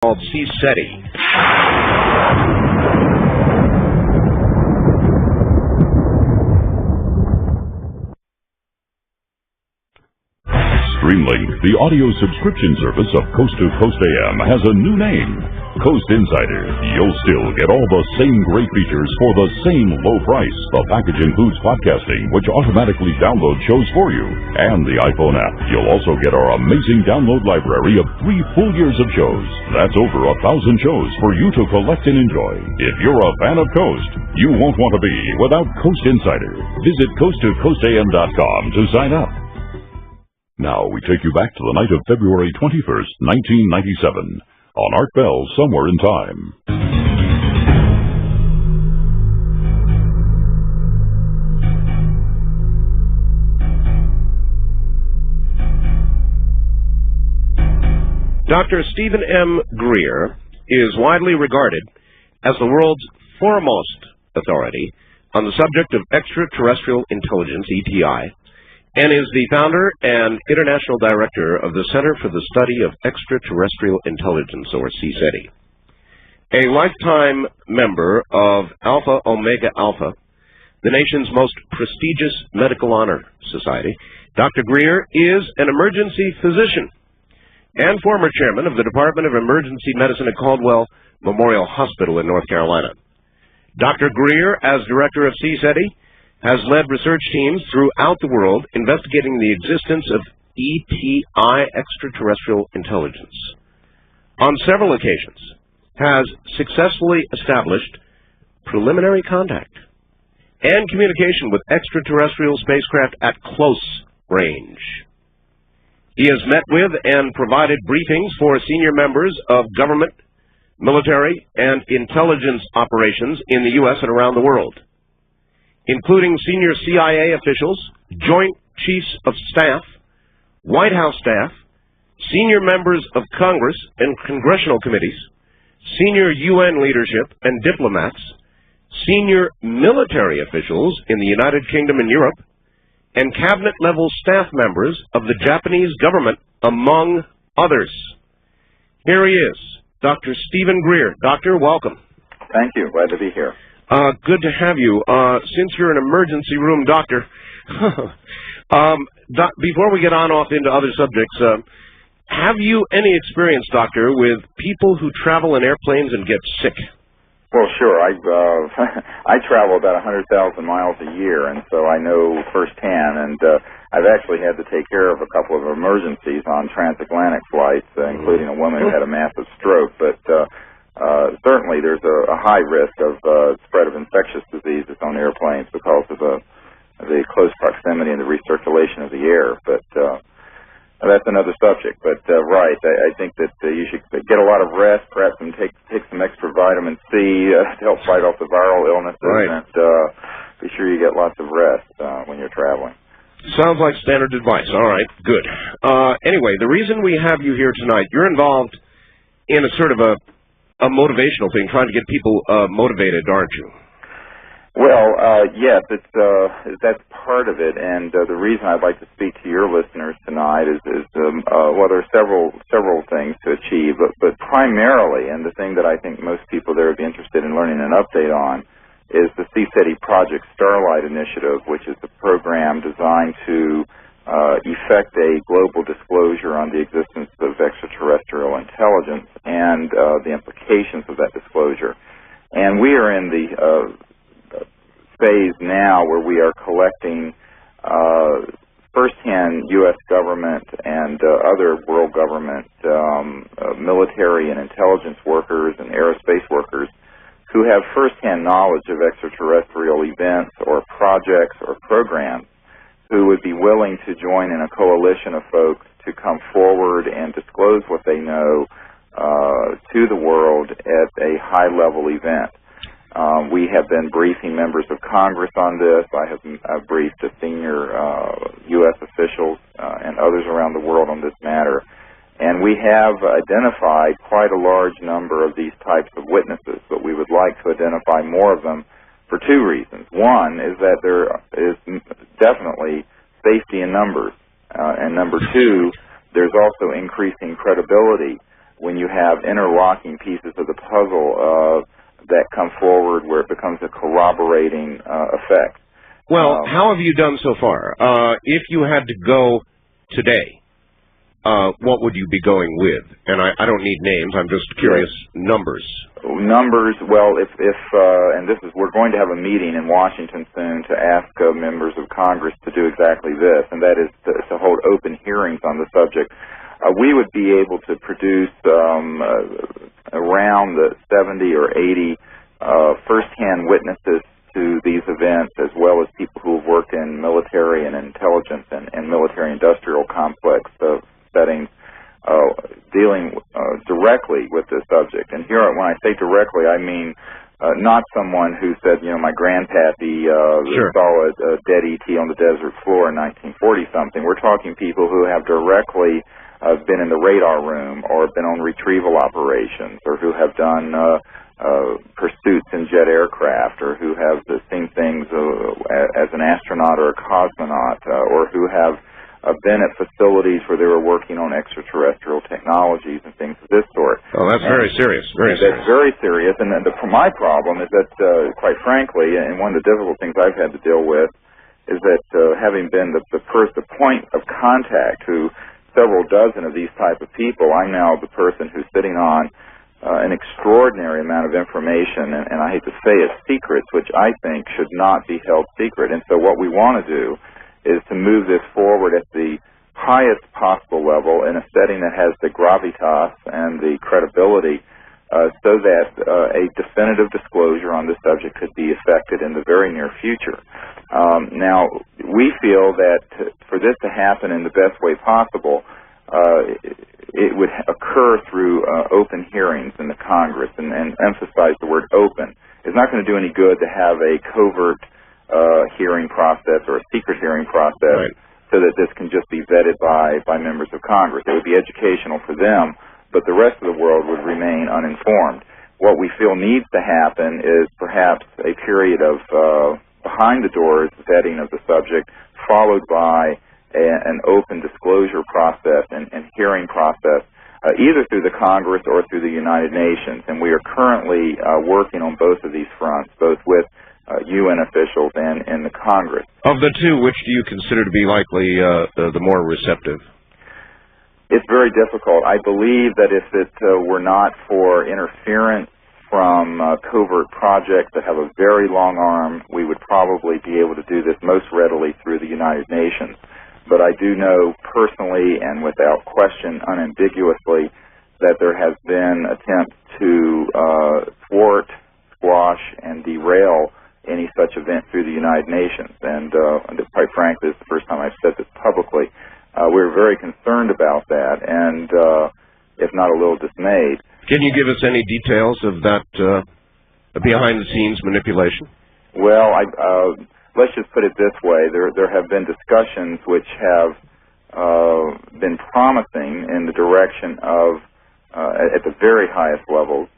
called C-SETI. Streamlink, the audio subscription service of Coast to Coast AM, has a new name, Coast Insider. You'll still get all the same great features for the same low price. The package includes podcasting, which automatically downloads shows for you, and the iPhone app. You'll also get our amazing download library of 3 full years of shows. That's over 1,000 shows for you to collect and enjoy. If you're a fan of Coast, you won't want to be without Coast Insider. Visit coasttocoastam.com to sign up. Now we take you back to the night of February 21st, 1997, on Art Bell, Somewhere in Time. Dr. Stephen M. Greer is widely regarded as the world's foremost authority on the subject of extraterrestrial intelligence, ETI, and is the founder and international director of the Center for the Study of Extraterrestrial Intelligence, or C-SETI. A lifetime member of Alpha Omega Alpha, the nation's most prestigious medical honor society, Dr. Greer is an emergency physician and former chairman of the Department of Emergency Medicine at Caldwell Memorial Hospital in North Carolina. Dr. Greer, as director of C-SETI, has led research teams throughout the world investigating the existence of ETI, extraterrestrial intelligence. On several occasions, has successfully established preliminary contact and communication with extraterrestrial spacecraft at close range. He has met with and provided briefings for senior members of government, military, and intelligence operations in the U.S. and around the world, including senior CIA officials, Joint Chiefs of Staff, White House staff, senior members of Congress and congressional committees, senior UN leadership and diplomats, senior military officials in the United Kingdom and Europe, and cabinet-level staff members of the Japanese government, among others. Here he is, Dr. Stephen Greer. Doctor, welcome. Thank you. Glad to be here. Good to have you. Since you're an emergency room doctor, before we get on off into other subjects, have you any experience, doctor, with people who travel in airplanes and get sick? Well, sure. I travel about 100,000 miles a year, and so I know firsthand. And I've actually had to take care of a couple of emergencies on transatlantic flights, including a woman who had a massive stroke. But certainly there's a high risk of spread of infectious diseases on airplanes because of the close proximity and the recirculation of the air. But that's another subject. But right, I think that you should get a lot of rest, perhaps, and take some extra vitamin C to help fight off the viral illnesses. Right. And be sure you get lots of rest when you're traveling. Sounds like standard advice. All right, good. Anyway, the reason we have you here tonight, you're involved in a sort of a motivational thing, trying to get people motivated, aren't you? Well, yes, that's part of it, and the reason I'd like to speak to your listeners tonight is well, there are several things to achieve, but primarily, and the thing that I think most people there would be interested in learning an update on, is the C-SETI Project Starlight Initiative, which is a program designed to effect a global disclosure on the existence of extraterrestrial intelligence and the implications of that disclosure. And we are in the phase now where we are collecting first-hand U.S. government and other world government military and intelligence workers and aerospace workers who have first-hand knowledge of extraterrestrial events or projects or programs, who would be willing to join in a coalition of folks to come forward and disclose what they know to the world at a high-level event. We have been briefing members of Congress on this. I have briefed senior U.S. officials and others around the world on this matter. And we have identified quite a large number of these types of witnesses, but we would like to identify more of them for two reasons. One is that there is definitely safety in numbers. And number two, there's also increasing credibility when you have interlocking pieces of the puzzle that come forward where it becomes a corroborating effect. Well, how have you done so far? If you had to go today, what would you be going with? And I don't need names. I'm just curious. Numbers. Numbers. Well, if and we're going to have a meeting in Washington soon to ask members of Congress to do exactly this, and that is to hold open hearings on the subject. We would be able to produce around the 70 or 80 first-hand witnesses to these events, as well as people who have worked in military and intelligence and military-industrial complex settings, dealing directly with this subject. And here, when I say directly, I mean not someone who said, my grandpappy saw a dead ET on the desert floor in 1940-something. We're talking people who have directly been in the radar room or been on retrieval operations, or who have done pursuits in jet aircraft, or who have seen things as an astronaut or a cosmonaut, or who have been at facilities where they were working on extraterrestrial technologies and things of this sort. Oh, that's very serious. Very serious. That's very serious. And my problem is that, quite frankly, and one of the difficult things I've had to deal with is that having been the point of contact to several dozen of these type of people, I'm now the person who's sitting on an extraordinary amount of information, and I hate to say it, secrets, which I think should not be held secret. And so what we want to do is to move this forward at the highest possible level in a setting that has the gravitas and the credibility so that a definitive disclosure on this subject could be effected in the very near future. Now, we feel that for this to happen in the best way possible, it would occur through open hearings in the Congress, and emphasize the word open. It's not going to do any good to have a covert hearing process or a secret hearing process, so that this can just be vetted by members of Congress. It would be educational for them, but the rest of the world would remain uninformed. What we feel needs to happen is perhaps a period of behind-the-doors vetting of the subject, followed by an open disclosure process and hearing process, either through the Congress or through the United Nations. And we are currently working on both of these fronts, both with UN officials and in the Congress. Of the two, which do you consider to be likely the more receptive? It's very difficult. I believe that if it were not for interference from covert projects that have a very long arm, we would probably be able to do this most readily through the United Nations. But I do know personally and without question, unambiguously, that there has been attempts to thwart, squash, and derail any such event through the United Nations. And quite frankly, this is the first time I've said this publicly. We're very concerned about that, and if not a little dismayed. Can you give us any details of that behind-the-scenes manipulation? Well, let's just put it this way. There have been discussions which have been promising in the direction of, at the very highest levels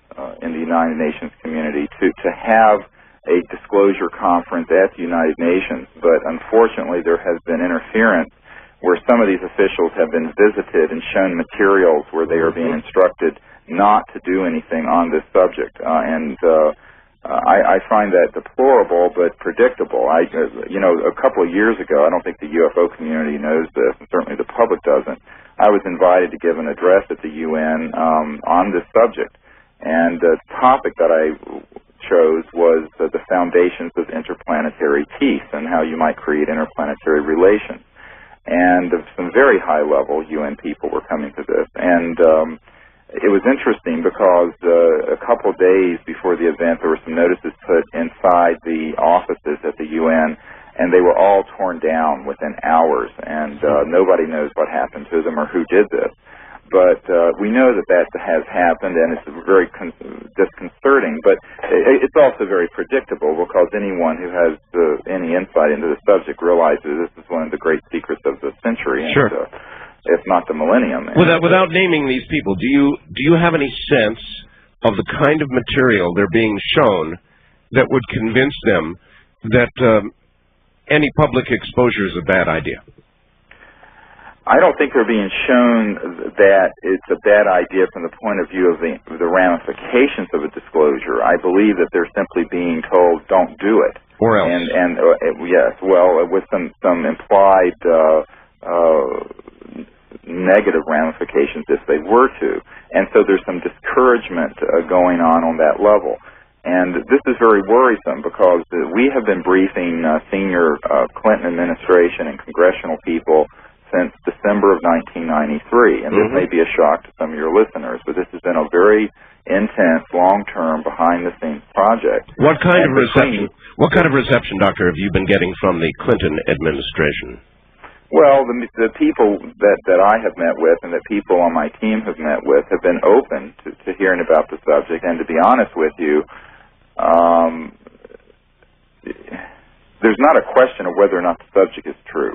in the United Nations community, to have a disclosure conference at the United Nations. But unfortunately, there has been interference where some of these officials have been visited and shown materials where they are being instructed not to do anything on this subject. I find that deplorable but predictable. A couple of years ago, I don't think the UFO community knows this, and certainly the public doesn't, I was invited to give an address at the UN on this subject. And the topic that I chose was the foundations of interplanetary peace and how you might create interplanetary relations. And some very high-level UN people were coming to this. And it was interesting because a couple of days before the event, there were some notices put inside the offices at the UN, and they were all torn down within hours, and nobody knows what happened to them or who did this. But we know that has happened, and it's very disconcerting, but it's also very predictable, because anyone who has any insight into the subject realizes this is one of the great secrets of the century. Sure. And, if not the millennium. Without naming these people, do you have any sense of the kind of material they're being shown that would convince them that any public exposure is a bad idea? I don't think they're being shown that it's a bad idea from the point of view of the ramifications of a disclosure. I believe that they're simply being told, don't do it. Or else. And yes, well, with some implied negative ramifications if they were to. And so there's some discouragement going on that level. And this is very worrisome because we have been briefing senior Clinton administration and congressional people since December of 1993. And this may be a shock to some of your listeners, but this has been a very intense, long-term, behind-the-scenes project. What kind of reception, Doctor, have you been getting from the Clinton administration? Well, the people that I have met with and that people on my team have met with have been open to hearing about the subject. And to be honest with you, there's not a question of whether or not the subject is true.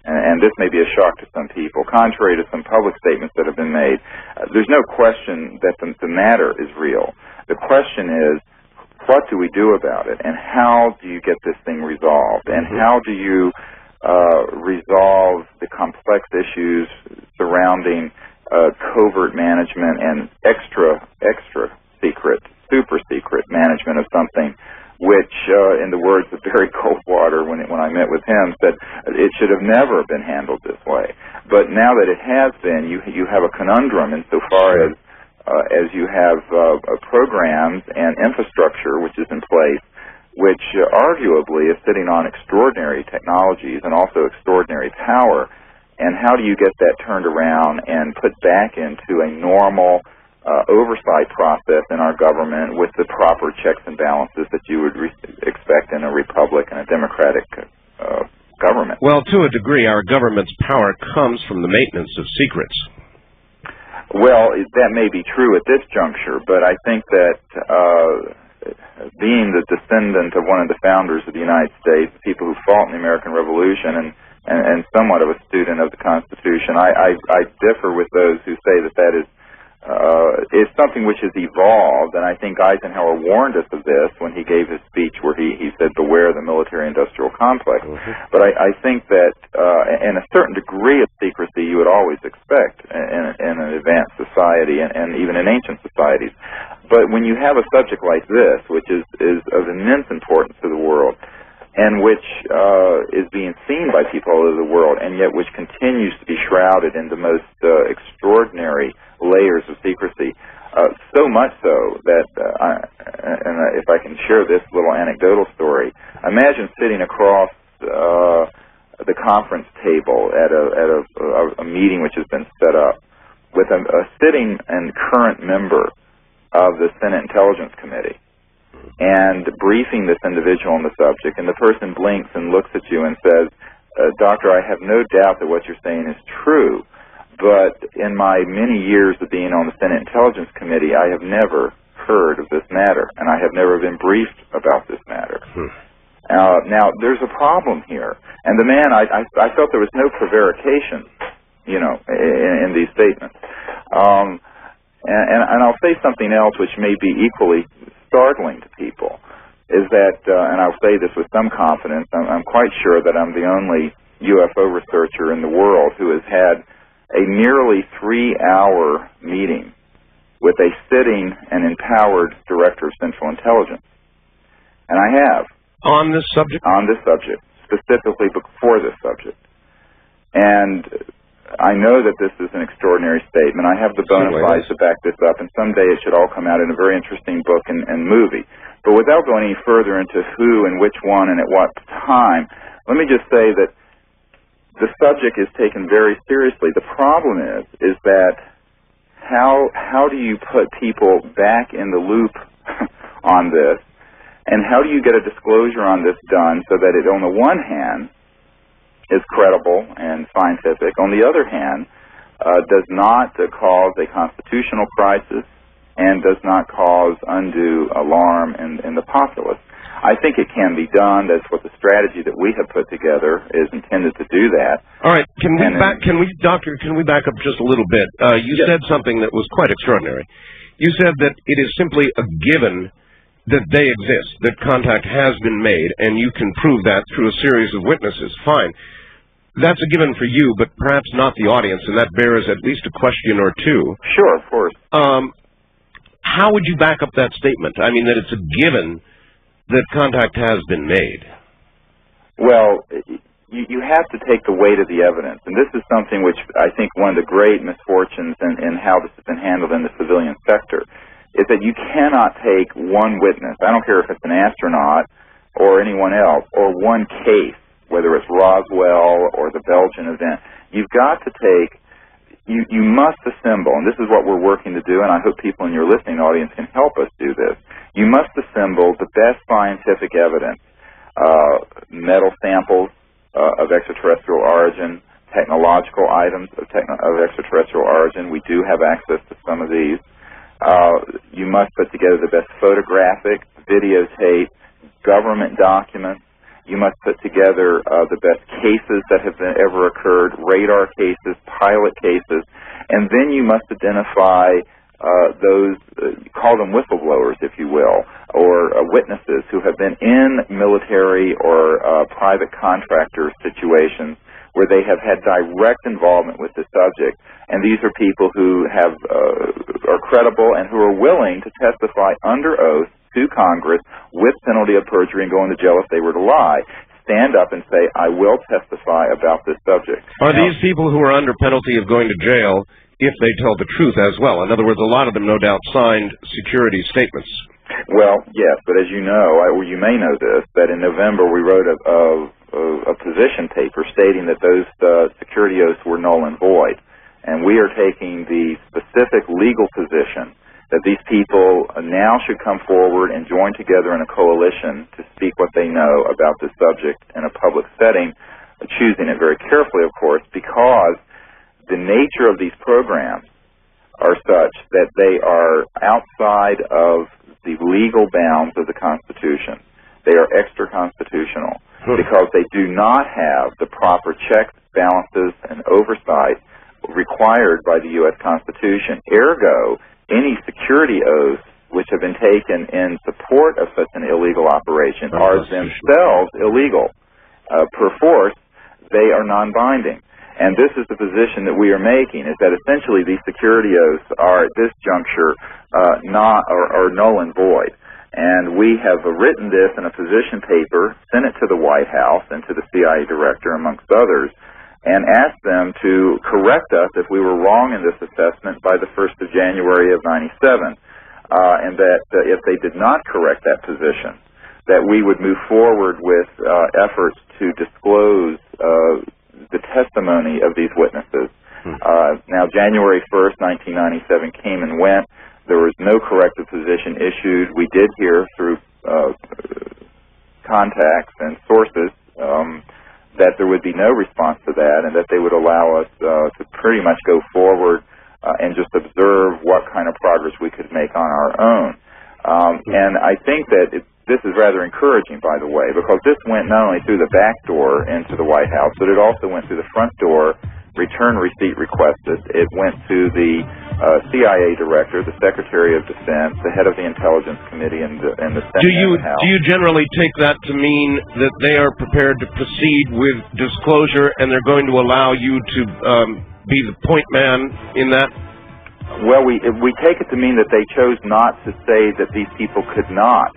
And this may be a shock to some people. Contrary to some public statements that have been made, there's no question that the matter is real. The question is, what do we do about it? And how do you get this thing resolved? And how do you resolve the complex issues surrounding covert management and extra secret, super secret management of something which, in the words of Barry Coldwater when I met with him, said it should have never been handled this way. But now that it has been, you have a conundrum insofar as you have programs and infrastructure which is in place, which arguably is sitting on extraordinary technologies and also extraordinary power. And how do you get that turned around and put back into a normal oversight process in our government with the proper checks and balances that you would expect in a republic and a democratic government? Well, to a degree, our government's power comes from the maintenance of secrets. Well, that may be true at this juncture, but I think that being the descendant of one of the founders of the United States, people who fought in the American Revolution and somewhat of a student of the Constitution, I differ with those who say that is it's something which has evolved, and I think Eisenhower warned us of this when he gave his speech where he said, beware the military-industrial complex. But I think that in a certain degree of secrecy you would always expect in an advanced society and even in ancient societies. But when you have a subject like this, which is of immense importance to the world, and which is being seen by people all over the world, and yet which continues to be shrouded in the most extraordinary layers of secrecy, so much so that, if I can share this little anecdotal story, imagine sitting across the conference table at a meeting which has been set up with a sitting and current member of the Senate Intelligence Committee, and briefing this individual on the subject, and the person blinks and looks at you and says, Doctor, I have no doubt that what you're saying is true, but in my many years of being on the Senate Intelligence Committee, I have never heard of this matter, and I have never been briefed about this matter. Now, there's a problem here, and the man, I felt there was no prevarication, in these statements. And I'll say something else which may be equally startling to people, is that, and I'll say this with some confidence, I'm quite sure that I'm the only UFO researcher in the world who has had a nearly 3-hour meeting with a sitting and empowered Director of Central Intelligence. And I have. On this subject? On this subject, specifically for this subject. And I know that this is an extraordinary statement. I have the bona fides to back this up, and someday it should all come out in a very interesting book and movie. But without going any further into who and which one and at what time, let me just say that the subject is taken very seriously. The problem is that how do you put people back in the loop on this, and how do you get a disclosure on this done so that it, on the one hand, is credible and scientific, on the other hand, does not cause a constitutional crisis and does not cause undue alarm in the populace? I think it can be done. That's what the strategy that we have put together is intended to do that. All right. Doctor, can we back up just a little bit? You said something that was quite extraordinary. You said that it is simply a given that they exist, that contact has been made, and you can prove that through a series of witnesses. Fine. that's a given for you, but perhaps not the audience, and that bears at least a question or two. Sure, of course. How would you back up that statement? I mean, that it's a given that contact has been made. Well, you have to take the weight of the evidence, and this is something which I think one of the great misfortunes in how this has been handled in the civilian sector is that you cannot take one witness, I don't care if it's an astronaut or anyone else, or one case, whether it's Roswell or the Belgian event. You've got to take, you must assemble, and this is what we're working to do, and I hope people in your listening audience can help us do this. You must assemble the best scientific evidence, metal samples of extraterrestrial origin, technological items of extraterrestrial origin. We do have access to some of these. You must put together the best photographic, videotape, government documents. You must put together the best cases that have ever occurred, radar cases, pilot cases, and then you must identify those, call them whistleblowers, if you will, or witnesses who have been in military or private contractor situations where they have had direct involvement with the subject. And these are people who have are credible and who are willing to testify under oath to Congress with penalty of perjury and go into jail if they were to lie. Stand up and say, I will testify about this subject. Are these people who are under penalty of going to jail if they tell the truth as well? In other words, a lot of them no doubt signed security statements. Well, yes, but as you know, or you may know this, that in November we wrote a position paper stating that those security oaths were null and void. And we are taking the specific legal position that these people now should come forward and join together in a coalition to speak what they know about this subject in a public setting, choosing it very carefully, of course, because the nature of these programs are such that they are outside of the legal bounds of the Constitution. They are extra-constitutional because they do not have the proper checks, balances, and oversight required by the U.S. Constitution. Ergo, any security oaths which have been taken in support of such an illegal operation are themselves illegal. Per force, they are non-binding. And this is the position that we are making, is that essentially these security oaths are at this juncture are null and void. And we have written this in a position paper, sent it to the White House and to the CIA director, amongst others, and asked them to correct us if we were wrong in this assessment by the 1st of January of '97, and that if they did not correct that position, that we would move forward with efforts to disclose the testimony of these witnesses. Now, January 1st, 1997 came and went. There was no corrective position issued. We did hear through contacts and sources that there would be no response to that and that they would allow us to pretty much go forward and just observe what kind of progress we could make on our own. And I think that this is rather encouraging, by the way, because this went not only through the back door into the White House, but it also went through the front door, return receipt requested. It went to the CIA director, the Secretary of Defense, the head of the Intelligence Committee, and the Senate and the House. Do you generally take that to mean that they are prepared to proceed with disclosure and they're going to allow you to be the point man in that? Well, we take it to mean that they chose not to say that these people could not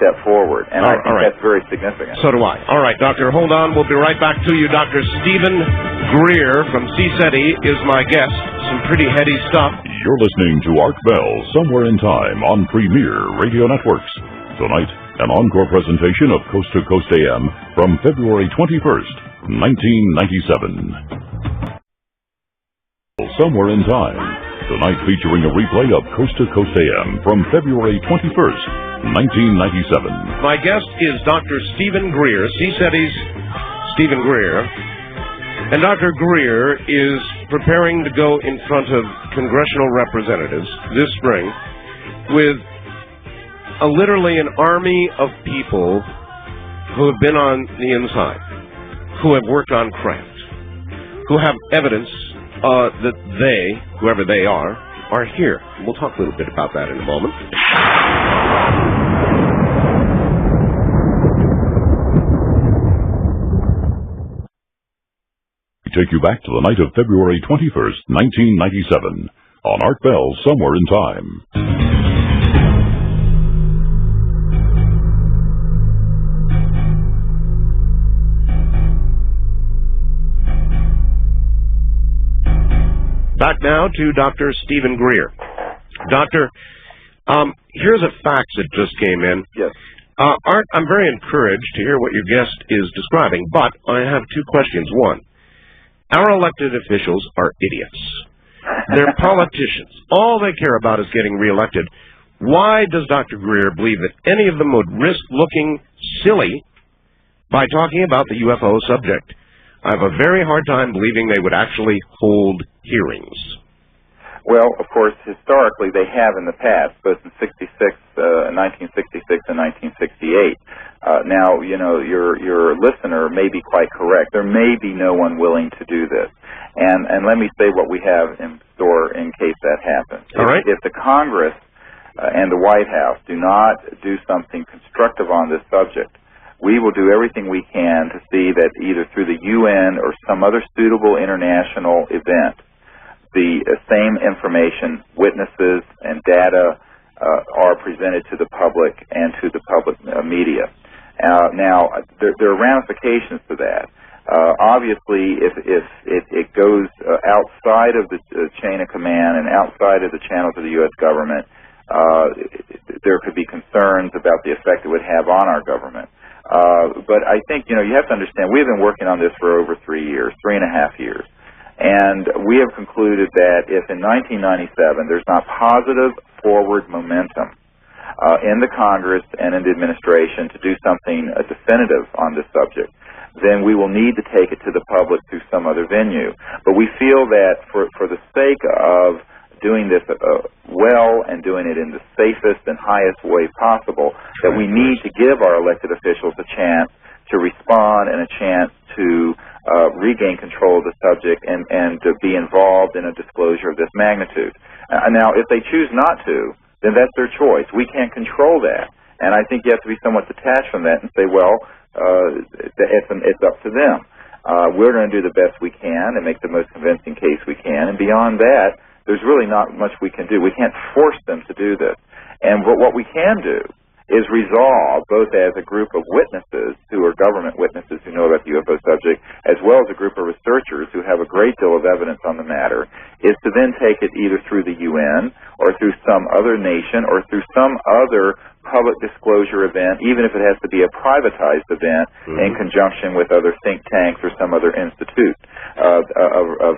step forward, and I think that's very significant. So do I. All right, Doctor, hold on. We'll be right back to you. Dr. Stephen Greer from CSETI is my guest. Some pretty heady stuff. You're listening to Art Bell, Somewhere in Time, on Premier Radio Networks. Tonight, an encore presentation of Coast to Coast AM from February 21st, 1997. Somewhere in Time. Tonight featuring a replay of Coast to Coast AM from February 21st, 1997. My guest is Dr. Stephen Greer, CSETI's Stephen Greer. And Dr. Greer is preparing to go in front of congressional representatives this spring with literally an army of people who have been on the inside, who have worked on craft, who have evidence that they, whoever they are here. We'll talk a little bit about that in a moment. take you back to the night of February 21st, 1997, on Art Bell's Somewhere in Time. Back now to Dr. Stephen Greer. Doctor, here's a fax that just came in. Yes. Art, I'm very encouraged to hear what your guest is describing, but I have two questions. One, our elected officials are idiots. They're politicians. All they care about is getting reelected. Why does Dr. Greer believe that any of them would risk looking silly by talking about the UFO subject? I have a very hard time believing they would actually hold hearings. Well, of course, historically they have in the past, both in 1966 and 1968. Now, you know, your listener may be quite correct. There may be no one willing to do this. And let me say what we have in store in case that happens. All right. If the Congress and the White House do not do something constructive on this subject, we will do everything we can to see that either through the UN or some other suitable international event, the same information, witnesses, and data are presented to the public and to the public media. Now, there are ramifications to that. Obviously, if it goes outside of the chain of command and outside of the channels of the U.S. government, there could be concerns about the effect it would have on our government. But I think, you know, you have to understand, we've been working on this for over 3 years, 3.5 years. And we have concluded that if in 1997 there's not positive forward momentum in the Congress and in the administration to do something definitive on this subject, then we will need to take it to the public through some other venue. But we feel that for the sake of doing this well and doing it in the safest and highest way possible, that we need to give our elected officials a chance to respond and a chance to regain control of the subject and to be involved in a disclosure of this magnitude. Now, if they choose not to, then that's their choice. We can't control that. And I think you have to be somewhat detached from that and say, well, it's up to them. We're going to do the best we can and make the most convincing case we can. And beyond that, there's really not much we can do. We can't force them to do this. And what we can do is resolve, both as a group of witnesses who are government witnesses who know about the UFO subject, as well as a group of researchers who have a great deal of evidence on the matter, is to then take it either through the UN or through some other nation or through some other public disclosure event, even if it has to be a privatized event, in conjunction with other think tanks or some other institute of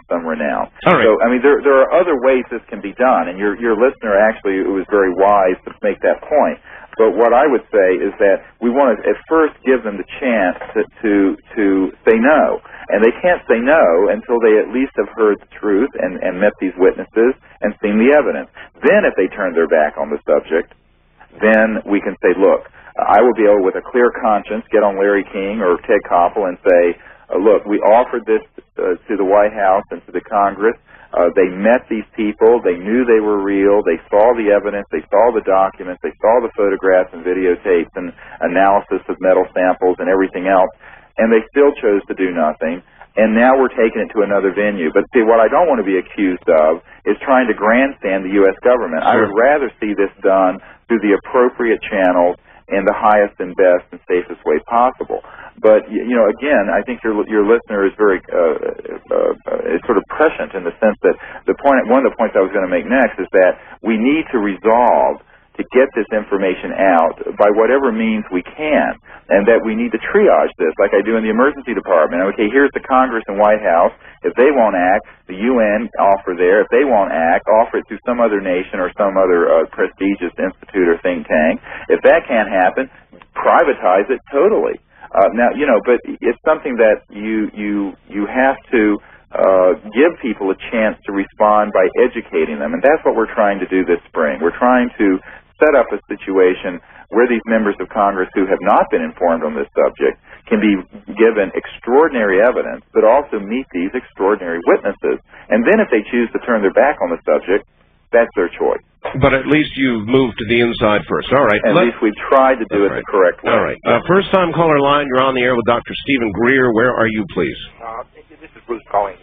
some renown. All right. So, I mean, there are other ways this can be done, and your listener actually was very wise to make that point. But what I would say is that we want to at first give them the chance to say no. And they can't say no until they at least have heard the truth and met these witnesses and seen the evidence. Then if they turn their back on the subject, then we can say, look, I will be able with a clear conscience get on Larry King or Ted Koppel and say, look, we offered this to the White House and to the Congress. They met these people. They knew they were real. They saw the evidence. They saw the documents. They saw the photographs and videotapes and analysis of metal samples and everything else. And they still chose to do nothing. And now we're taking it to another venue. But see, what I don't want to be accused of is trying to grandstand the U.S. government. Sure. I would rather see this done through the appropriate channels in the highest and best and safest way possible. But, you know, again, I think your listener is very is sort of prescient in the sense that one of the points I was going to make next is that we need to resolve to get this information out by whatever means we can, and that we need to triage this like I do in the emergency department. Okay, here's the Congress and White House. If they won't act, the UN offer there. If they won't act, offer it to some other nation or some other prestigious institute or think tank. If that can't happen, privatize it totally. Now, you know, but it's something that you have to give people a chance to respond by educating them, and that's what we're trying to do this spring. We're trying to set up a situation where these members of Congress who have not been informed on this subject can be given extraordinary evidence, but also meet these extraordinary witnesses. And then if they choose to turn their back on the subject, that's their choice. But at least you've moved to the inside first. All right. At least we've tried to do it the correct way. All right. First-time caller line, you're on the air with Dr. Stephen Greer. Where are you, please? This is Bruce calling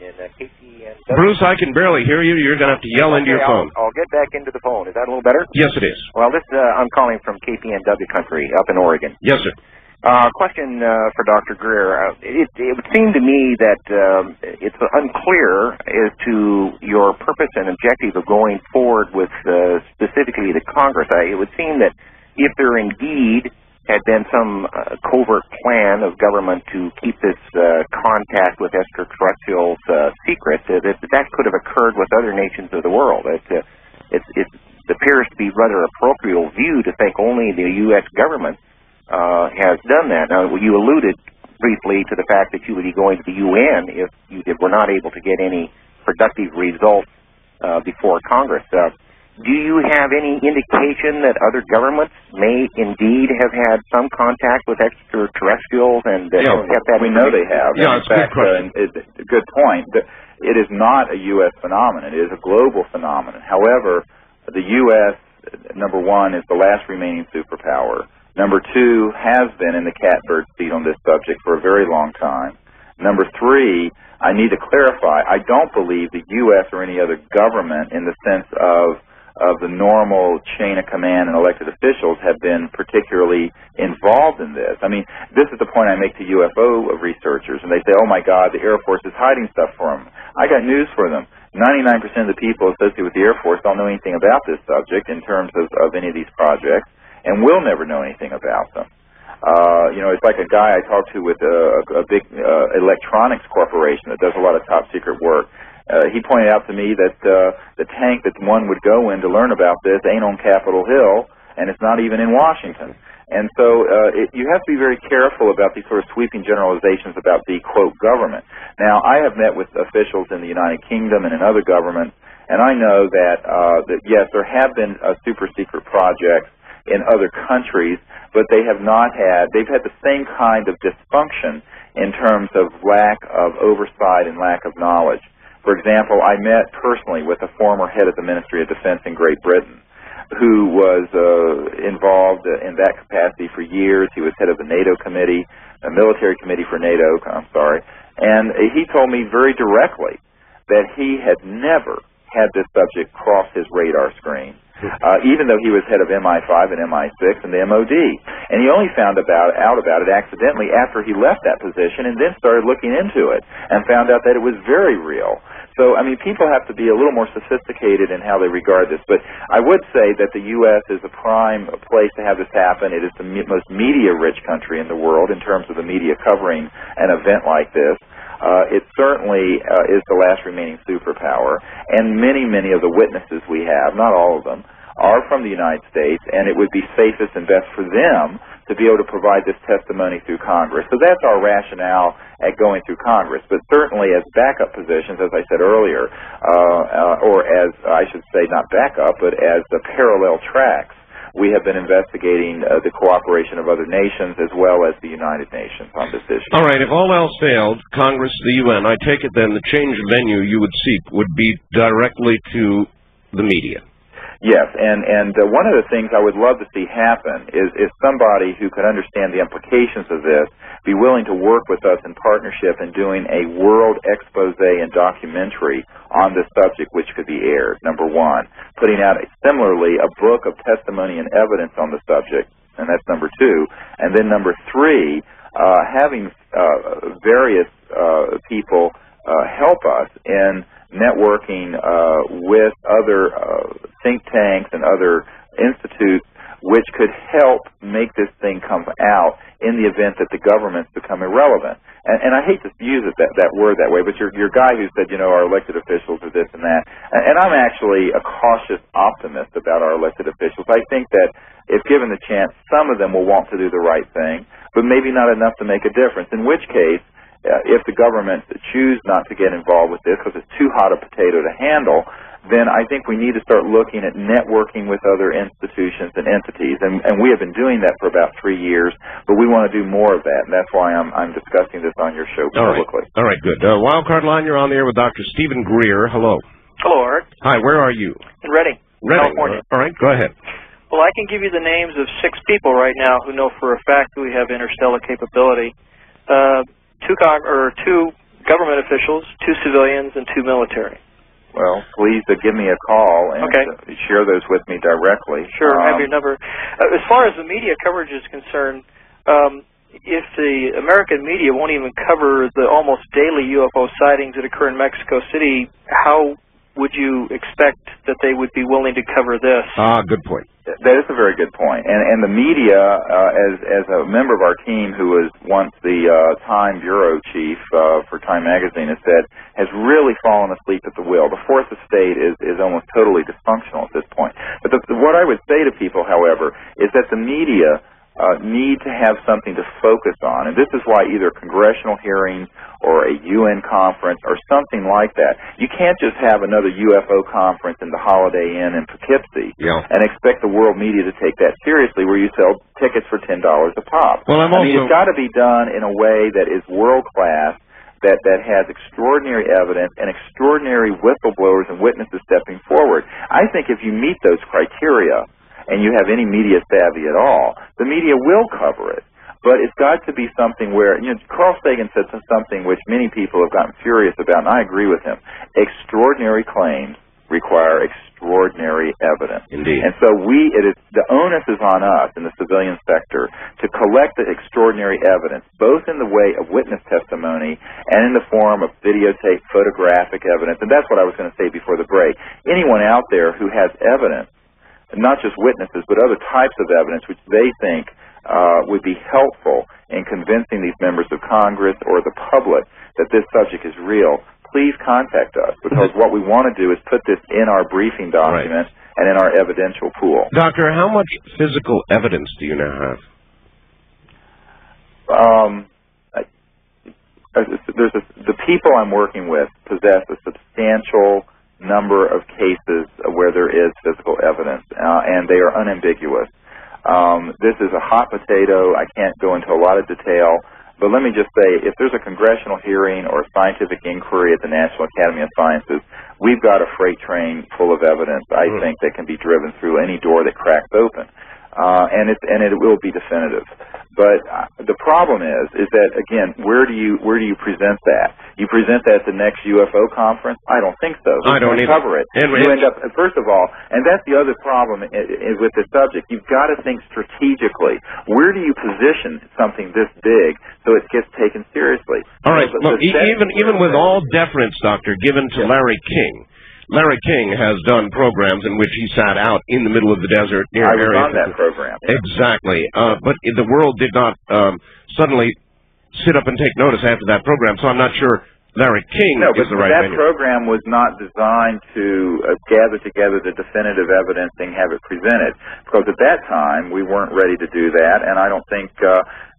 Bruce, I can barely hear you. You're going to have to yell into your phone. I'll get back into the phone. Is that a little better? Yes, it is. Well, I'm calling from KPNW country up in Oregon. Yes, sir. Question for Dr. Greer. It would seem to me that it's unclear as to your purpose and objective of going forward with specifically the Congress. It would seem that if there indeed had been some covert plan of government to keep this contact with extraterrestrials secret, that could have occurred with other nations of the world. It appears to be rather a parochial view to think only the U.S. government has done that. Now, you alluded briefly to the fact that you would be going to the UN if you were not able to get any productive results before Congress. Do you have any indication that other governments may indeed have had some contact with extraterrestrials and kept that? We know they have. Yeah, it's a good question. Good point. It is not a U.S. phenomenon. It is a global phenomenon. However, the U.S., number one, is the last remaining superpower. Number two, has been in the catbird seat on this subject for a very long time. Number three, I need to clarify, I don't believe the U.S. or any other government in the sense of the normal chain of command and elected officials have been particularly involved in this. I mean, this is the point I make to UFO researchers, and they say, oh my God, the Air Force is hiding stuff from them. I got news for them. 99% of the people associated with the Air Force don't know anything about this subject in terms of any of these projects, and will never know anything about them. It's like a guy I talked to with a big electronics corporation that does a lot of top secret work. He pointed out to me that the tank that one would go in to learn about this ain't on Capitol Hill, and it's not even in Washington. And so you have to be very careful about these sort of sweeping generalizations about the, quote, government. Now, I have met with officials in the United Kingdom and in other governments, and I know that yes, there have been super secret projects in other countries, but they've had the same kind of dysfunction in terms of lack of oversight and lack of knowledge. For example, I met personally with a former head of the Ministry of Defense in Great Britain who was involved in that capacity for years. He was head of the NATO committee, a military committee for NATO, and he told me very directly that he had never had this subject cross his radar screen, even though he was head of MI5 and MI6 and the MOD. And he only found out about it accidentally after he left that position and then started looking into it and found out that it was very real. So, I mean, people have to be a little more sophisticated in how they regard this. But I would say that the U.S. is a prime place to have this happen. It is the most media-rich country in the world in terms of the media covering an event like this. It certainly is the last remaining superpower, and many, many of the witnesses we have, not all of them, are from the United States, and it would be safest and best for them to be able to provide this testimony through Congress. So that's our rationale at going through Congress. But certainly as backup positions, as I said earlier, or as I should say not backup, but as the parallel tracks, we have been investigating the cooperation of other nations as well as the United Nations on this issue. All right. If all else failed, Congress, the UN, I take it then the change of venue you would seek would be directly to the media. Yes, and one of the things I would love to see happen is somebody who could understand the implications of this, be willing to work with us in partnership in doing a world expose and documentary on this subject, which could be aired, number one. Putting out, similarly, a book of testimony and evidence on the subject, and that's number two. And then number three, having various people help us in networking with other think tanks and other institutes which could help make this thing come out in the event that the governments become irrelevant. And I hate to use it, that word that way, but your guy who said, our elected officials are this and that, and I'm actually a cautious optimist about our elected officials. I think that if given the chance, some of them will want to do the right thing, but maybe not enough to make a difference, in which case, if the government choose not to get involved with this because it's too hot a potato to handle, then I think we need to start looking at networking with other institutions and entities. And we have been doing that for about 3 years, but we want to do more of that, and that's why I'm discussing this on your show publicly. All right, good. Wildcard line, you're on the air with Dr. Stephen Greer. Hello. Hello, Art. Hi, where are you? In Redding, California. All right, go ahead. Well, I can give you the names of 6 people right now who know for a fact we have interstellar capability. Two government officials, 2 civilians, and 2 military. Well, please give me a call and share those with me directly. Sure, I have your number. As far as the media coverage is concerned, if the American media won't even cover the almost daily UFO sightings that occur in Mexico City, how would you expect that they would be willing to cover this? Good point. That is a very good point. And the media, as a member of our team who was once the Time Bureau chief for Time Magazine has said, has really fallen asleep at the wheel. The fourth estate is almost totally dysfunctional at this point. But what I would say to people, however, is that the media need to have something to focus on. And this is why either congressional hearings or a UN conference or something like that. You can't just have another UFO conference in the Holiday Inn in Poughkeepsie and expect the world media to take that seriously, where you sell tickets for $10 a pop. Well, I mean, it's got to be done in a way that is world-class, that has extraordinary evidence and extraordinary whistleblowers and witnesses stepping forward. I think if you meet those criteria, and you have any media savvy at all, the media will cover it. But it's got to be something where, Carl Sagan said something which many people have gotten furious about, and I agree with him. Extraordinary claims require extraordinary evidence. Indeed. And so the onus is on us in the civilian sector to collect the extraordinary evidence, both in the way of witness testimony and in the form of videotape, photographic evidence. And that's what I was going to say before the break. Anyone out there who has evidence, not just witnesses, but other types of evidence which they think would be helpful in convincing these members of Congress or the public that this subject is real, please contact us, because what we want to do is put this in our briefing document and in our evidential pool. Doctor, how much physical evidence do you now have? The people I'm working with possess a substantial number of cases where there is physical evidence, and they are unambiguous. This is a hot potato. I can't go into a lot of detail, but let me just say, if there's a congressional hearing or a scientific inquiry at the National Academy of Sciences, we've got a freight train full of evidence, I think, that can be driven through any door that cracks open. And it will be definitive. But the problem is that, again, where do you present that? You present that at the next UFO conference? I don't think so. I don't either. Cover it. You end up, first of all, and that's the other problem with this subject. You've got to think strategically. Where do you position something this big so it gets taken seriously? All right. Look, even with all deference, Doctor, given to Larry King, Larry King has done programs in which he sat out in the middle of the desert near I was areas. on that program. Exactly. But the world did not suddenly sit up and take notice after that program, so I'm not sure Larry King is the right venue. That program was not designed to gather together the definitive evidence and have it presented, because at that time we weren't ready to do that, and I don't think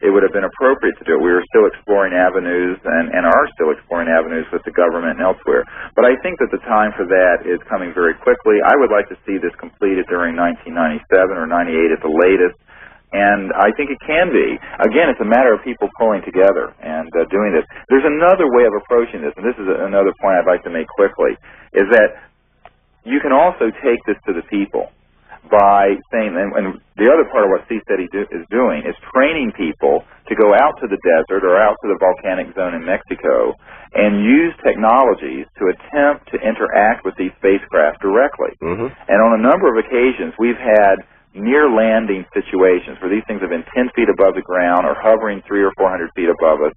it would have been appropriate to do it. We were still exploring avenues and are still exploring avenues with the government and elsewhere. But I think that the time for that is coming very quickly. I would like to see this completed during 1997 or 98 at the latest. And I think it can be. Again, it's a matter of people pulling together and doing this. There's another way of approaching this, and this is another point I'd like to make quickly, is that you can also take this to the people by saying, and the other part of what CSETI is doing is training people to go out to the desert or out to the volcanic zone in Mexico and use technologies to attempt to interact with these spacecraft directly. And on a number of occasions, we've had near landing situations where these things have been 10 feet above the ground or hovering 300 or 400 feet above us.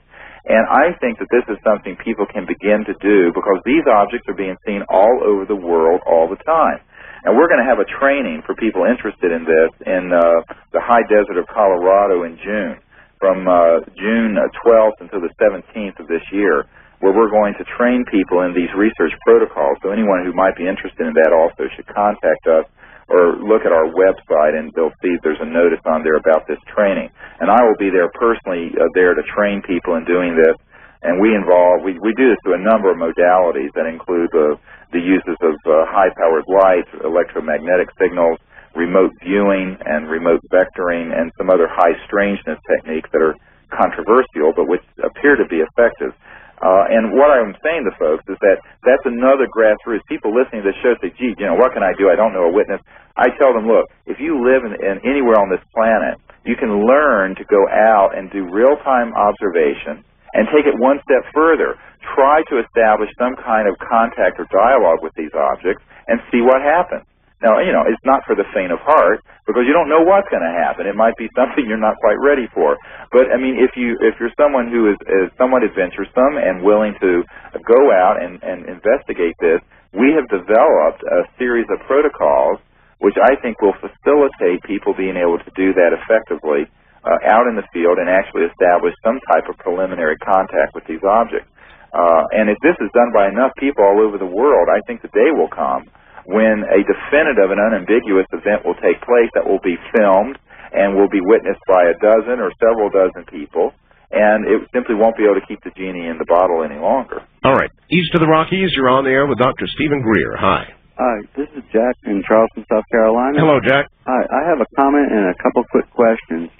And I think that this is something people can begin to do, because these objects are being seen all over the world all the time. And we're going to have a training for people interested in this in the high desert of Colorado in June, from June 12th until the 17th of this year, where we're going to train people in these research protocols. So anyone who might be interested in that also should contact us or look at our website, and they'll see there's a notice on there about this training. And I will be there personally there to train people in doing this. And we do this through a number of modalities that include the uses of high-powered lights, electromagnetic signals, remote viewing, and remote vectoring, and some other high strangeness techniques that are controversial but which appear to be effective. And what I'm saying to folks is that that's another grassroots. People listening to this show say, gee, what can I do? I don't know a witness. I tell them, look, if you live in anywhere on this planet, you can learn to go out and do real-time observation and take it one step further. Try to establish some kind of contact or dialogue with these objects and see what happens. Now, it's not for the faint of heart, because you don't know what's going to happen. It might be something you're not quite ready for. But, I mean, if you're someone who is somewhat adventuresome and willing to go out and investigate this, we have developed a series of protocols which I think will facilitate people being able to do that effectively out in the field and actually establish some type of preliminary contact with these objects. And if this is done by enough people all over the world, I think the day will come when a definitive and unambiguous event will take place that will be filmed and will be witnessed by a dozen or several dozen people, and it simply won't be able to keep the genie in the bottle any longer. All right. East of the Rockies, you're on the air with Dr. Stephen Greer. Hi. Hi, this is Jack in Charleston, South Carolina. Hello, Jack. Hi, I have a comment and a couple quick questions.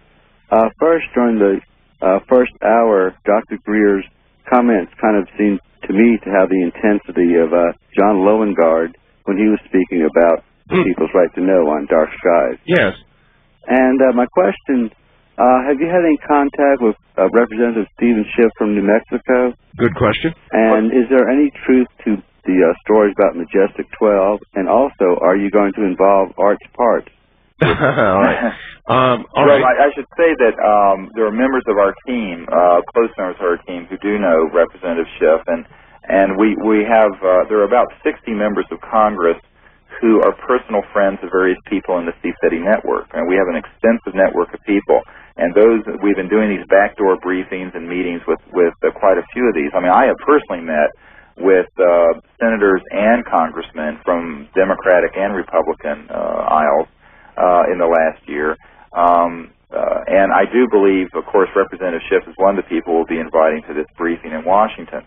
First, during the first hour, Dr. Greer's comments kind of seemed to me to have the intensity of John Lowengarde when he was speaking about people's right to know on Dark Skies. Yes. And my question, have you had any contact with Representative Stephen Schiff from New Mexico? Good question. And is there any truth to the stories about Majestic 12? And also, are you going to involve Art's parts? All right. All well, right. I should say that there are members of our team, close members of our team, who do know Representative Schiff, and we have there are about 60 members of Congress who are personal friends of various people in the CSETI network, and we have an extensive network of people. And those we've been doing these backdoor briefings and meetings with quite a few of these. I mean, I have personally met with senators and congressmen from Democratic and Republican aisles in the last year. And I do believe, of course, Representative Schiff is one of the people we'll be inviting to this briefing in Washington.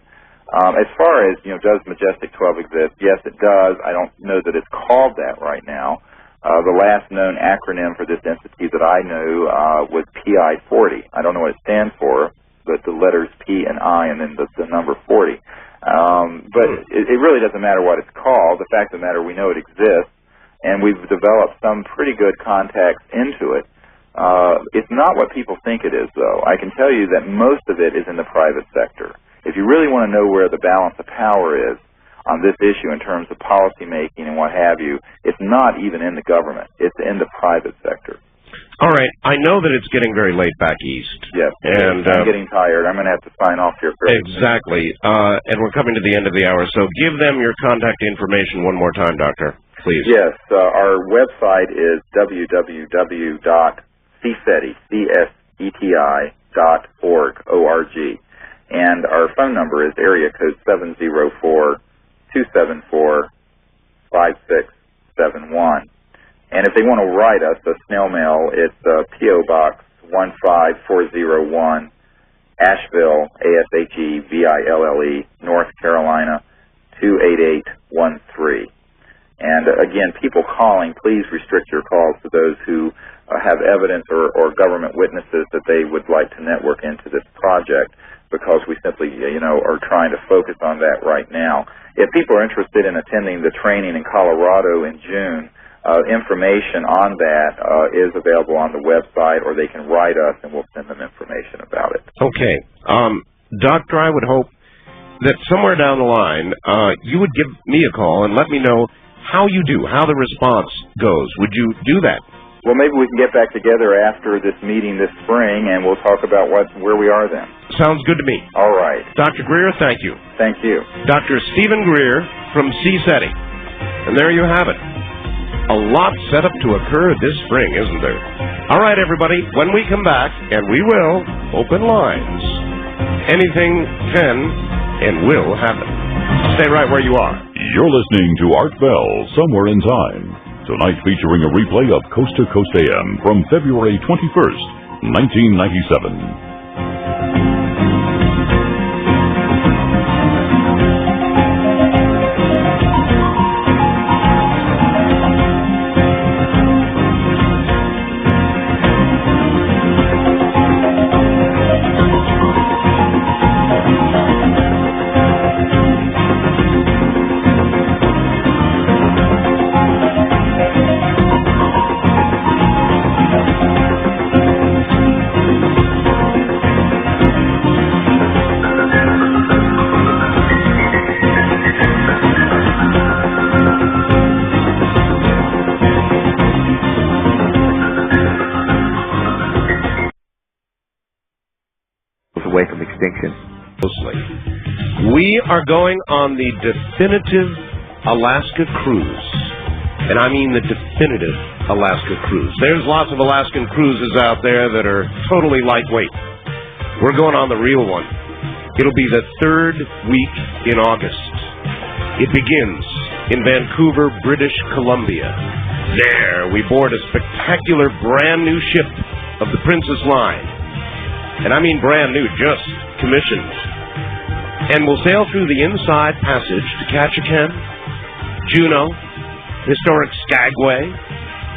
As far as, does Majestic 12 exist? Yes, it does. I don't know that it's called that right now. The last known acronym for this entity that I knew was PI-40. I don't know what it stands for, but the letters P and I and then the number 40. But it really doesn't matter what it's called. The fact of the matter, we know it exists, and we've developed some pretty good contacts into it. It's not what people think it is, though. I can tell you that most of it is in the private sector. If you really want to know where the balance of power is on this issue in terms of policy making and what have you, it's not even in the government. It's in the private sector. All right. I know that it's getting very late back east. Yes. And I'm getting tired. I'm going to have to sign off here. Exactly. And we're coming to the end of the hour, so give them your contact information one more time, Doctor, please. Yes. Our website is www.cseti.org, O-R-G. And our phone number is area code 704-274-5671. And if they want to write us a snail mail, it's P.O. Box 15401, Asheville, ASHEVILLE, North Carolina, 28813. And again, people calling, please restrict your calls to those who have evidence or government witnesses that they would like to network into this project, because we simply, are trying to focus on that right now. If people are interested in attending the training in Colorado in June, information on that is available on the website, or they can write us and we'll send them information about it. Okay. Doctor, I would hope that somewhere down the line you would give me a call and let me know how you do, how the response goes. Would you do that? Well, maybe we can get back together after this meeting this spring, and we'll talk about where we are then. Sounds good to me. All right. Dr. Greer, thank you. Thank you. Dr. Stephen Greer from CSETI. And there you have it. A lot set up to occur this spring, isn't there? All right, everybody, when we come back, and we will, open lines. Anything can and will happen. Stay right where you are. You're listening to Art Bell, Somewhere in Time. Tonight featuring a replay of Coast to Coast AM from February 21st, 1997. extinction? We are going on the definitive Alaska cruise. And I mean the definitive Alaska cruise. There's lots of Alaskan cruises out there that are totally lightweight. We're going on the real one. It'll be the 3rd week in August. It begins in Vancouver, British Columbia. There, we board a spectacular brand new ship of the Princess Line. And I mean brand new, just commissioned. And we'll sail through the Inside Passage to Ketchikan, Juneau, historic Skagway,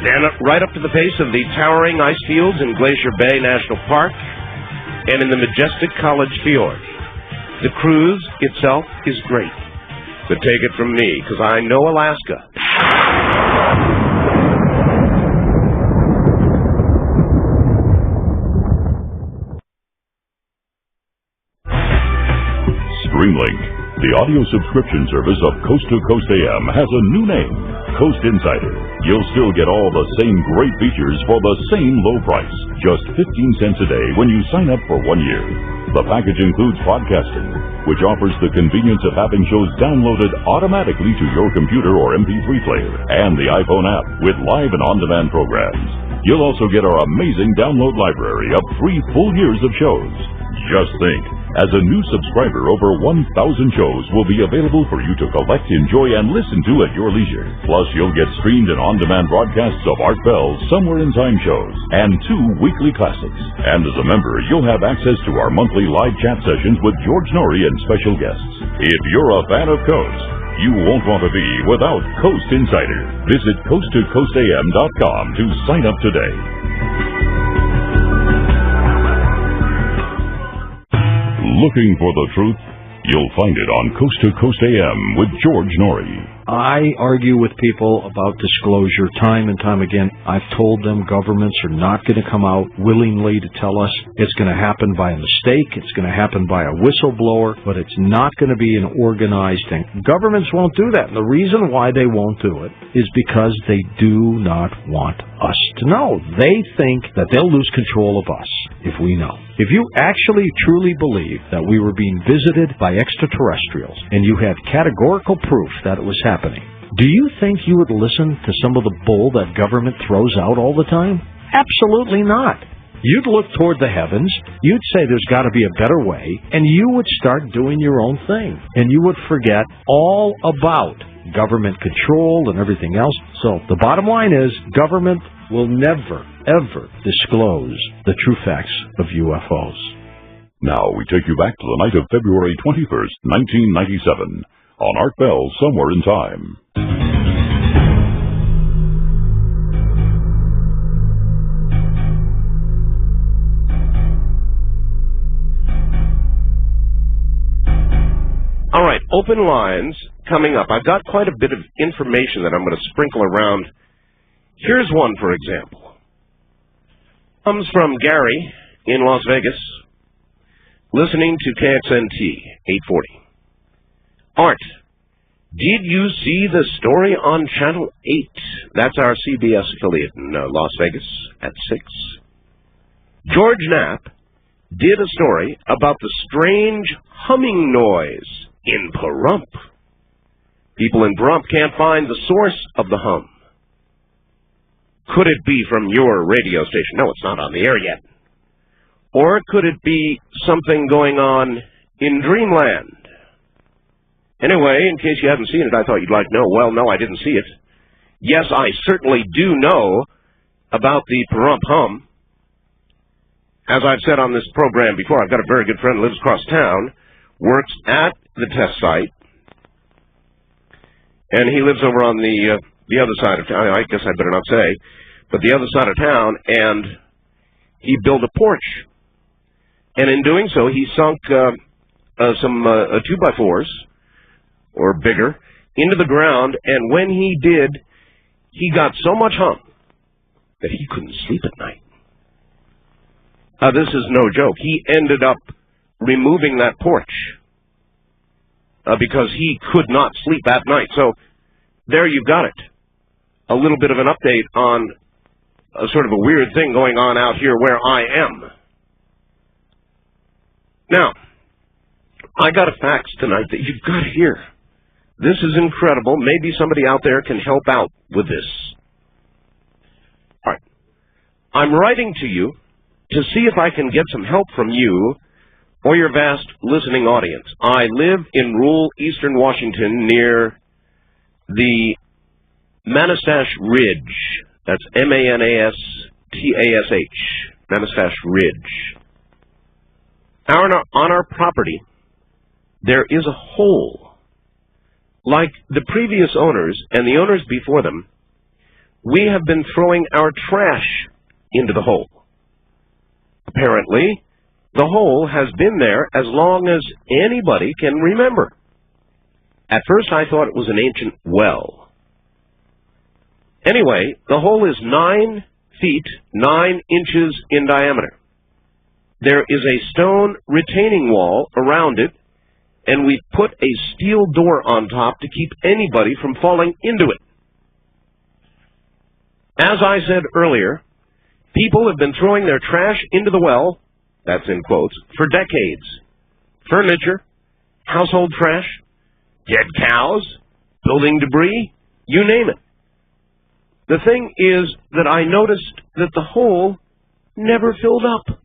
then right up to the base of the towering ice fields in Glacier Bay National Park, and in the majestic College Fjord. The cruise itself is great, but take it from me, because I know Alaska. Streamlink, the audio subscription service of Coast to Coast AM, has a new name, Coast Insider. You'll still get all the same great features for the same low price, just 15 cents a day when you sign up for 1 year. The package includes podcasting, which offers the convenience of having shows downloaded automatically to your computer or MP3 player, and the iPhone app with live and on-demand programs. You'll also get our amazing download library of 3 full years of shows. Just think, as a new subscriber, over 1,000 shows will be available for you to collect, enjoy, and listen to at your leisure. Plus, you'll get streamed and on-demand broadcasts of Art Bell's Somewhere in Time shows and 2 weekly classics. And as a member, you'll have access to our monthly live chat sessions with George Norrie and special guests. If you're a fan of Coast, you won't want to be without Coast Insider. Visit coasttocoastam.com to sign up today. Looking for the truth? You'll find it on Coast to Coast AM with George Norrie. I argue with people about disclosure time and time again. I've told them governments are not going to come out willingly to tell us it's going to happen by a mistake, it's going to happen by a whistleblower, but it's not going to be an organized thing. Governments won't do that, and the reason why they won't do it is because they do not want us to know. They think that they'll lose control of us if we know. If you actually truly believe that we were being visited by extraterrestrials and you had categorical proof that it was happening, do you think you would listen to some of the bull that government throws out all the time? Absolutely not. You'd look toward the heavens, you'd say there's got to be a better way, and you would start doing your own thing. And you would forget all about government control and everything else. So the bottom line is, government will never, ever disclose the true facts of UFOs. Now we take you back to the night of February 21st, 1997, on Art Bell's Somewhere in Time. All right, open lines coming up. I've got quite a bit of information that I'm going to sprinkle around. Here's one, for example. Comes from Gary in Las Vegas, listening to KXNT 840. Art, did you see the story on Channel 8? That's our CBS affiliate in Las Vegas at 6. George Knapp did a story about the strange humming noise in Pahrump. People in Pahrump can't find the source of the hum. Could it be from your radio station? No, it's not on the air yet. Or could it be something going on in Dreamland? Anyway, in case you haven't seen it, I thought you'd like to know. Well, no, I didn't see it. Yes, I certainly do know about the Pahrump hum. As I've said on this program before, I've got a very good friend who lives across town, works at the test site, and he lives over on the other side of town. I guess I better not say, but the other side of town, and he built a porch. And in doing so, he sunk some 2x4s, or bigger, into the ground, and when he did, he got so much hum that he couldn't sleep at night. This is no joke. He ended up removing that porch because he could not sleep at night. So there you've got it. A little bit of an update on a sort of a weird thing going on out here where I am. Now, I got a fax tonight that you've got to hear. This is incredible. Maybe somebody out there can help out with this. All right. I'm writing to you to see if I can get some help from you or your vast listening audience. I live in rural eastern Washington near the Manassas Ridge. That's Manastash, Manassas Ridge. On our property, there is a hole. Like the previous owners and the owners before them, we have been throwing our trash into the hole. Apparently, the hole has been there as long as anybody can remember. At first, I thought it was an ancient well. Anyway, the hole is 9 feet, 9 inches in diameter. There is a stone retaining wall around it, and we've put a steel door on top to keep anybody from falling into it. As I said earlier, people have been throwing their trash into the well, that's in quotes, for decades. Furniture, household trash, dead cows, building debris, you name it. The thing is that I noticed that the hole never filled up.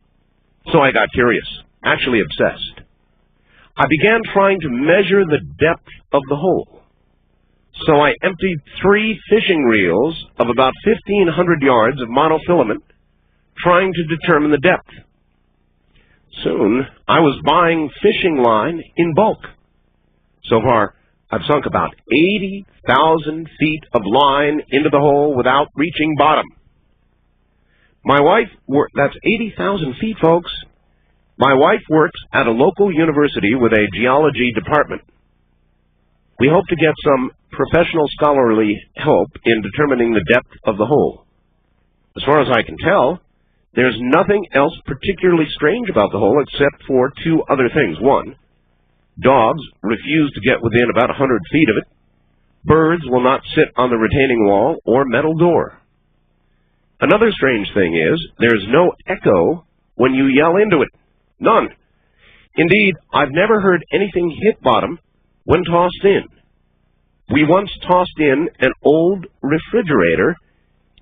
So I got curious, actually obsessed. I began trying to measure the depth of the hole. So I emptied 3 fishing reels of about 1,500 yards of monofilament, trying to determine the depth. Soon, I was buying fishing line in bulk. So far, I've sunk about 80,000 feet of line into the hole without reaching bottom. My wife that's 80,000 feet, folks. My wife works at a local university with a geology department. We hope to get some professional scholarly help in determining the depth of the hole. As far as I can tell, there's nothing else particularly strange about the hole except for 2 other things. One, dogs refuse to get within about 100 feet of it. Birds will not sit on the retaining wall or metal door. Another strange thing is there's no echo when you yell into it. None. Indeed, I've never heard anything hit bottom when tossed in. We once tossed in an old refrigerator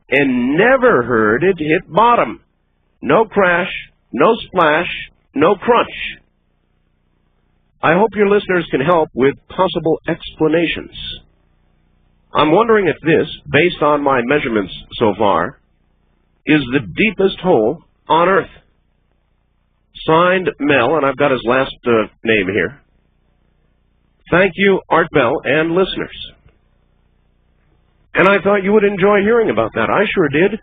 and never heard it hit bottom. No crash, no splash, no crunch. I hope your listeners can help with possible explanations. I'm wondering if this, based on my measurements so far, is the deepest hole on Earth. Signed, Mel, and I've got his last name here. Thank you, Art Bell, and listeners. And I thought you would enjoy hearing about that. I sure did.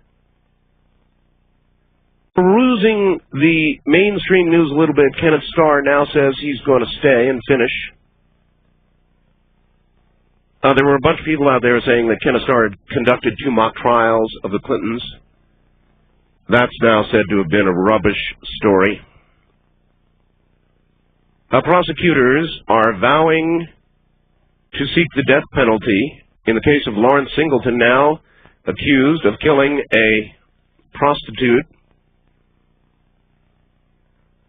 Perusing the mainstream news a little bit, Kenneth Starr now says he's going to stay and finish. There were a bunch of people out there saying that Kenneth Starr had conducted 2 mock trials of the Clintons. That's now said to have been a rubbish story. Prosecutors are vowing to seek the death penalty in the case of Lawrence Singleton, now accused of killing a prostitute.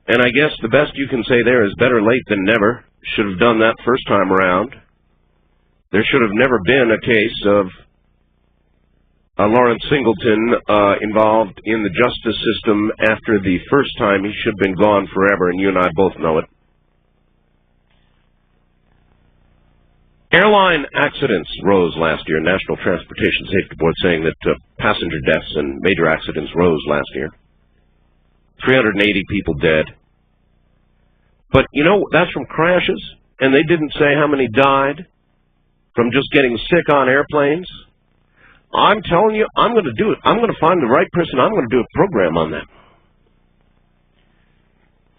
And I guess the best you can say there is better late than never. Should have done that first time around. There should have never been a case of Lawrence Singleton involved in the justice system after the first time. He should have been gone forever, and you and I both know it. Airline accidents rose last year. National Transportation Safety Board saying that passenger deaths and major accidents rose last year. 380 people dead. But, you know, that's from crashes, and they didn't say how many died from just getting sick on airplanes. I'm telling you, I'm going to do it. I'm going to find the right person. I'm going to do a program on that.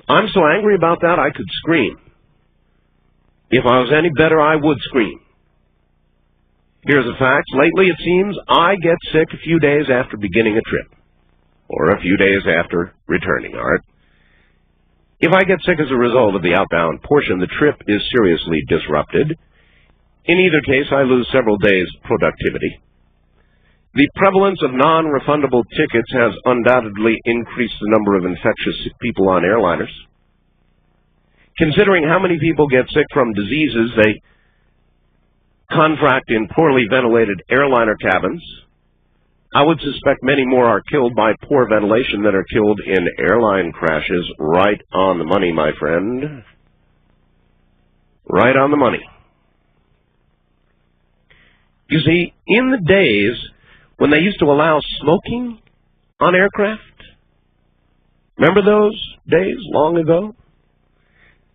I'm so angry about that, I could scream. If I was any better, I would scream. Here's the facts. Lately, it seems I get sick a few days after beginning a trip, or a few days after returning, Art. If I get sick as a result of the outbound portion, the trip is seriously disrupted. In either case, I lose several days' productivity. The prevalence of non-refundable tickets has undoubtedly increased the number of infectious people on airliners. considering how many people get sick from diseases they contract in poorly ventilated airliner cabins, I would suspect many more are killed by poor ventilation than are killed in airline crashes. Right on the money, my friend. Right on the money. You see, in the days when they used to allow smoking on aircraft, remember those days long ago?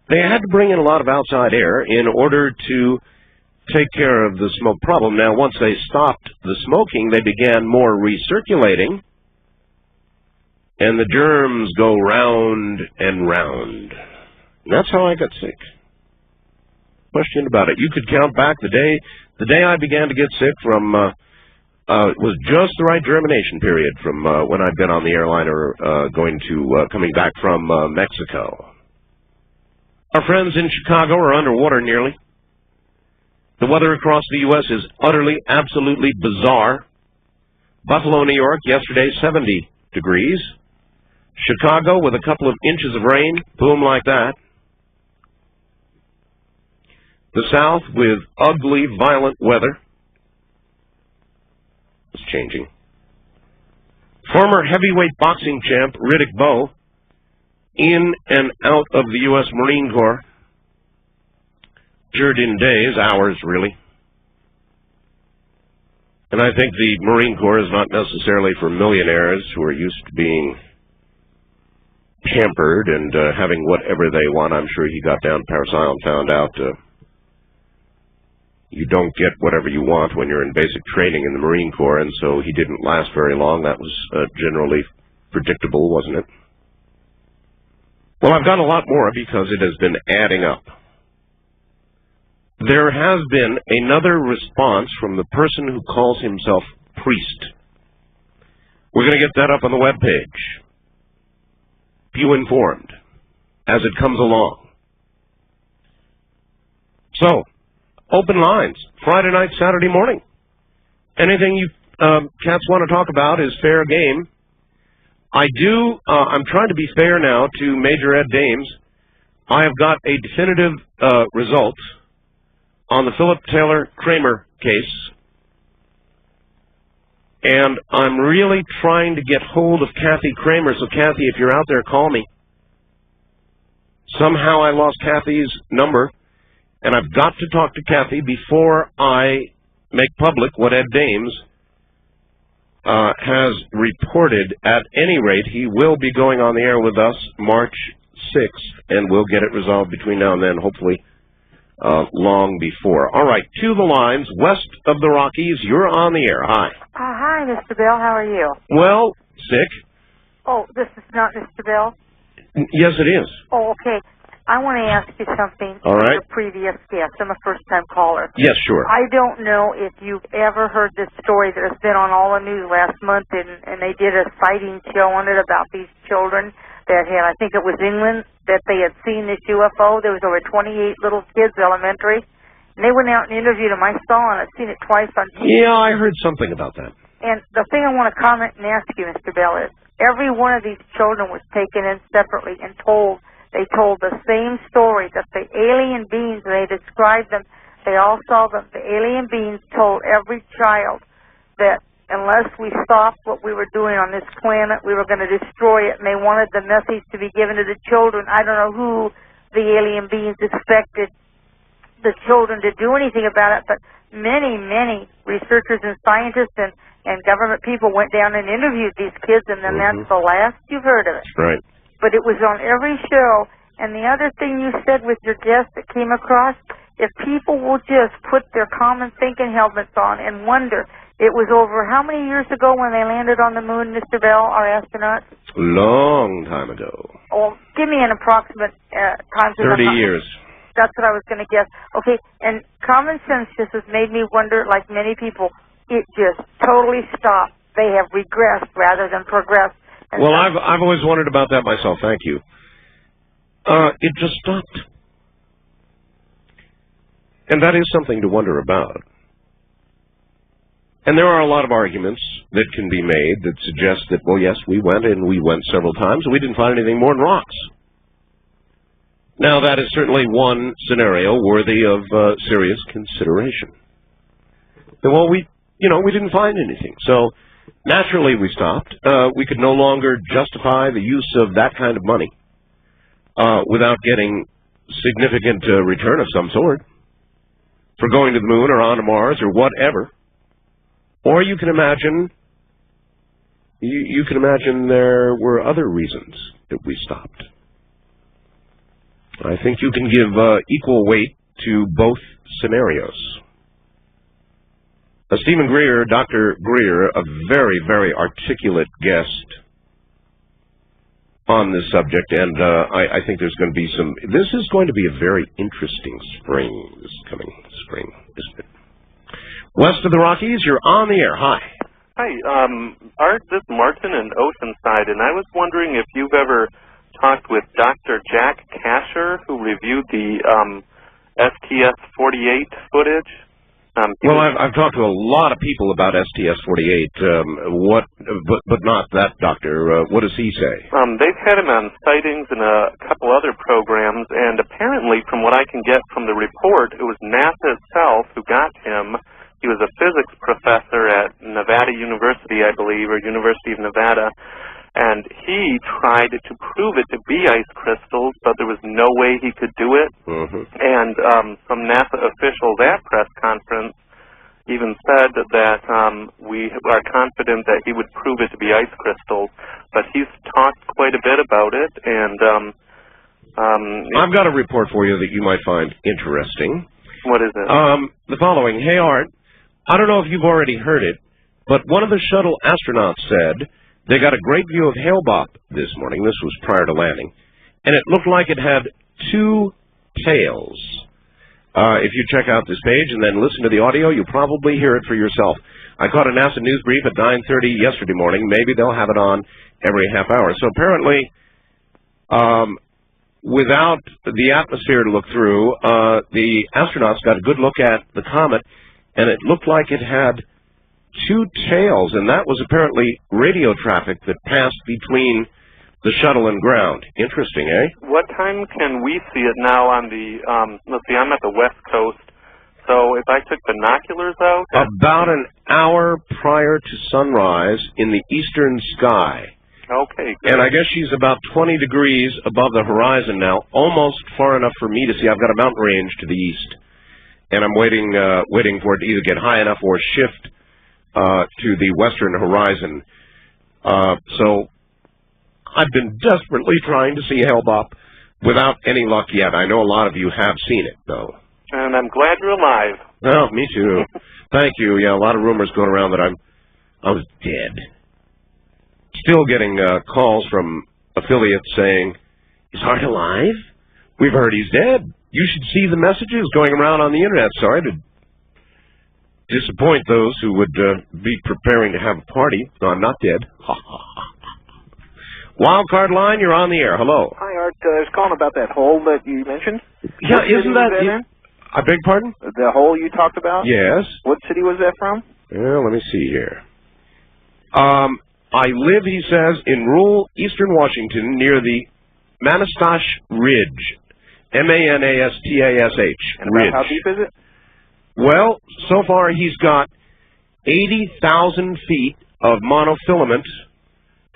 They had to bring in a lot of outside air in order to take care of the smoke problem. Now, once they stopped the smoking, they began more recirculating, and the germs go round and round. And that's how I got sick. Question about it. You could count back the day I began to get sick from, it was just the right germination period from when I'd been on the airliner coming back from Mexico. Our friends in Chicago are underwater nearly. The weather across the U.S. is utterly, absolutely bizarre. Buffalo, New York, yesterday, 70 degrees. Chicago with a couple of inches of rain, boom, like that. The South with ugly, violent weather. It's changing. Former heavyweight boxing champ Riddick Bowe, in and out of the U.S. Marine Corps. Measured in days, hours, really. And I think the Marine Corps is not necessarily for millionaires who are used to being pampered and having whatever they want. I'm sure he got down to Paris Island and found out you don't get whatever you want when you're in basic training in the Marine Corps, and so he didn't last very long. That was generally predictable, wasn't it? Well, I've got a lot more because it has been adding up. There has been another response from the person who calls himself priest. We're going to get that up on the webpage. Be you informed as it comes along. So, open lines, Friday night, Saturday morning. Anything you cats want to talk about is fair game. I'm trying to be fair now to Major Ed Dames. I have got a definitive result on the Philip Taylor Kramer case, and I'm really trying to get hold of Kathy Kramer. So, Kathy, if you're out there, call me. Somehow I lost Kathy's number, and I've got to talk to Kathy before I make public what Ed Dames has reported. At any rate, he will be going on the air with us March 6th, and we'll get it resolved between now and then, hopefully long before. All right, to the lines, west of the Rockies, you're on the air. Hi. Hi, Mr. Bell. How are you? Well, sick. Oh, this is not Mr. Bell? Yes, it is. Oh, okay. I want to ask you something. All right. Your previous guest. I'm a first-time caller. Yes, sure. I don't know if you've ever heard this story that has been on all the news last month, and they did a sighting show on it about these children that had, I think it was England, that they had seen this UFO. There was over 28 little kids, elementary, and they went out and interviewed them. I saw it. I've seen it twice on TV. Yeah, I heard something about that. And the thing I want to comment and ask you, Mr. Bell, is every one of these children was taken in separately and they told the same story, that the alien beings, they described them, they all saw them. The alien beings told every child that unless we stopped what we were doing on this planet, we were going to destroy it, and they wanted the message to be given to the children. I don't know who the alien beings expected the children to do anything about it, but many, many researchers and scientists and government people went down and interviewed these kids, and then that's the last you've heard of it. Right. But it was on every show. And the other thing you said with your guest that came across, if people will just put their common thinking helmets on and wonder, it was over how many years ago when they landed on the moon, Mr. Bell, our astronauts? Long time ago. Oh, give me an approximate time. 30 years. That's what I was going to guess. Okay, and common sense just has made me wonder, like many people, it just totally stopped. They have regressed rather than progressed. Well, I've always wondered about that myself. Thank you. It just stopped. And that is something to wonder about. And there are a lot of arguments that can be made that suggest that, well, yes, we went several times, and we didn't find anything more than rocks. Now, that is certainly one scenario worthy of serious consideration. Well, we didn't find anything, so naturally we stopped. We could no longer justify the use of that kind of money without getting significant return of some sort for going to the moon or onto Mars or whatever. Or you can imagine, you can imagine there were other reasons that we stopped. I think you can give equal weight to both scenarios. Stephen Greer, Dr. Greer, a very, very articulate guest on this subject, and I think there's going to be some... This is going to be a very interesting spring, this coming spring, isn't it? West of the Rockies, you're on the air. Hi. Hi, Art, this is Martin in Oceanside, and I was wondering if you've ever talked with Dr. Jack Kasher, who reviewed the STS-48 footage. Well, I've talked to a lot of people about STS-48, but not that doctor. What does he say? They've had him on Sightings and a couple other programs, and apparently, from what I can get from the report, it was NASA itself who got him. He was a physics professor at Nevada University, I believe, or University of Nevada, and he tried to prove it to be ice crystals, but there was no way he could do it. Mm-hmm. And some NASA officials at press conference even said that we are confident that he would prove it to be ice crystals, but he's talked quite a bit about it. And I've got a report for you that you might find interesting. What is it? The following. Hey, Art, I don't know if you've already heard it, but one of the shuttle astronauts said they got a great view of Hale-Bopp this morning. This was prior to landing. And it looked like it had two tails. If you check out this page and then listen to the audio, you'll probably hear it for yourself. I caught a NASA news brief at 9:30 yesterday morning. Maybe they'll have it on every half hour. So apparently, without the atmosphere to look through, the astronauts got a good look at the comet, and it looked like it had two tails, and that was apparently radio traffic that passed between the shuttle and ground. Interesting, eh? What time can we see it now on the, let's see, I'm at the West Coast, so if I took binoculars out... About an hour prior to sunrise in the eastern sky. Okay, good. And I guess she's about 20 degrees above the horizon now, almost far enough for me to see. I've got a mountain range to the east, and I'm waiting for it to either get high enough or shift to the western horizon. So I've been desperately trying to see Hale-Bopp without any luck yet. I know a lot of you have seen it, though. And I'm glad you're alive. Oh, me too. Thank you. Yeah, a lot of rumors going around that I was dead. Still getting calls from affiliates saying, "Is Art alive? We've heard he's dead. You should see the messages going around on the internet." Sorry to disappoint those who would be preparing to have a party. No, I'm not dead. Wildcard line, you're on the air. Hello. Hi, Art. I was calling about that hole that you mentioned. Yeah, isn't that... I beg pardon? The hole you talked about? Yes. What city was that from? Well, let me see here. I live, he says, in rural eastern Washington near the Manastash Ridge. M-A-N-A-S-T-A-S-H. And about how deep is it? Well, so far he's got 80,000 feet of monofilament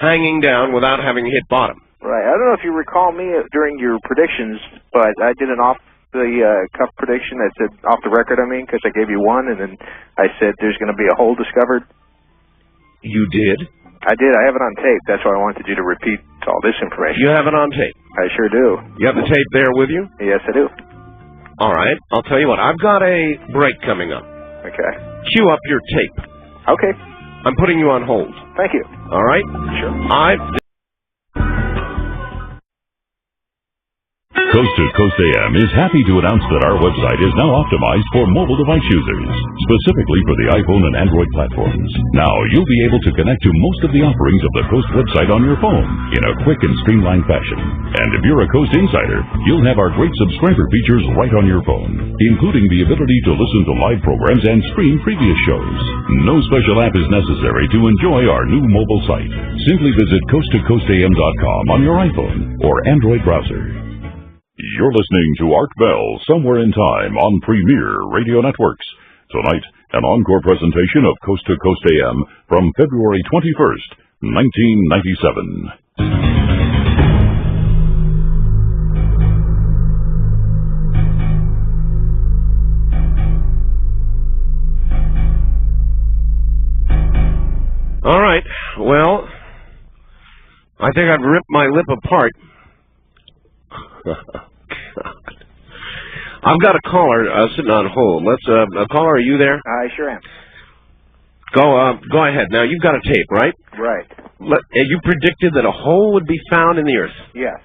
hanging down without having hit bottom. Right. I don't know if you recall me during your predictions, but I did an off-the-cuff prediction that said, off the record, I mean, because I gave you one, and then I said there's going to be a hole discovered. You did? I did. I have it on tape. That's why I wanted you to repeat all this information. You have it on tape? I sure do. You have the tape there with you? Yes, I do. All right. I'll tell you what. I've got a break coming up. Okay. Cue up your tape. Okay. I'm putting you on hold. Thank you. All right? Sure. Coast to Coast AM is happy to announce that our website is now optimized for mobile device users, specifically for the iPhone and Android platforms. Now you'll be able to connect to most of the offerings of the Coast website on your phone in a quick and streamlined fashion. And if you're a Coast insider, you'll have our great subscriber features right on your phone, including the ability to listen to live programs and stream previous shows. No special app is necessary to enjoy our new mobile site. Simply visit coasttocoastam.com on your iPhone or Android browser. You're listening to Art Bell, Somewhere in Time on Premier Radio Networks. Tonight, an encore presentation of Coast to Coast AM from February 21st, 1997. All right. Well, I think I've ripped my lip apart. I've got a caller sitting on hold. Caller, are you there? I sure am. Go ahead. Now, you've got a tape, right? Right. You predicted that a hole would be found in the earth. Yes.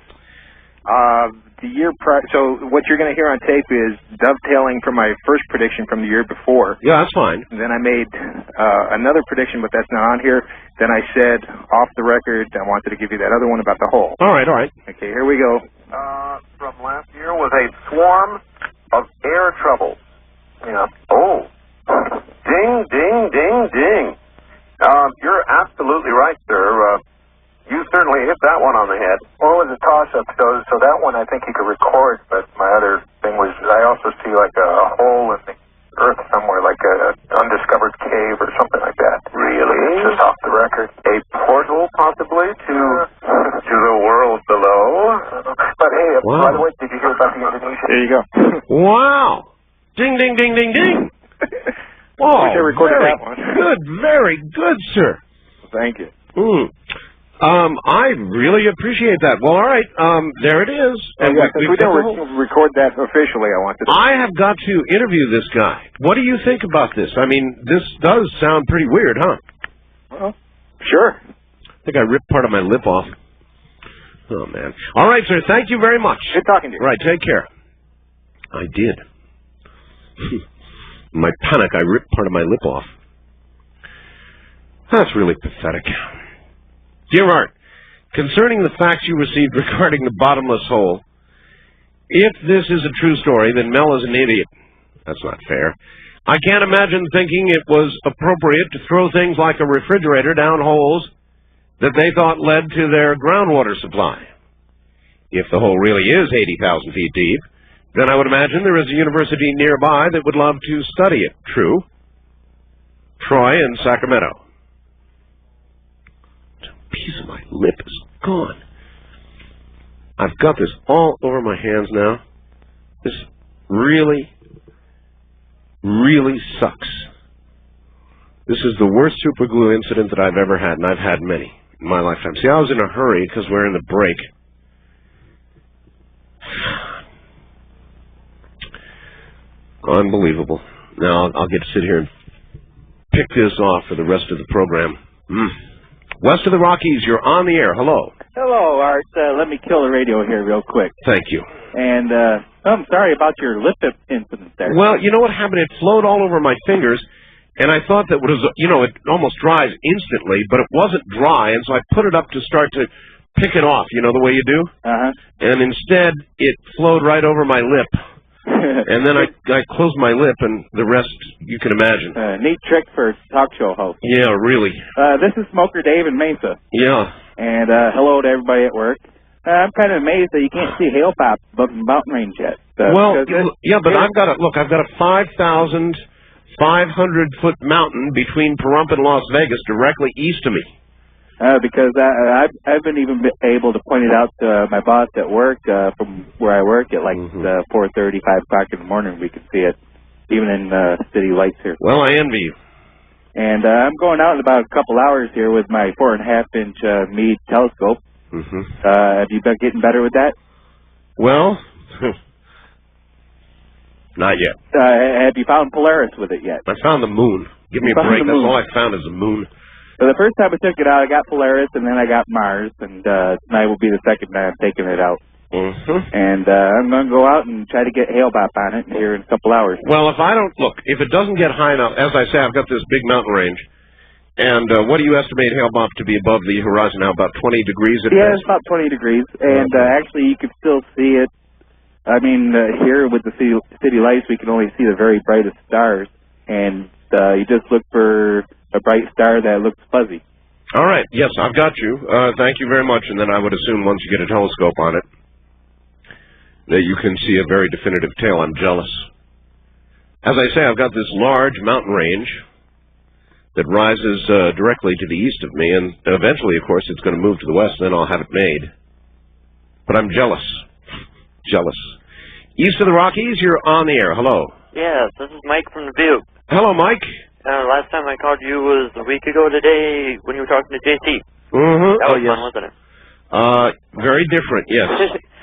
The year prior, so what you're going to hear on tape is dovetailing from my first prediction from the year before. Yeah, that's fine. Then I made another prediction, but that's not on here. Then I said, off the record, I wanted to give you that other one about the hole. All right. Okay, here we go. From last year was a swarm of air trouble. Yeah. Oh. Ding, ding, ding, ding. You're absolutely right, sir. You certainly hit that one on the head. Well, it was a toss-up, so that one I think you could record, but my other thing was I also see like a hole in the earth somewhere, like an undiscovered cave or something like that. Really? Just off the record. A portal, possibly, to the world below. But hey, wow. By the way, did you hear about the Indonesia? There you go. Wow. Ding, ding, ding, ding, ding. Oh, I recorded that one. Good, very good, sir. Thank you. I really appreciate that. Well, all right, there it is. And we don't record that officially, I have got to interview this guy. What do you think about this? I mean, this does sound pretty weird, huh? Well, sure. I think I ripped part of my lip off. Oh, man. All right, sir, thank you very much. Good talking to you. Right, take care. I did. In my panic, I ripped part of my lip off. That's really pathetic. Dear Art, concerning the facts you received regarding the bottomless hole, if this is a true story, then Mel is an idiot. That's not fair. I can't imagine thinking it was appropriate to throw things like a refrigerator down holes that they thought led to their groundwater supply. If the hole really is 80,000 feet deep, then I would imagine there is a university nearby that would love to study it. True? Troy and Sacramento. Piece of my lip is gone. I've got this all over my hands now. This really, really sucks. This is the worst super glue incident that I've ever had, and I've had many in my lifetime. See, I was in a hurry because we're in the break. Unbelievable. Now I'll get to sit here and pick this off for the rest of the program. West of the Rockies, you're on the air. Hello. Hello, Art. Let me kill the radio here real quick. Thank you. And I'm sorry about your lip incident there. Well, you know what happened? It flowed all over my fingers, and I thought that was, it almost dries instantly, but it wasn't dry, and so I put it up to start to pick it off, the way you do? Uh-huh. And instead, it flowed right over my lip. And then I closed my lip, and the rest you can imagine. Neat trick for a talk show host. Yeah, really. This is Smoker Dave in Mesa. Yeah. And hello to everybody at work. I'm kind of amazed that you can't see hail pop above the mountain range yet. But I've got a 5,500-foot mountain between Pahrump and Las Vegas, directly east of me. Because I've been even able to point it out to my boss at work from where I work at 4:30, 5 o'clock in the morning. We can see it, even in city lights here. Well, I envy you. And I'm going out in about a couple hours here with my 4.5-inch Meade telescope. Have you been getting better with that? Well, not yet. Have you found Polaris with it yet? I found the moon. Give me a break. That's all I found is the moon. So the first time I took it out, I got Polaris, and then I got Mars, and tonight will be the second time I'm taking it out. And I'm going to go out and try to get hail bop on it here in a couple hours. Well, if it doesn't get high enough, as I say, I've got this big mountain range, and what do you estimate hail bop to be above the horizon now, about 20 degrees at best? Yeah, it's about 20 degrees, and actually you can still see it. I mean, here with the city lights, we can only see the very brightest stars, and you just look for a bright star that looks fuzzy. All right. Yes, I've got you. Thank you very much. And then I would assume once you get a telescope on it, that you can see a very definitive tail. I'm jealous. As I say, I've got this large mountain range that rises directly to the east of me, and eventually, of course, it's going to move to the west, and then I'll have it made. But I'm jealous. Jealous. East of the Rockies, you're on the air. Hello. Yes, this is Mike from Dubuque. Hello, Mike. Last time I called you was a week ago today when you were talking to JT. Mm-hmm. That was fun, wasn't it? Very different, yes.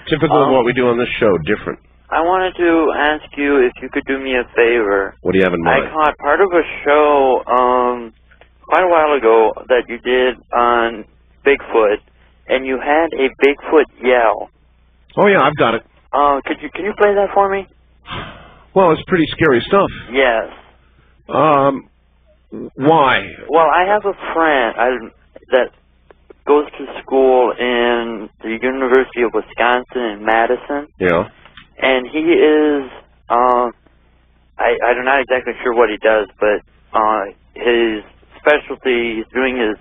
Typical of what we do on this show, different. I wanted to ask you if you could do me a favor. What do you have in mind? I caught part of a show quite a while ago that you did on Bigfoot, and you had a Bigfoot yell. Oh, yeah, I've got it. Can you play that for me? Well, it's pretty scary stuff. Yes. Why? Well, I have a friend that goes to school in the University of Wisconsin in Madison. Yeah. And he is, I'm not exactly sure what he does, but his specialty, he's doing his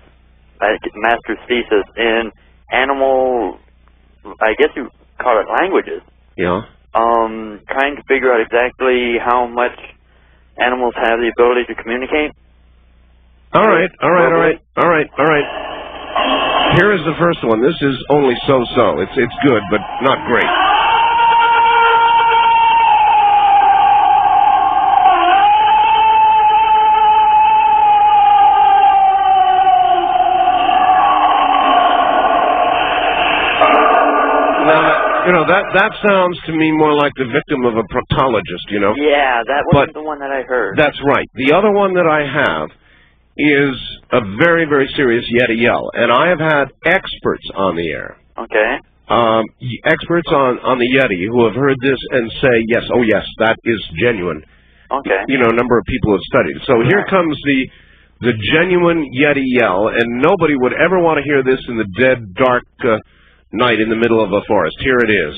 master's thesis in animal, I guess you call it languages. Yeah. Trying to figure out exactly how much animals have the ability to communicate. All right. Here is the first one. This is only so-so. It's good, but not great. That sounds to me more like the victim of a proctologist, you know? Yeah, that wasn't the one that I heard. That's right. The other one that I have is a very, very serious Yeti yell, and I have had experts on the air. Okay. Experts on the Yeti who have heard this and say, yes, oh yes, that is genuine. Okay. You know, a number of people have studied it. So here comes the genuine Yeti yell, and nobody would ever want to hear this in the dead, dark night in the middle of a forest. Here it is.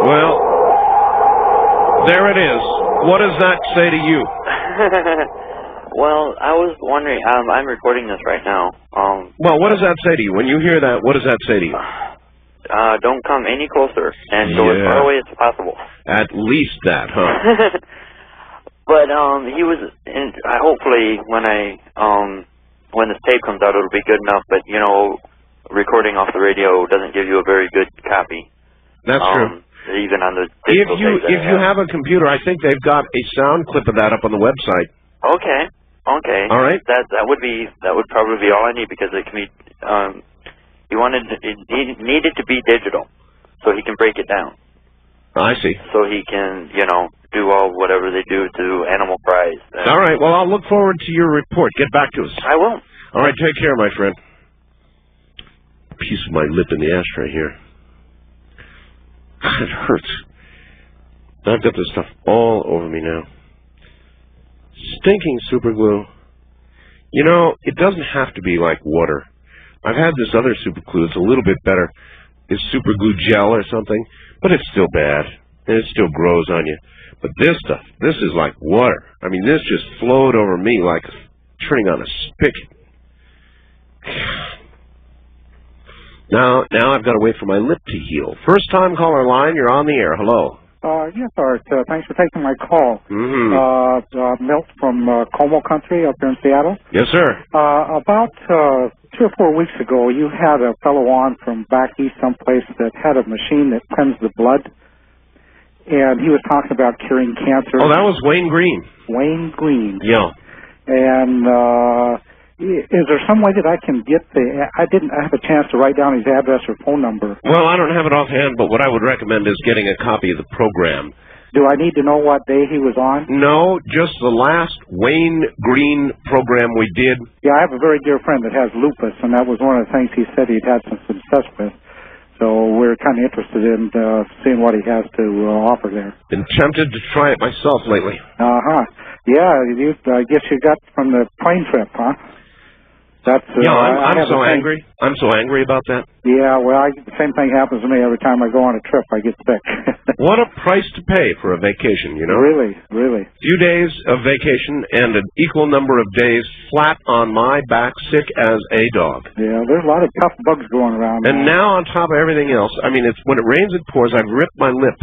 Well, there it is. What does that say to you? Well, I was wondering, I'm recording this right now. Well, what does that say to you? When you hear that, what does that say to you? Don't come any closer and go as far away as possible. At least that, huh? But he was, and hopefully when when this tape comes out, it'll be good enough. But you know, recording off the radio doesn't give you a very good copy. That's true. Even on the digital tape if you have a computer, I think they've got a sound clip of that up on the website. Okay. All right. That would probably be all I need, because it can be. He needed to be digital, so he can break it down. I see. So he can, do whatever they do to animal cries. All right. Well, I'll look forward to your report. Get back to us. I will. All right. Take care, my friend. A piece of my lip in the ashtray here. It hurts. I've got this stuff all over me now. Stinking super glue. You know, it doesn't have to be like water. I've had this other super glue that's a little bit better. It's super glue gel or something, but it's still bad, and it still grows on you. But this stuff, this is like water. I mean, this just flowed over me like turning on a spigot. Now I've got to wait for my lip to heal. First time caller line, you're on the air. Hello. Yes, Art. Thanks for taking my call. Milt from Como Country up here in Seattle. Yes, sir. About 2 or 4 weeks ago, you had a fellow on from back east someplace that had a machine that cleansed the blood, and he was talking about curing cancer. Oh, that was Wayne Green. Wayne Green. Yeah. And is there some way that I can get I didn't have a chance to write down his address or phone number. Well, I don't have it offhand, but what I would recommend is getting a copy of the program. Do I need to know what day he was on? No, just the last Wayne Green program we did. Yeah, I have a very dear friend that has lupus, and that was one of the things he said he'd had some success with. So we're kind of interested in seeing what he has to offer there. Been tempted to try it myself lately. Yeah, I guess you got from the plane trip, huh? That's I'm so angry. I'm so angry about that. Yeah, well, the same thing happens to me every time I go on a trip. I get sick. What a price to pay for a vacation, you know? Really, really. Few days of vacation and an equal number of days flat on my back, sick as a dog. Yeah, there's a lot of tough bugs going around. And now on top of everything else, I mean, it's when it rains, it pours. I've ripped my lip.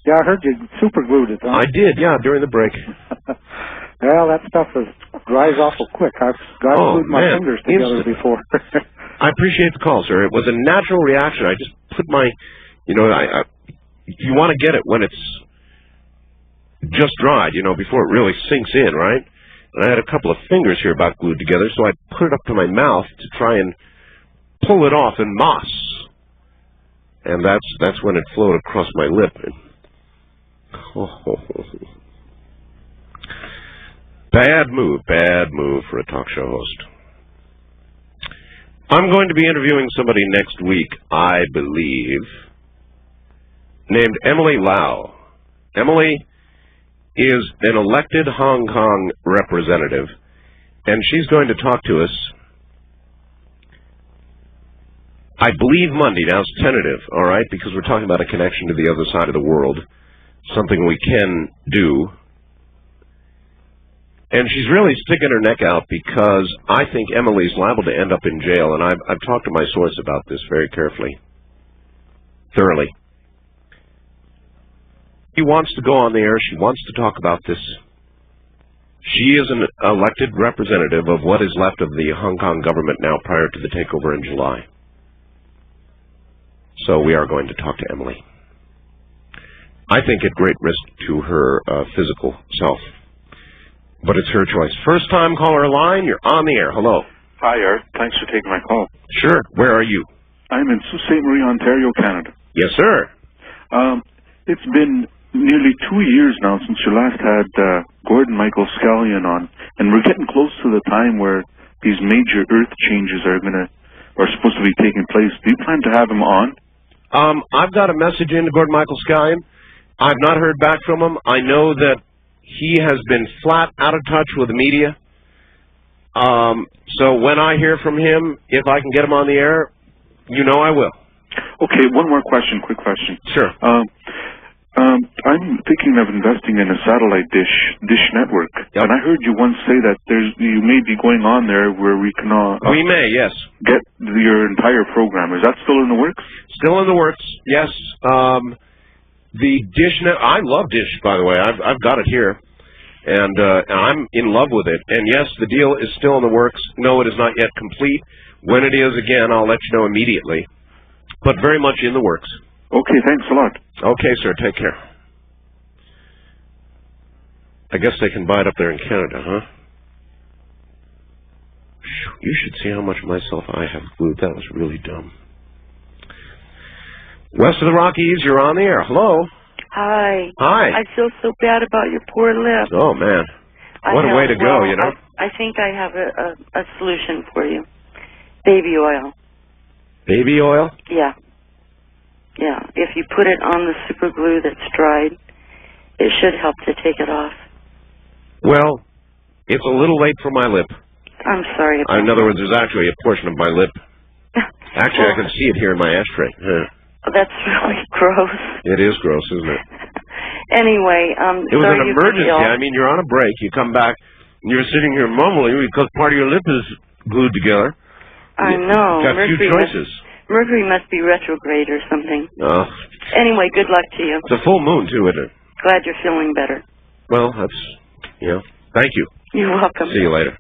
Yeah, I heard you super glued it. Huh? I did, yeah, during the break. Well, that stuff dries awful quick. I've glued my fingers together before. I appreciate the call, sir. It was a natural reaction. I just put my, you know, you want to get it when it's just dried, you know, before it really sinks in, right? And I had a couple of fingers here about glued together, so I put it up to my mouth to try and pull it off in moss. And that's when it flowed across my lip. Bad move for a talk show host. I'm going to be interviewing somebody next week, I believe, named Emily Lau. Emily is an elected Hong Kong representative, and she's going to talk to us, I believe, Monday. Now, it's tentative, all right, because we're talking about a connection to the other side of the world, something we can do. And she's really sticking her neck out because I think Emily's liable to end up in jail, and I've talked to my source about this very carefully, thoroughly. She wants to go on the air. She wants to talk about this. She is an elected representative of what is left of the Hong Kong government now prior to the takeover in July. So we are going to talk to Emily. I think at great risk to her physical self. But it's her choice. First time caller line, you're on the air. Hello. Hi, Art. Thanks for taking my call. Sure. Where are you? I'm in Sault Ste. Marie, Ontario, Canada. Yes, sir. It's been nearly 2 years now since you last had Gordon Michael Scallion on, and we're getting close to the time where these major earth changes are supposed to be taking place. Do you plan to have him on? I've got a message in to Gordon Michael Scallion. I've not heard back from him. I know that he has been flat out of touch with the media. So when I hear from him, if I can get him on the air, you know I will. Okay, one more question, quick question. Sure. I'm thinking of investing in a satellite dish network. Yep. And I heard you once say that you may be going on there where we can we may, yes. Get your entire program. Is that still in the works? Still in the works, yes. The Dish Net, I love Dish, by the way. I've got it here, and I'm in love with it. And yes, the deal is still in the works. No, it is not yet complete. When it is, again, I'll let you know immediately. But very much in the works. Okay, thanks a lot. Okay, sir. Take care. I guess they can buy it up there in Canada, huh? You should see how much myself I have glued. That was really dumb. West of the Rockies, you're on the air. Hello. Hi. Hi. I feel so bad about your poor lip. Oh, man. What a way to go, you know. I think I have a solution for you. Baby oil. Baby oil? Yeah. Yeah. If you put it on the super glue that's dried, it should help to take it off. Well, it's a little late for my lip. I'm sorry about in other words, there's actually a portion of my lip. Actually, I can see it here in my ashtray. That's really gross. It is gross, isn't it? Anyway, it was an emergency. I mean, you're on a break. You come back, and you're sitting here mumbling because part of your lip is glued together. I know. You've got few choices. Mercury must be retrograde or something. Oh. Anyway, good luck to you. It's a full moon, too, isn't it? Glad you're feeling better. Well, that's, thank you. You're welcome. See you later.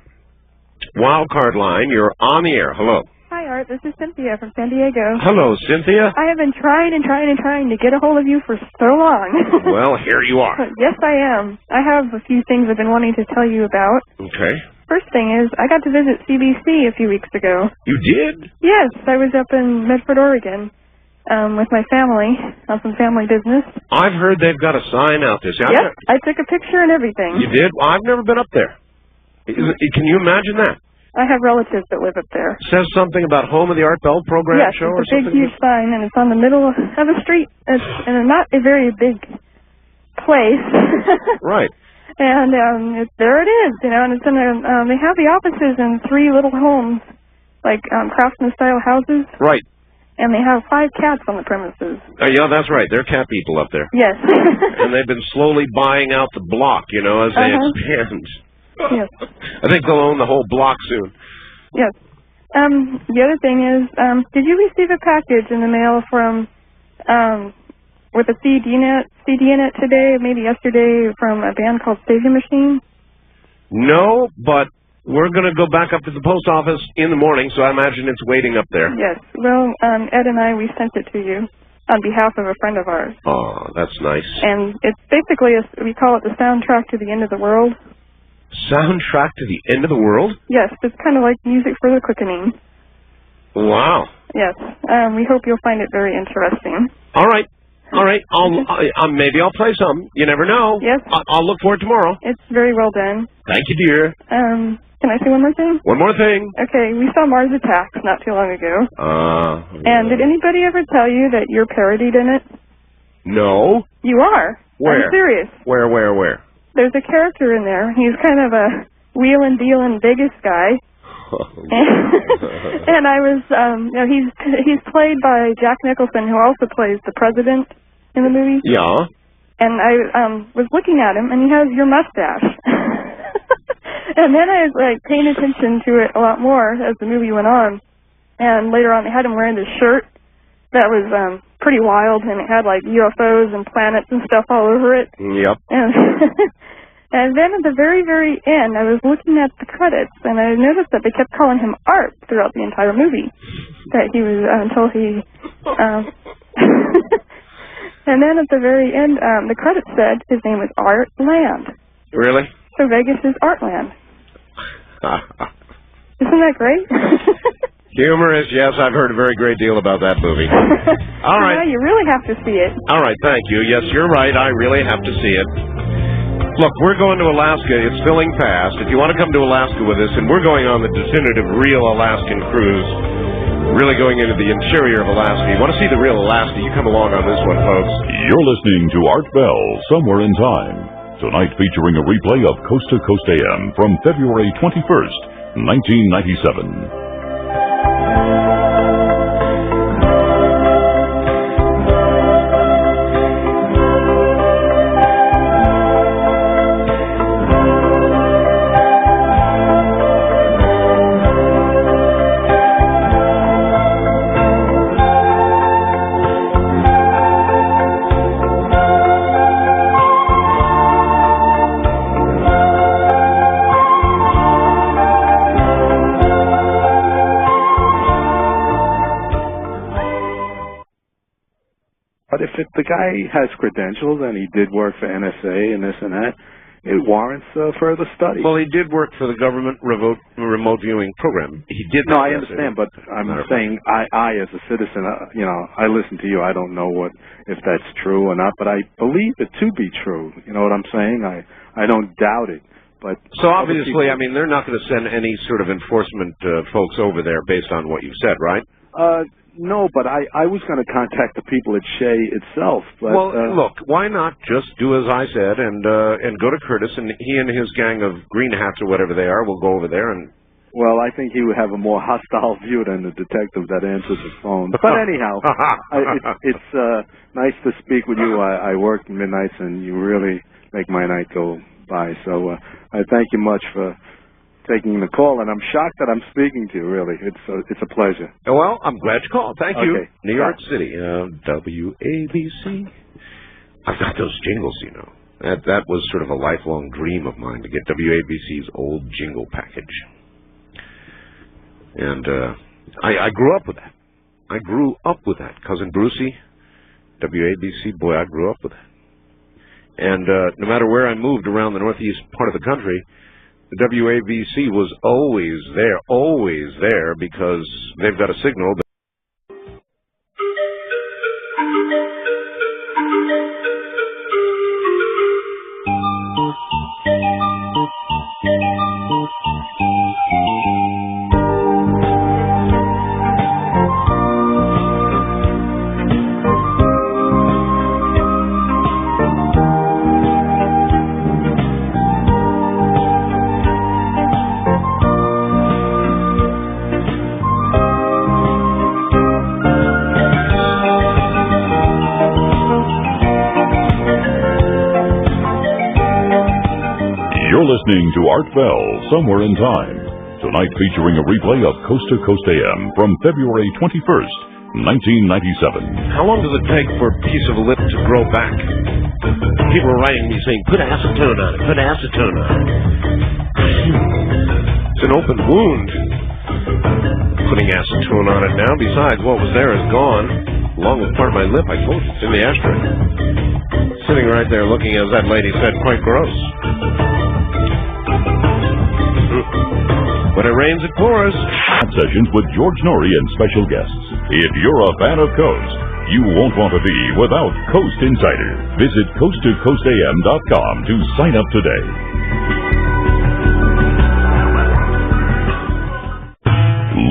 Wildcard line, you're on the air. Hello. Hi, Art. This is Cynthia from San Diego. Hello, Cynthia. I have been trying to get a hold of you for so long. Well, here you are. Yes, I am. I have a few things I've been wanting to tell you about. Okay. First thing is, I got to visit CBC a few weeks ago. You did? Yes, I was up in Medford, Oregon, with my family on some family business. I've heard they've got a sign out there. See, yep, I took a picture and everything. You did? Well, I've never been up there. Can you imagine that? I have relatives that live up there. Says something about Home of the Art Bell program yes, show or something? Yes, it's a big, huge sign, and it's on the middle of a street. It's in not a very big place. Right. And there it is, and it's in they have the offices in 3 little homes like craftsman-style houses. Right. And they have 5 cats on the premises. Yeah, that's right. They're cat people up there. Yes. And they've been slowly buying out the block, you know, as they expand. Yes. I think they'll own the whole block soon. Yes. The other thing is, did you receive a package in the mail from, with a CD in it today, maybe yesterday, from a band called Savior Machine? No, but we're going to go back up to the post office in the morning, so I imagine it's waiting up there. Yes. Well, Ed and I, we sent it to you on behalf of a friend of ours. Oh, that's nice. And it's basically, we call it the soundtrack to the end of the world. Soundtrack to the end of the world? Yes, it's kind of like music for the quickening. Wow. Yes. We hope you'll find it very interesting. All right. All right. Maybe I'll play some. You never know. Yes. I'll look for it tomorrow. It's very well done. Thank you, dear. Can I say one more thing? One more thing. Okay, we saw Mars Attacks not too long ago. And did anybody ever tell you that you're parodied in it? No. You are. Where? I'm serious. Where? There's a character in there. He's kind of a wheelin' dealin' Vegas guy. And I was, he's played by Jack Nicholson, who also plays the president in the movie. Yeah. And I was looking at him, and he has your mustache. And then I was paying attention to it a lot more as the movie went on. And later on, they had him wearing this shirt that was pretty wild, and it had UFOs and planets and stuff all over it. Yep. And then at the very, very end, I was looking at the credits, and I noticed that they kept calling him Art throughout the entire movie. That he was, until he, and then at the very end, the credits said his name was Art Land. Really? So Vegas is Artland. Isn't that great? Humorous, yes, I've heard a very great deal about that movie. All right. You really have to see it. All right, thank you. Yes, you're right, I really have to see it. Look, we're going to Alaska. It's filling fast. If you want to come to Alaska with us, and we're going on the definitive real Alaskan cruise, really going into the interior of Alaska. You want to see the real Alaska, you come along on this one, folks. You're listening to Art Bell, Somewhere in Time. Tonight featuring a replay of Coast to Coast AM from February 21st, 1997. But if the guy has credentials and he did work for NSA and this and that, it warrants further study. Well, he did work for the government remote viewing program. He did. No, I understand, but I'm saying I as a citizen, I listen to you. I don't know if that's true or not, but I believe it to be true. You know what I'm saying? I don't doubt it. But so obviously, I mean, they're not going to send any sort of enforcement folks over there based on what you've said, right? No, but I was going to contact the people at Shea itself. But, well, look, why not just do as I said and go to Curtis, and he and his gang of green hats or whatever they are will go over there and. Well, I think he would have a more hostile view than the detective that answers the phone. But anyhow, it's nice to speak with you. I work midnights, and you really make my night go by. So I thank you much for taking the call, and I'm shocked that I'm speaking to you, really. It's a pleasure. Well, I'm glad you called. Thank you. Okay. New York City, WABC. I've got those jingles, you know. That was sort of a lifelong dream of mine, to get WABC's old jingle package. And I grew up with that. I grew up with that. Cousin Brucey, WABC, boy, I grew up with that. And no matter where I moved around the northeast part of the country, the WABC was always there, because they've got a signal. listening to Art Bell, Somewhere in Time. Tonight featuring a replay of Coast to Coast AM from February 21st, 1997. How long does it take for a piece of lip to grow back? People are writing me saying, put acetone on it, put acetone on it. It's an open wound. Putting acetone on it now. Besides, what was there is gone, along with part of my lip. I told you, it's in the ashtray. Sitting right there looking, as that lady said, quite gross. When it rains, it pours. Sessions with George Norrie and special guests. If you're a fan of Coast, you won't want to be without Coast Insider. Visit coasttocoastam.com to sign up today.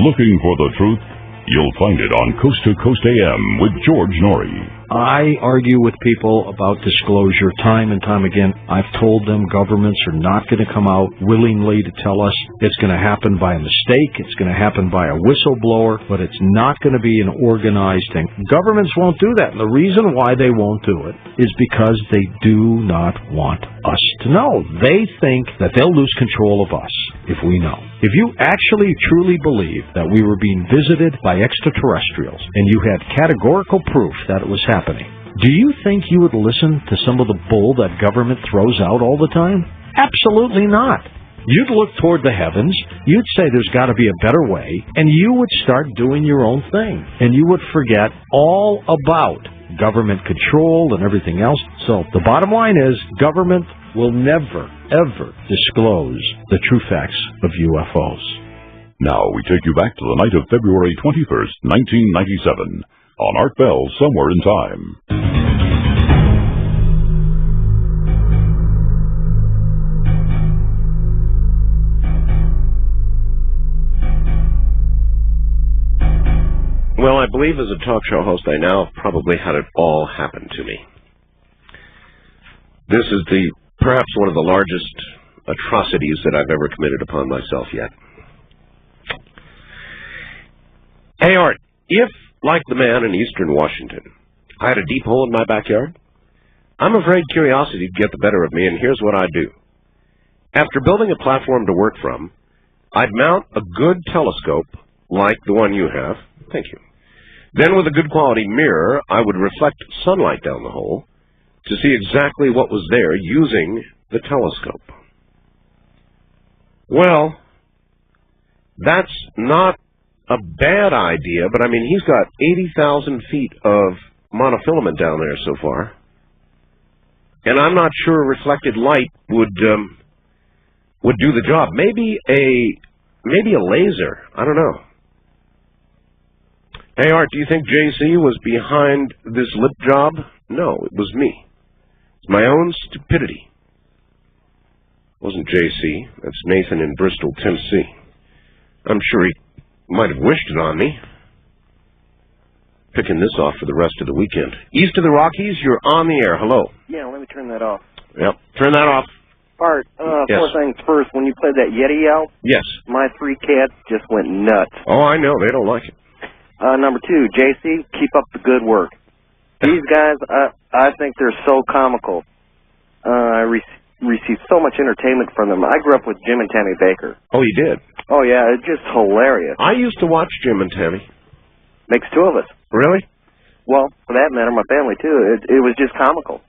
Looking for the truth? You'll find it on Coast to Coast AM with George Norrie. I argue with people about disclosure time and time again. I've told them governments are not going to come out willingly to tell us it's going to happen by a mistake, it's going to happen by a whistleblower, but it's not going to be an organized thing. Governments won't do that, and the reason why they won't do it is because they do not want us to know. They think that they'll lose control of us if we know. If you actually truly believe that we were being visited by extraterrestrials and you had categorical proof that it was happening, do you think you would listen to some of the bull that government throws out all the time? Absolutely not. You'd look toward the heavens, you'd say there's got to be a better way, and you would start doing your own thing. And you would forget all about government control and everything else. So the bottom line is, government will never, ever disclose the true facts of UFOs. Now we take you back to the night of February 21st, 1997, on Art Bell, Somewhere in Time. Well, I believe as a talk show host, I now have probably had it all happen to me. This is perhaps one of the largest atrocities that I've ever committed upon myself yet. Hey, Art, if, like the man in eastern Washington, I had a deep hole in my backyard, I'm afraid curiosity would get the better of me, and here's what I'd do. After building a platform to work from, I'd mount a good telescope like the one you have. Thank you. Then with a good quality mirror, I would reflect sunlight down the hole to see exactly what was there using the telescope. Well, that's not a bad idea, but I mean, he's got 80,000 feet of monofilament down there so far. And I'm not sure reflected light would do the job. Maybe a laser. I don't know. Hey, Art, do you think JC was behind this lip job? No, it was me. It's my own stupidity. It wasn't JC. That's Nathan in Bristol, Tennessee. I'm sure he might have wished it on me. Picking this off for the rest of the weekend. East of the Rockies, you're on the air. Hello. Yeah, let me turn that off. Yep, turn that off. Art, Yes. Four things first. When you played that Yeti out, Yes. my 3 cats just went nuts. Oh, I know. They don't like it. Number 2, JC, keep up the good work. These guys, I think they're so comical. I receive so much entertainment from them. I grew up with Jim and Tammy Baker. Oh, you did? Oh, yeah, it's just hilarious. I used to watch Jim and Tammy. Makes 2 of us. Really? Well, for that matter, my family, too. It was just comical.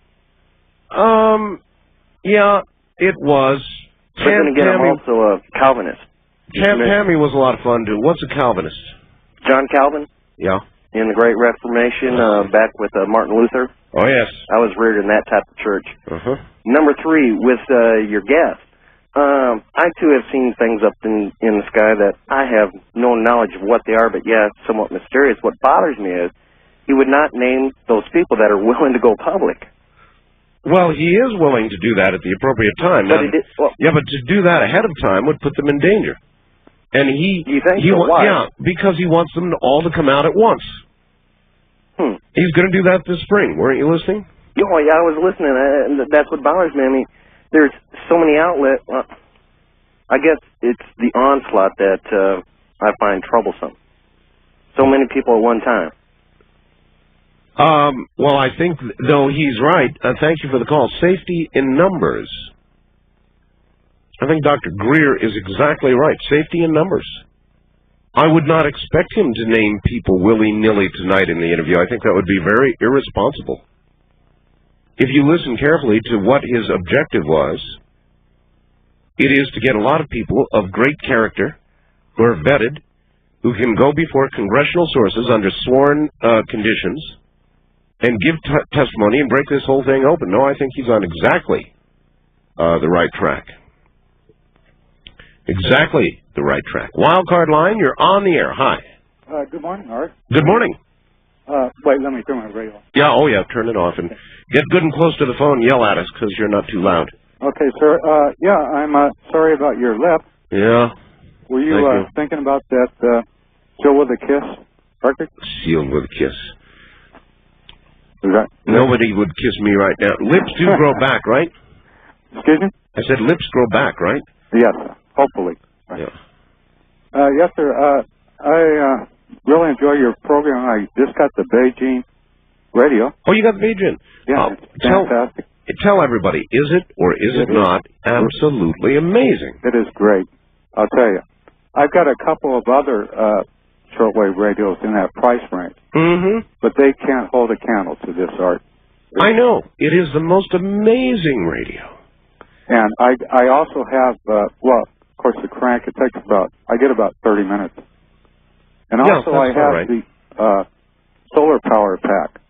Yeah, it was. But then again, I'm also a Calvinist. Tammy was a lot of fun, too. What's a Calvinist? John Calvin? Yeah. In the Great Reformation, back with Martin Luther. Oh, yes. I was reared in that type of church. Uh-huh. Number 3, with your guest. I, too, have seen things up in the sky that I have no knowledge of what they are, but, yeah, somewhat mysterious. What bothers me is he would not name those people that are willing to go public. Well, he is willing to do that at the appropriate time. But Now, yeah, but to do that ahead of time would put them in danger. And you think so? Why? Yeah, because he wants them all to come out at once. He's going to do that this spring. Weren't you listening? Oh, yeah, I was listening. And that's what bothers me. I mean, there's so many outlets. I guess it's the onslaught that I find troublesome. So many people at one time. Well, I think, though, he's right. Thank you for the call. Safety in numbers. I think Dr. Greer is exactly right. Safety in numbers. I would not expect him to name people willy-nilly tonight in the interview. I think that would be very irresponsible. If you listen carefully to what his objective was, it is to get a lot of people of great character who are vetted, who can go before congressional sources under sworn conditions and give testimony and break this whole thing open. No, I think he's on exactly the right track. Exactly the right track. Wildcard line, you're on the air. Hi. Good morning, Art. Good morning. Wait, let me turn my radio off. Yeah, oh yeah, turn it off and get good and close to the phone and yell at us because you're not too loud. Okay, sir. Yeah, I'm sorry about your lip. Yeah. Were you thinking about that Still with a Kiss record? Sealed with a kiss. Nobody would kiss me right now. Lips do grow back, right? Excuse me? I said lips grow back, right? Yes, hopefully. Yeah. Yes, sir. I really enjoy your program. I just got the Beijing radio. Oh, you got the Beijing? Yeah, it's fantastic. Tell everybody, is it or is it not absolutely amazing? It is great. I'll tell you. I've got a couple of other shortwave radios in that price range. Mm-hmm. But they can't hold a candle to this, Art. I know. It is the most amazing radio. And I also have, well, of course, the crank, it takes I get about 30 minutes. And also I have the solar power pack.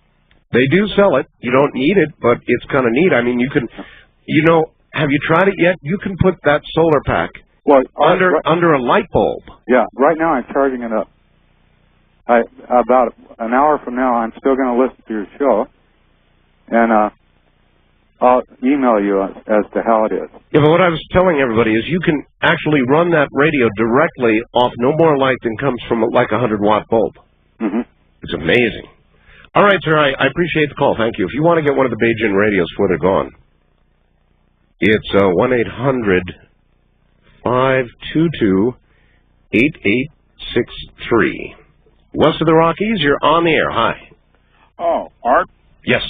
They do sell it. You don't need it, but it's kind of neat. I mean, you can, have you tried it yet? You can put that solar pack under a light bulb. Yeah, right now I'm charging it up. About an hour from now, I'm still going to listen to your show, and I'll email you as to how it is. Yeah, but what I was telling everybody is you can actually run that radio directly off no more light than comes from like a 100-watt bulb. Mm-hmm. It's amazing. All right, sir, I appreciate the call. Thank you. If you want to get one of the Beijing radios before they're gone, it's 1-800-522-8863. West of the Rockies, you're on the air. Hi. Oh, Art? Yes.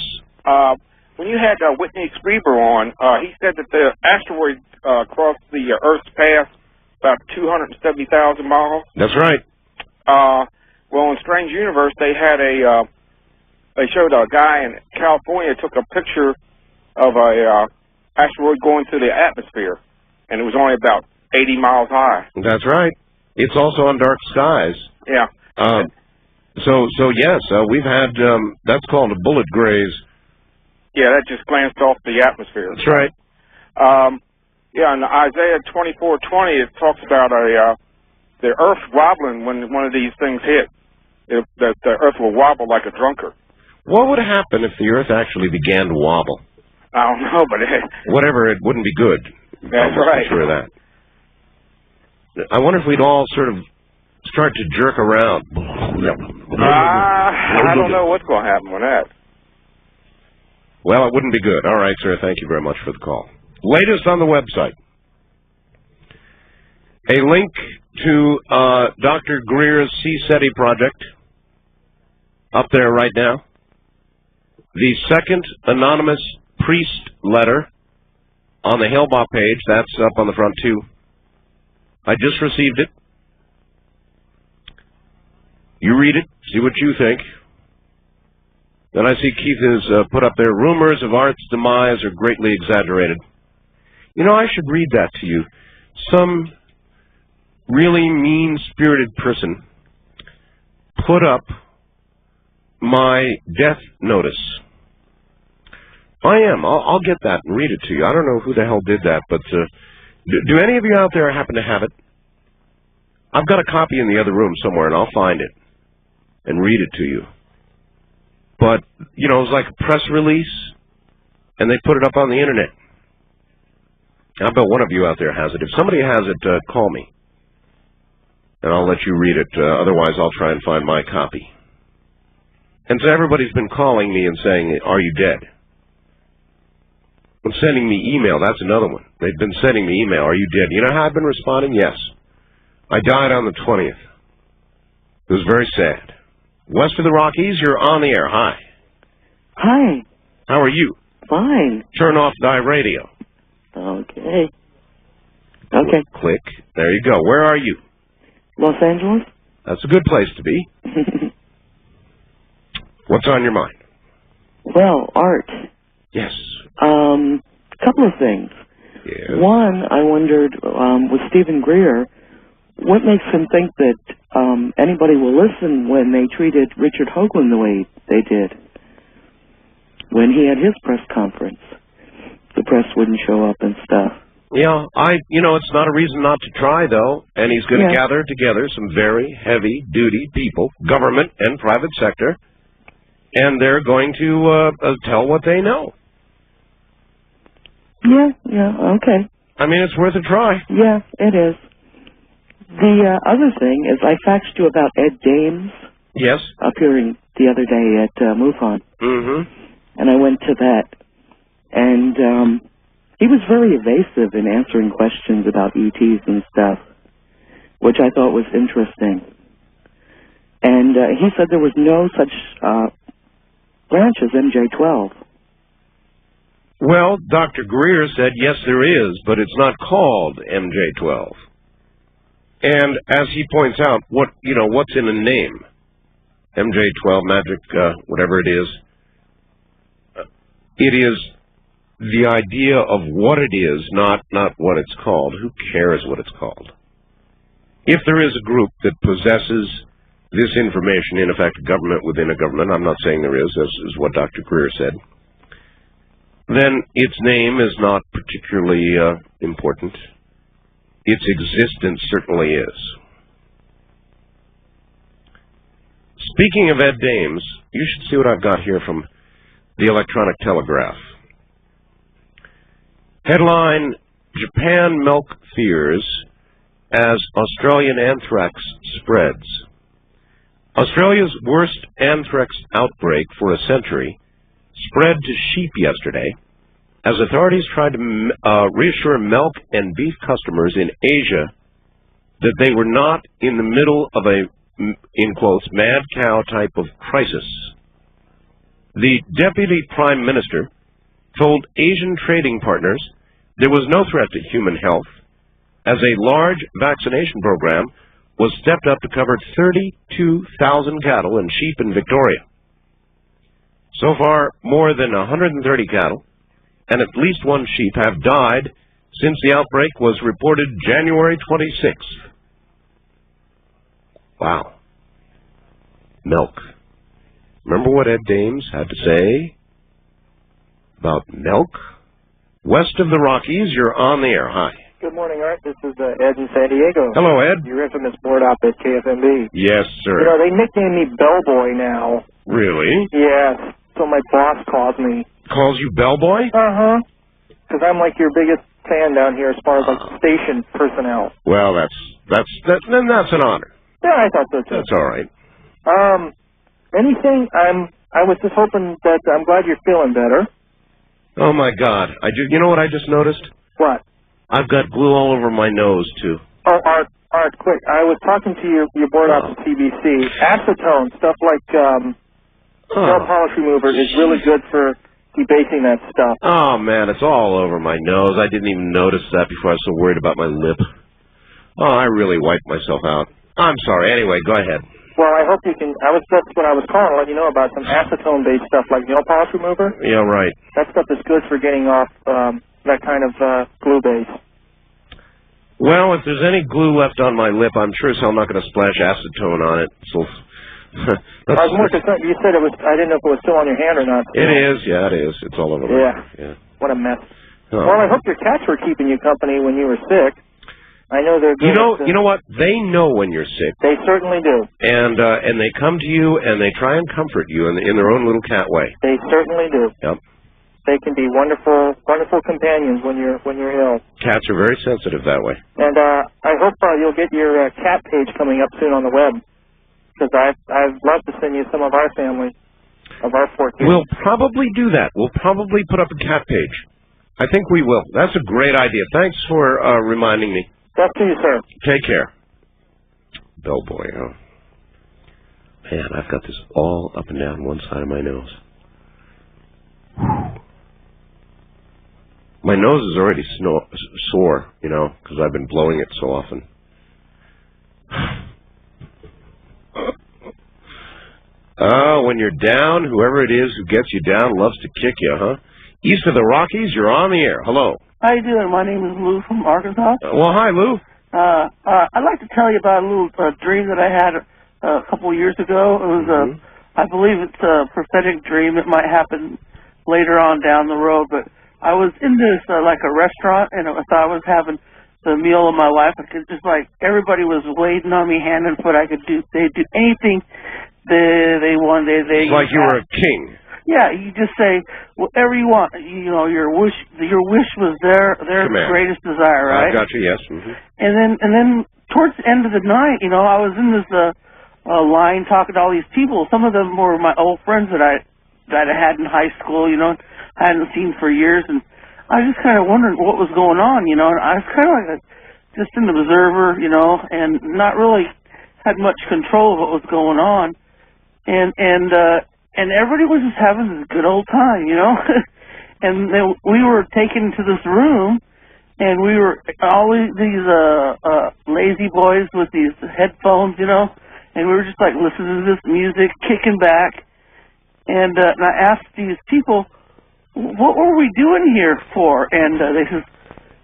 When you had Whitney Screever on, he said that the asteroid crossed the Earth's path about 270,000 miles. That's right. Well, in Strange Universe, they showed a guy in California took a picture of a asteroid going through the atmosphere, and it was only about 80 miles high. That's right. It's also on dark skies. Yeah. So yes, we've had, that's called a bullet graze. Yeah, that just glanced off the atmosphere. That's right. Yeah, in Isaiah 24:20, it talks about the earth wobbling when one of these things hit. That the earth will wobble like a drunkard. What would happen if the earth actually began to wobble? I don't know, but whatever, it wouldn't be good. That's right. I'm sure of that. I wonder if we'd all sort of start to jerk around. I don't know what's going to happen with that. Well, it wouldn't be good. All right, sir. Thank you very much for the call. Latest on the website. A link to Dr. Greer's SETI project up there right now. The second anonymous priest letter on the Hale-Bopp page. That's up on the front, too. I just received it. You read it, see what you think. Then I see Keith has put up there, rumors of Art's demise are greatly exaggerated. You know, I should read that to you. Some really mean-spirited person put up my death notice. I'll get that and read it to you. I don't know who the hell did that, but do any of you out there happen to have it? I've got a copy in the other room somewhere, and I'll find it and read it to you. But, you know, it was like a press release, and they put it up on the Internet. I bet one of you out there has it. If somebody has it, call me, and I'll let you read it. Otherwise, I'll try and find my copy. And so everybody's been calling me and saying, are you dead? And sending me email. That's another one. They've been sending me email. Are you dead? You know how I've been responding? Yes. I died on the 20th. It was very sad. West of the Rockies, you're on the air. Hi. Hi. How are you? Fine. Turn off thy radio. Okay. Okay. Click. There you go. Where are you? Los Angeles? That's a good place to be. What's on your mind? Well, Art. Yes. Couple of things. Yes. One, I wondered, with Stephen Greer, what makes him think that anybody will listen when they treated Richard Hoagland the way they did? When he had his press conference, the press wouldn't show up and stuff. Yeah, it's not a reason not to try, though, and he's going to gather together some very heavy-duty people, government and private sector, and they're going to tell what they know. Yeah, okay. I mean, it's worth a try. Yeah, it is. The other thing is I faxed you about Ed Dames. Yes. Appearing the other day at MUFON. Mm-hmm. And I went to that. And he was very evasive in answering questions about ETs and stuff, which I thought was interesting. And he said there was no such branch as MJ-12. Well, Dr. Greer said, yes, there is, but it's not called MJ-12. And as he points out, what's in a name? MJ-12, magic, whatever it is. It is the idea of what it is, not what it's called. Who cares what it's called? If there is a group that possesses this information, in effect, a government within a government, I'm not saying there is, as is what Dr. Greer said, then its name is not particularly important. Its existence certainly is. Speaking of Ed Dames, you should see what I've got here from the Electronic Telegraph. Headline, Japan milk fears as Australian anthrax spreads. Australia's worst anthrax outbreak for a century spread to sheep yesterday as authorities tried to reassure milk and beef customers in Asia that they were not in the middle of a, in quotes, mad cow type of crisis. The Deputy Prime Minister told Asian trading partners there was no threat to human health as a large vaccination program was stepped up to cover 32,000 cattle and sheep in Victoria. So far, more than 130 cattle and at least one sheep have died since the outbreak was reported January 26th. Wow. Milk. Remember what Ed Dames had to say about milk? West of the Rockies, you're on the air. Hi. Good morning, Art. This is Ed in San Diego. Hello, Ed. Your infamous board op at KFMB. Yes, sir. You know, they nicknamed me Bellboy now. Really? Yes. So my boss calls me. Calls you Bellboy? Uh-huh. Because I'm like your biggest fan down here as far as like station personnel. Well, that's an honor. Yeah, I thought so too. That's all right. Anything? I was just hoping that I'm glad you're feeling better. Oh my God! You know what I just noticed? What? I've got glue all over my nose too. Oh, Art, quick! I was talking to your board op at CBC. Acetone, stuff like nail polish remover, is really good for debasing that stuff. Oh man, it's all over my nose. I didn't even notice that before I was so worried about my lip. Oh, I really wiped myself out. I'm sorry. Anyway, go ahead. Well, I hope you can. That's what I was calling to let you know about some acetone-based stuff like nail polish remover. Yeah, right. That stuff is good for getting off that kind of glue base. Well, if there's any glue left on my lip, I'm sure as hell not going to splash acetone on it. So I was more concerned. You said it was. I didn't know if it was still on your hand or not. It is. Yeah, it is. It's all over. Yeah. What a mess. Oh. Well, I hope your cats were keeping you company when you were sick. I know they're good. You know what? They know when you're sick. They certainly do. And they come to you and they try and comfort you in their own little cat way. They certainly do. Yep. They can be wonderful companions when you're ill. Cats are very sensitive that way. And I hope you'll get your cat page coming up soon on the web, because I'd love to send you some of our family, of our 14. We'll probably do that. We'll probably put up a cat page. I think we will. That's a great idea. Thanks for reminding me. That's to you, sir. Take care. Bellboy, huh? Man, I've got this all up and down one side of my nose. My nose is already sore, you know, because I've been blowing it so often. Oh, when you're down, whoever it is who gets you down loves to kick you, huh? East of the Rockies, you're on the air. Hello. How you doing? My name is Lou from Arkansas. Well, hi, Lou. I'd like to tell you about a little dream that I had a couple of years ago. It was I believe it's a prophetic dream. It might happen later on down the road, but I was in this like a restaurant, and I thought I was having the meal of my life. I could just like everybody was waiting on me hand and foot. They'd do anything they wanted. It's like you were a king. Yeah, you just say whatever you want. You know, your wish was their greatest desire, right? I got you. Yes. And then towards the end of the night, you know, I was in this line talking to all these people. Some of them were my old friends that I had in high school. You know, I hadn't seen for years, and I was just kind of wondering what was going on. You know, and I was kind of like just an observer, you know, and not really had much control of what was going on, and everybody was just having this good old time, you know. And then we were taken to this room, and we were all these lazy boys with these headphones, you know, and we were just like listening to this music, kicking back. And I asked these people, what were we doing here for? And they said,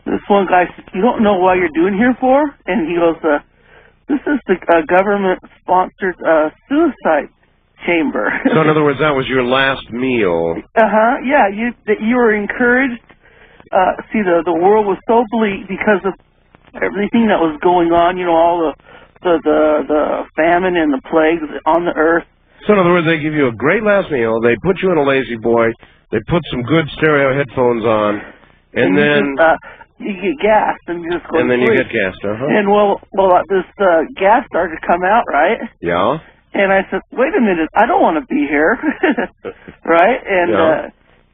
this one guy said, you don't know what you're doing here for? And he goes, this is the government-sponsored suicide chamber. So in other words, that was your last meal. Yeah, you were encouraged. See, the world was so bleak because of everything that was going on. You know, all the famine and the plagues on the earth. So in other words, they give you a great last meal. They put you in a lazy boy. They put some good stereo headphones on, and then you get gassed and you just go. And then sleep. You get gassed. And well, this gas started to come out, right? Yeah. And I said, wait a minute, I don't want to be here, right? And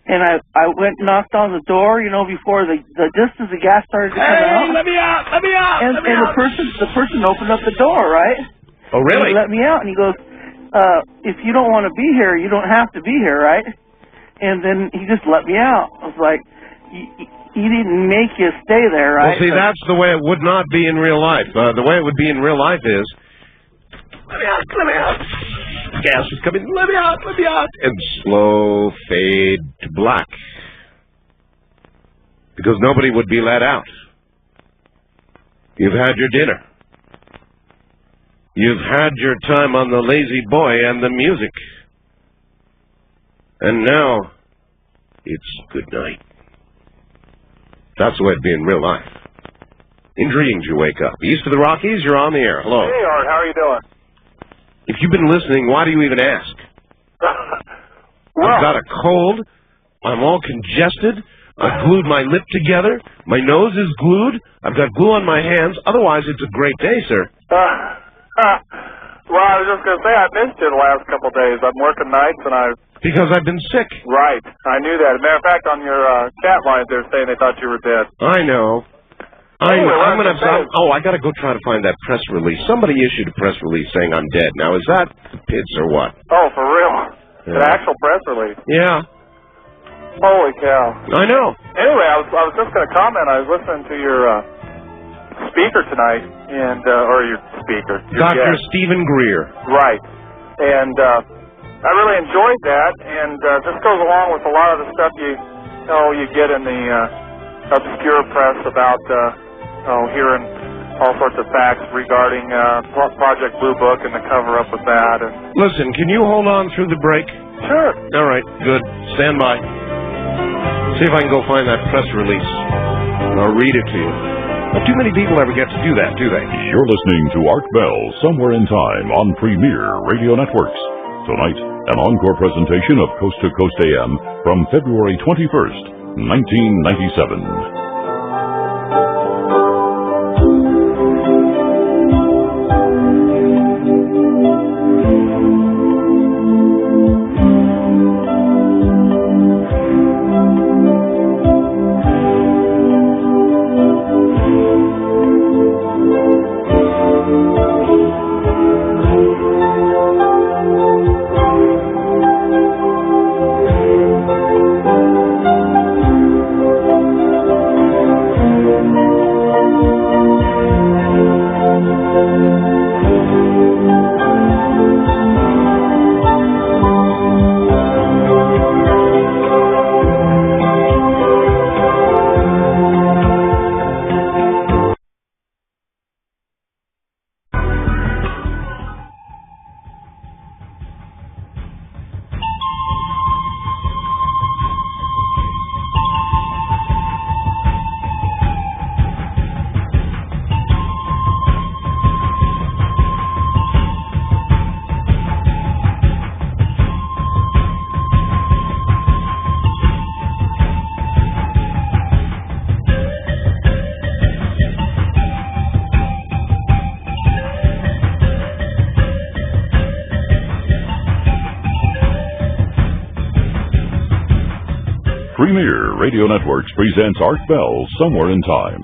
and I went and knocked on the door, you know, before just as the gas started to come out. Let me out! Let me out! And the person opened up the door, right? Oh, really? And he let me out, and he goes, if you don't want to be here, you don't have to be here, right? And then he just let me out. I was like, he didn't make you stay there, right? Well, see, that's the way it would not be in real life. The way it would be in real life is, let me out, let me out. Gas is coming, let me out, and slow fade to black. Because nobody would be let out. You've had your dinner. You've had your time on the lazy boy and the music. And now, it's good night. That's the way it'd be in real life. In dreams, you wake up. East of the Rockies, you're on the air. Hello. Hey, Art, how are you doing? If you've been listening, why do you even ask? I've got a cold. I'm all congested. I've glued my lip together. My nose is glued. I've got glue on my hands. Otherwise, it's a great day, sir. Well, I was just going to say, I missed you the last couple of days. I'm working nights, and Because I've been sick. Right. I knew that. As a matter of fact, on your chat lines, they're saying they thought you were dead. I know. Anyway, I'm going to have I got to go try to find that press release. Somebody issued a press release saying I'm dead. Now, is that pits or what? Oh, for real? Yeah. An actual press release? Yeah. Holy cow. I know. Anyway, I was just going to comment. I was listening to your speaker tonight, and or your speaker. Dr. Stephen Greer. Right. And I really enjoyed that, and this goes along with a lot of the stuff you get in the obscure press about hearing all sorts of facts regarding Project Blue Book and the cover-up of that. And Listen, can you hold on through the break? Sure. All right, good. Stand by. See if I can go find that press release, and I'll read it to you. Not too many people ever get to do that, do they? You're listening to Art Bell, Somewhere in Time, on Premier Radio Networks. Tonight, an encore presentation of Coast to Coast AM from February 21st, 1997. Premier Radio Networks presents Art Bell, Somewhere in Time.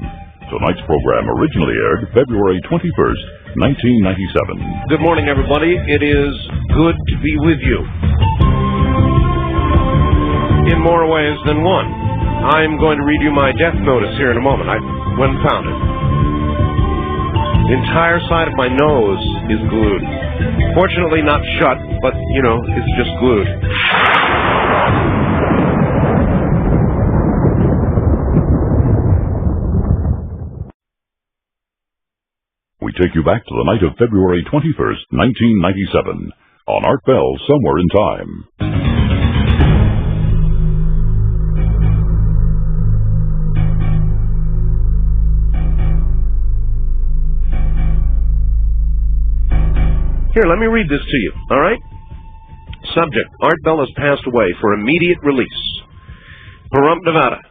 Tonight's program originally aired February 21st, 1997. Good morning, everybody. It is good to be with you. In more ways than one. I'm going to read you my death notice here in a moment. I went and found it. The entire side of my nose is glued. Fortunately not shut, but, it's just glued. We take you back to the night of February 21st, 1997, on Art Bell, Somewhere in Time. Here, let me read this to you, all right? Subject, Art Bell has passed away for immediate release. Pahrump, Nevada.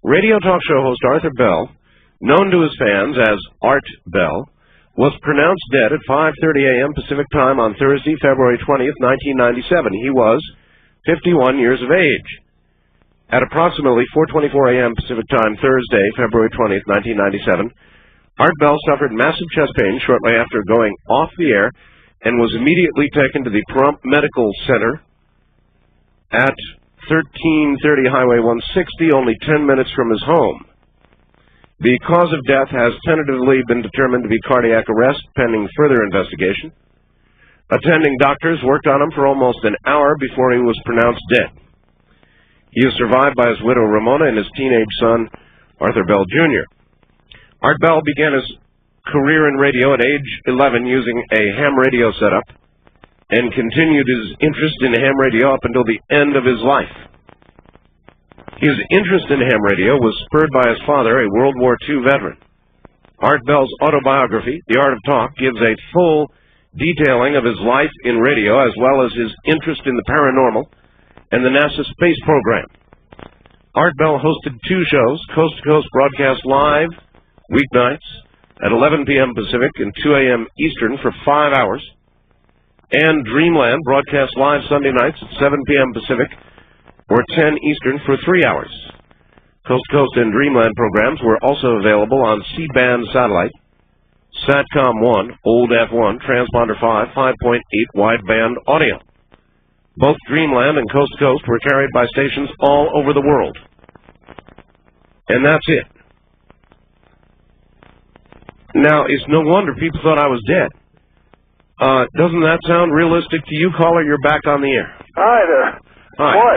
Radio talk show host Arthur Bell, known to his fans as Art Bell, was pronounced dead at 5:30 a.m. Pacific Time on Thursday, February 20th, 1997. He was 51 years of age. At approximately 4:24 a.m. Pacific Time, Thursday, February 20th, 1997, Art Bell suffered massive chest pain shortly after going off the air and was immediately taken to the Pahrump Medical Center at 1330 Highway 160, only 10 minutes from his home. The cause of death has tentatively been determined to be cardiac arrest, pending further investigation. Attending doctors worked on him for almost an hour before he was pronounced dead. He is survived by his widow, Ramona, and his teenage son, Arthur Bell, Jr. Art Bell began his career in radio at age 11 using a ham radio setup and continued his interest in ham radio up until the end of his life. His interest in ham radio was spurred by his father, a World War II veteran. Art Bell's autobiography, The Art of Talk, gives a full detailing of his life in radio as well as his interest in the paranormal and the NASA space program. Art Bell hosted 2 shows, Coast to Coast broadcast live, weeknights, at 11 p.m. Pacific and 2 a.m. Eastern for 5 hours, and Dreamland broadcast live Sunday nights at 7 p.m. Pacific or 10 Eastern for 3 hours. Coast to Coast and Dreamland programs were also available on C-band satellite, Satcom 1, Old F1, Transponder 5, 5.8 wideband audio. Both Dreamland and Coast to Coast were carried by stations all over the world. And that's it. Now, it's no wonder people thought I was dead. Doesn't that sound realistic to you, caller? You're back on the air. Hi there. Hi. Boy,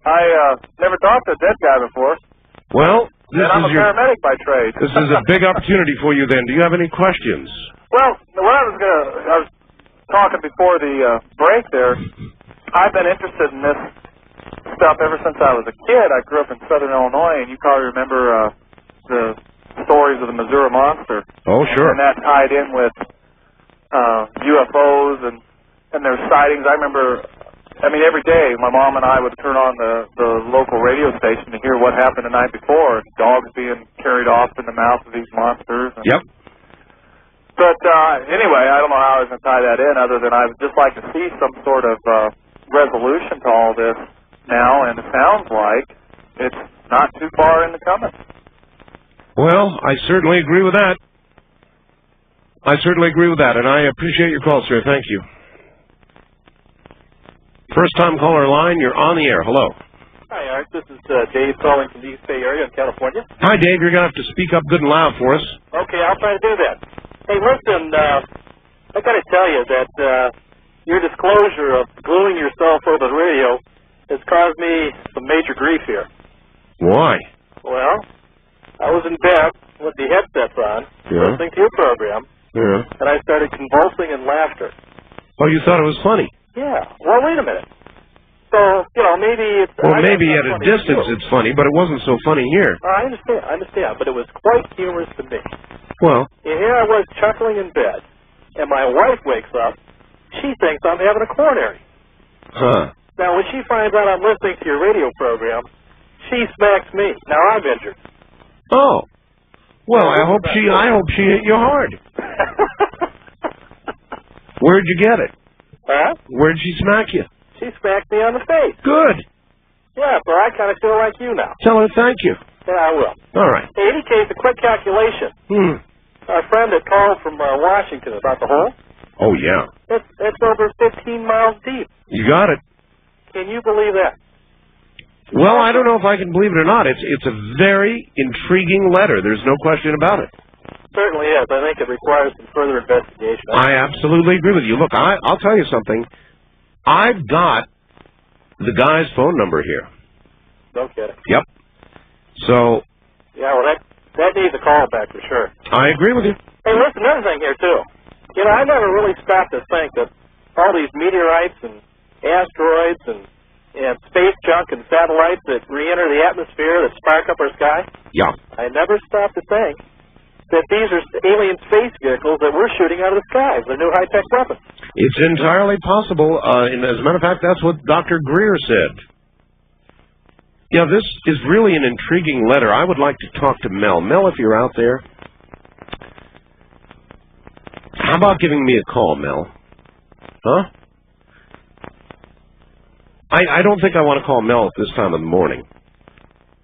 I never talked to a dead guy before. Well, I'm a paramedic by trade. This is a big opportunity for you then. Do you have any questions? Well, what I was talking before the break there, I've been interested in this stuff ever since I was a kid. I grew up in southern Illinois, and you probably remember the stories of the Missouri Monster. Oh, sure. And that tied in with UFOs and their sightings. I remember, every day my mom and I would turn on the local radio station to hear what happened the night before, and dogs being carried off in the mouth of these monsters. Yep. But anyway, I don't know how I was going to tie that in other than I would just like to see some sort of resolution to all this now, and it sounds like it's not too far in the coming. Well, I certainly agree with that. And I appreciate your call, sir. Thank you. First-time caller line, you're on the air. Hello. Hi, Art. This is Dave calling from the East Bay area in California. Hi, Dave. You're going to have to speak up good and loud for us. Okay, I'll try to do that. Hey, listen, I got to tell you that your disclosure of gluing yourself over the radio has caused me some major grief here. Why? Well, I was in bed with the headsets on, listening to your program, and I started convulsing in laughter. Oh, you thought it was funny? Yeah. Well, wait a minute. So, maybe it's... Well, maybe at a distance it's funny, but it wasn't so funny here. I understand, but it was quite humorous to me. Well... And here I was chuckling in bed, and my wife wakes up. She thinks I'm having a coronary. Huh. Now, when she finds out I'm listening to your radio program, she smacks me. Now I'm injured. Oh. Well, I hope she hit you hard. Where'd you get it? Huh? Where'd she smack you? She smacked me on the face. Good. Yeah, so I kind of feel like you now. Tell her thank you. Yeah, I will. All right. Hey, in any case, a quick calculation. Our friend that called from Washington about the hole, Oh, yeah. it's over 15 miles deep. You got it. Can you believe that? Well, I don't know if I can believe it or not. It's a very intriguing letter. There's no question about it. Certainly is. I think it requires some further investigation. I absolutely agree with you. Look, I'll tell you something. I've got the guy's phone number here. No kidding. Yep. So, Yeah, well, that needs a call back for sure. I agree with you. Hey, listen, another thing here, too. You know, I never really stopped to think that all these meteorites and asteroids and space junk and satellites that re-enter the atmosphere that spark up our sky, Yeah. I never stopped to think that these are alien space vehicles that we're shooting out of the skies. They're new high-tech weapons. It's entirely possible. And as a matter of fact, that's what Dr. Greer said. Yeah, this is really an intriguing letter. I would like to talk to Mel. Mel, if you're out there, how about giving me a call, Mel? Huh? I don't think I want to call Mel at this time of the morning.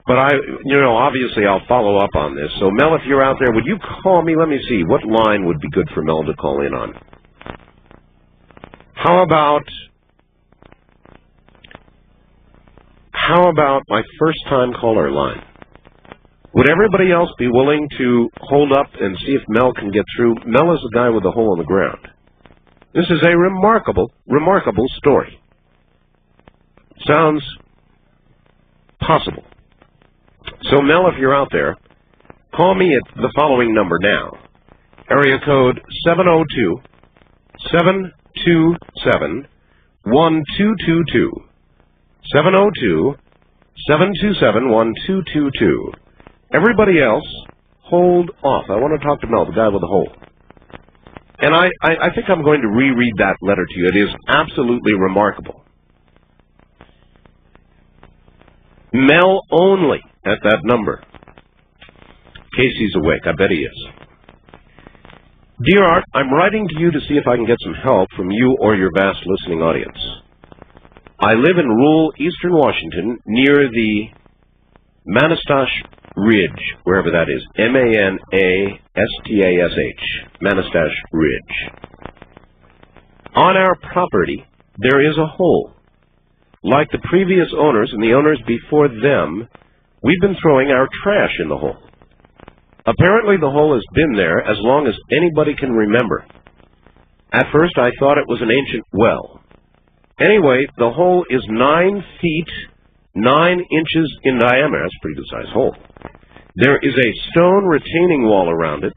But obviously I'll follow up on this. So, Mel, if you're out there, would you call me? Let me see. What line would be good for Mel to call in on? How about my first-time caller line? Would everybody else be willing to hold up and see if Mel can get through? Mel is the guy with the hole in the ground. This is a remarkable, remarkable story. Sounds possible. So, Mel, if you're out there, call me at the following number now. Area code 702-727-1222. 702-727-1222. Everybody else, hold off. I want to talk to Mel, the guy with the hole. And I think I'm going to reread that letter to you. It is absolutely remarkable. Mel only at that number. Casey's awake. I bet he is. Dear Art, I'm writing to you to see if I can get some help from you or your vast listening audience. I live in rural eastern Washington near the Manastash Ridge, wherever that is. M-A-N-A-S-T-A-S-H. Manastash Ridge. On our property, there is a hole. Like the previous owners and the owners before them, we've been throwing our trash in the hole. Apparently the hole has been there as long as anybody can remember. At first I thought it was an ancient well. Anyway, the hole is 9 feet, 9 inches in diameter. That's a pretty good-sized hole. There is a stone retaining wall around it,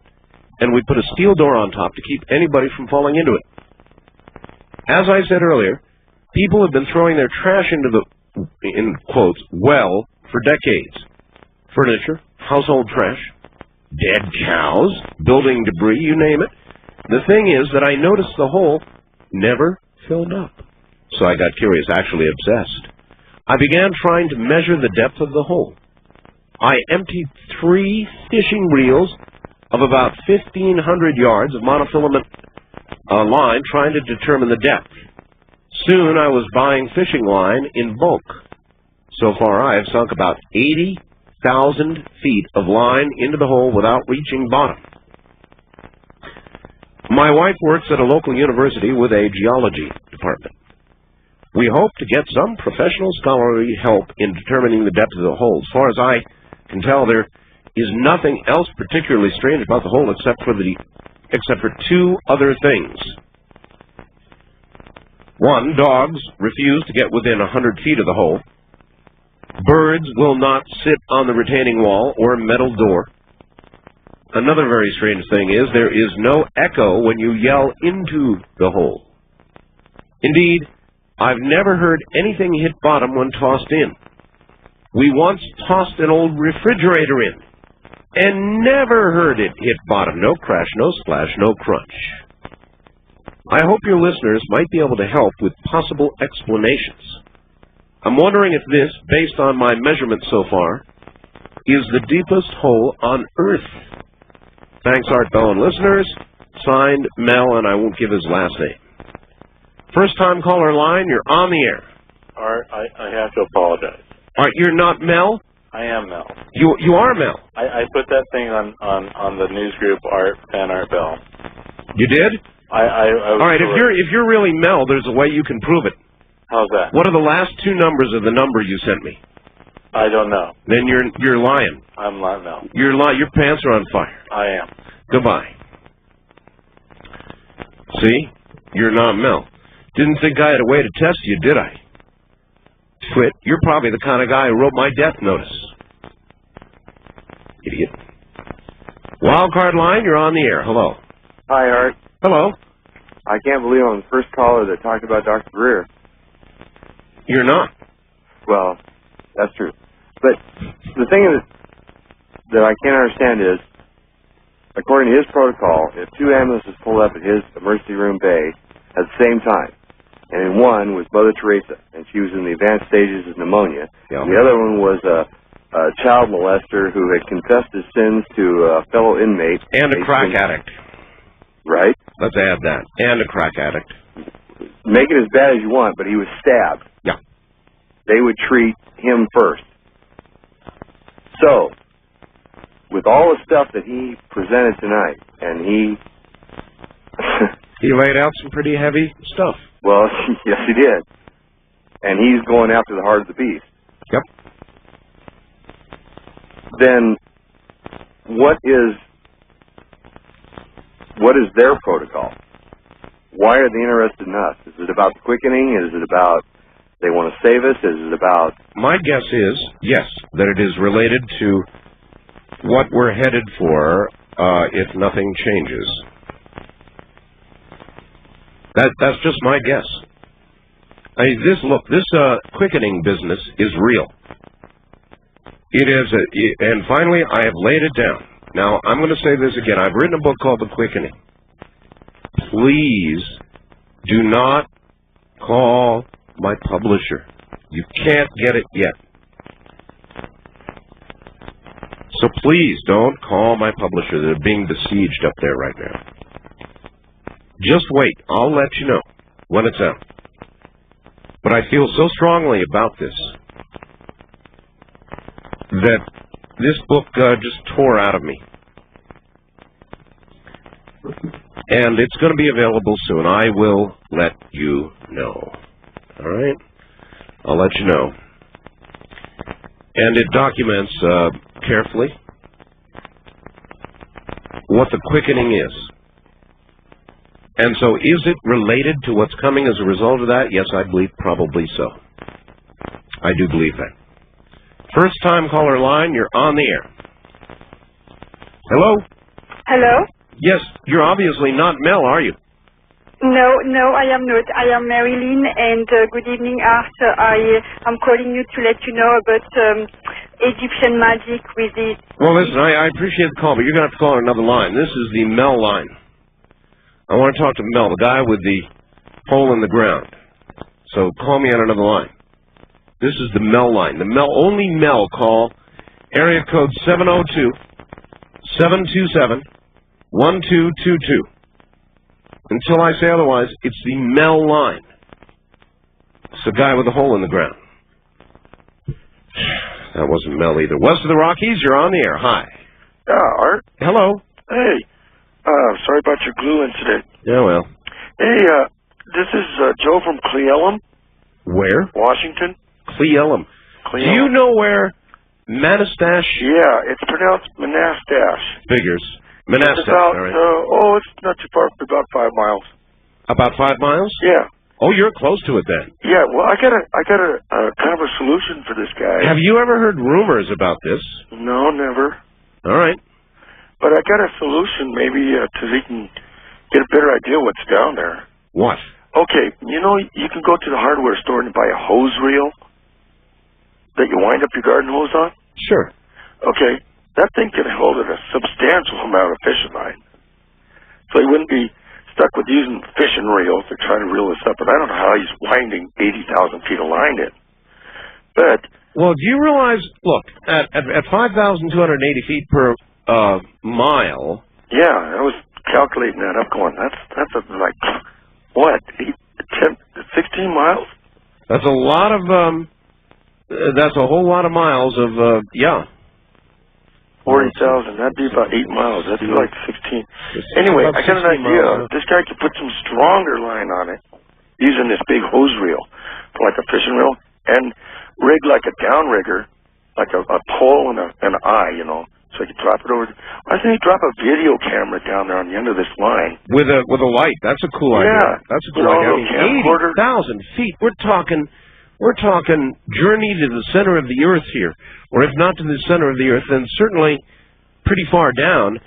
and we put a steel door on top to keep anybody from falling into it. As I said earlier, people have been throwing their trash into the, in quotes, well for decades. Furniture, household trash, dead cows, building debris, you name it. The thing is that I noticed the hole never filled up. So I got curious, actually obsessed. I began trying to measure the depth of the hole. I emptied 3 fishing reels of about 1,500 yards of monofilament line trying to determine the depth. Soon I was buying fishing line in bulk. So far I have sunk about 80,000 feet of line into the hole without reaching bottom. My wife works at a local university with a geology department. We hope to get some professional scholarly help in determining the depth of the hole. As far as I can tell, there is nothing else particularly strange about the hole except for 2 other things. 1, dogs refuse to get within 100 feet of the hole. Birds will not sit on the retaining wall or metal door. Another very strange thing is there is no echo when you yell into the hole. Indeed, I've never heard anything hit bottom when tossed in. We once tossed an old refrigerator in and never heard it hit bottom. No crash, no splash, no crunch. I hope your listeners might be able to help with possible explanations. I'm wondering if this, based on my measurements so far, is the deepest hole on Earth. Thanks, Art Bell and listeners. Signed, Mel, and I won't give his last name. First-time caller line, you're on the air. Art, I have to apologize. All right, you're not Mel? I am Mel. You are Mel. I put that thing on the news group Fan Art Bell. You did? I All right, if you're really Mel, there's a way you can prove it. How's that? What are the last two numbers of the number you sent me? I don't know. Then you're lying. I'm not Mel. You're lying. Your pants are on fire. I am. Goodbye. See? You're not Mel. Didn't think I had a way to test you, did I? Twit, you're probably the kind of guy who wrote my death notice. Idiot. Wildcard line, you're on the air. Hello. Hi, Art. Hello. I can't believe I'm the first caller that talked about Dr. Greer. You're not. Well, that's true. But the thing that I can't understand is, according to his protocol, if two ambulances pulled up at his emergency room bay at the same time, and in one was Mother Teresa, and she was in the advanced stages of pneumonia, and the other one was a child molester who had confessed his sins to a fellow inmate. And a crack addict. Right? Let's add that. And a crack addict. Make it as bad as you want, but he was stabbed. Yeah. They would treat him first. So, with all the stuff that he presented tonight, and he... He laid out some pretty heavy stuff. Well, yes, he did. And he's going after the heart of the beast. Yep. Then, what is their protocol? Why are they interested in us? Is it about the quickening? Is it about they want to save us? Is it about... My guess is, yes, that it is related to what we're headed for if nothing changes. That's just my guess. I mean, this quickening business is real. It is, and finally, I have laid it down. Now, I'm going to say this again. I've written a book called The Quickening. Please do not call my publisher. You can't get it yet. So please don't call my publisher. They're being besieged up there right now. Just wait. I'll let you know when it's out. But I feel so strongly about this that this book just tore out of me. And it's going to be available soon. I will let you know. All right? I'll let you know. And it documents carefully what the quickening is. And so is it related to what's coming as a result of that? Yes, I believe probably so. I do believe that. First time caller line, you're on the air. Hello? Hello? Yes, you're obviously not Mel, are you? No, I am not. I am Marilyn, and good evening, Art. I'm calling you to let you know about Egyptian magic with it. Well, listen, I appreciate the call, but you're going to have to call on another line. This is the Mel line. I want to talk to Mel, the guy with the hole in the ground. So call me on another line. This is the Mel line. The only Mel call, area code 702-727-1222. Until I say otherwise, it's the Mel line. It's the guy with the hole in the ground. That wasn't Mel either. West of the Rockies, you're on the air. Hi. Art? Hello. Hey. Sorry about your glue incident. Yeah, well. Hey, this is Joe from Cle Elum. Where? Washington. Cle Elum. Do you know where Manastash? Yeah, it's pronounced Manastash. Figures. Manastash, it's about, all right. it's not too far, about 5 miles. About 5 miles? Yeah. Oh, you're close to it then. Yeah, well, I got a kind of a solution for this guy. Have you ever heard rumors about this? No, never. All right. But I got a solution, maybe, so he can get a better idea what's down there. What? Okay, you can go to the hardware store and buy a hose reel that you wind up your garden hose on. Sure. Okay, that thing can hold a substantial amount of fishing line. So he wouldn't be stuck with using fishing reels to try to reel this up. But I don't know how he's winding 80,000 feet of line in. But... Well, do you realize, look, at 5,280 feet per mile... Yeah, I was calculating that up going, that's like, what, 16 miles? That's a lot of That's a whole lot of miles of, yeah. 40,000. That'd be about 8 miles. That'd be like 16. Anyway, I got an idea. This guy could put some stronger line on it using this big hose reel, like a fishing reel, and rig like a downrigger, like a pole and an eye, you know, so he could drop it over. Why doesn't he drop a video camera down there on the end of this line? With a light. That's a cool idea. Yeah. That's a cool idea. 80,000 feet. We're talking journey to the center of the Earth here. Or if not to the center of the Earth, then certainly pretty far down.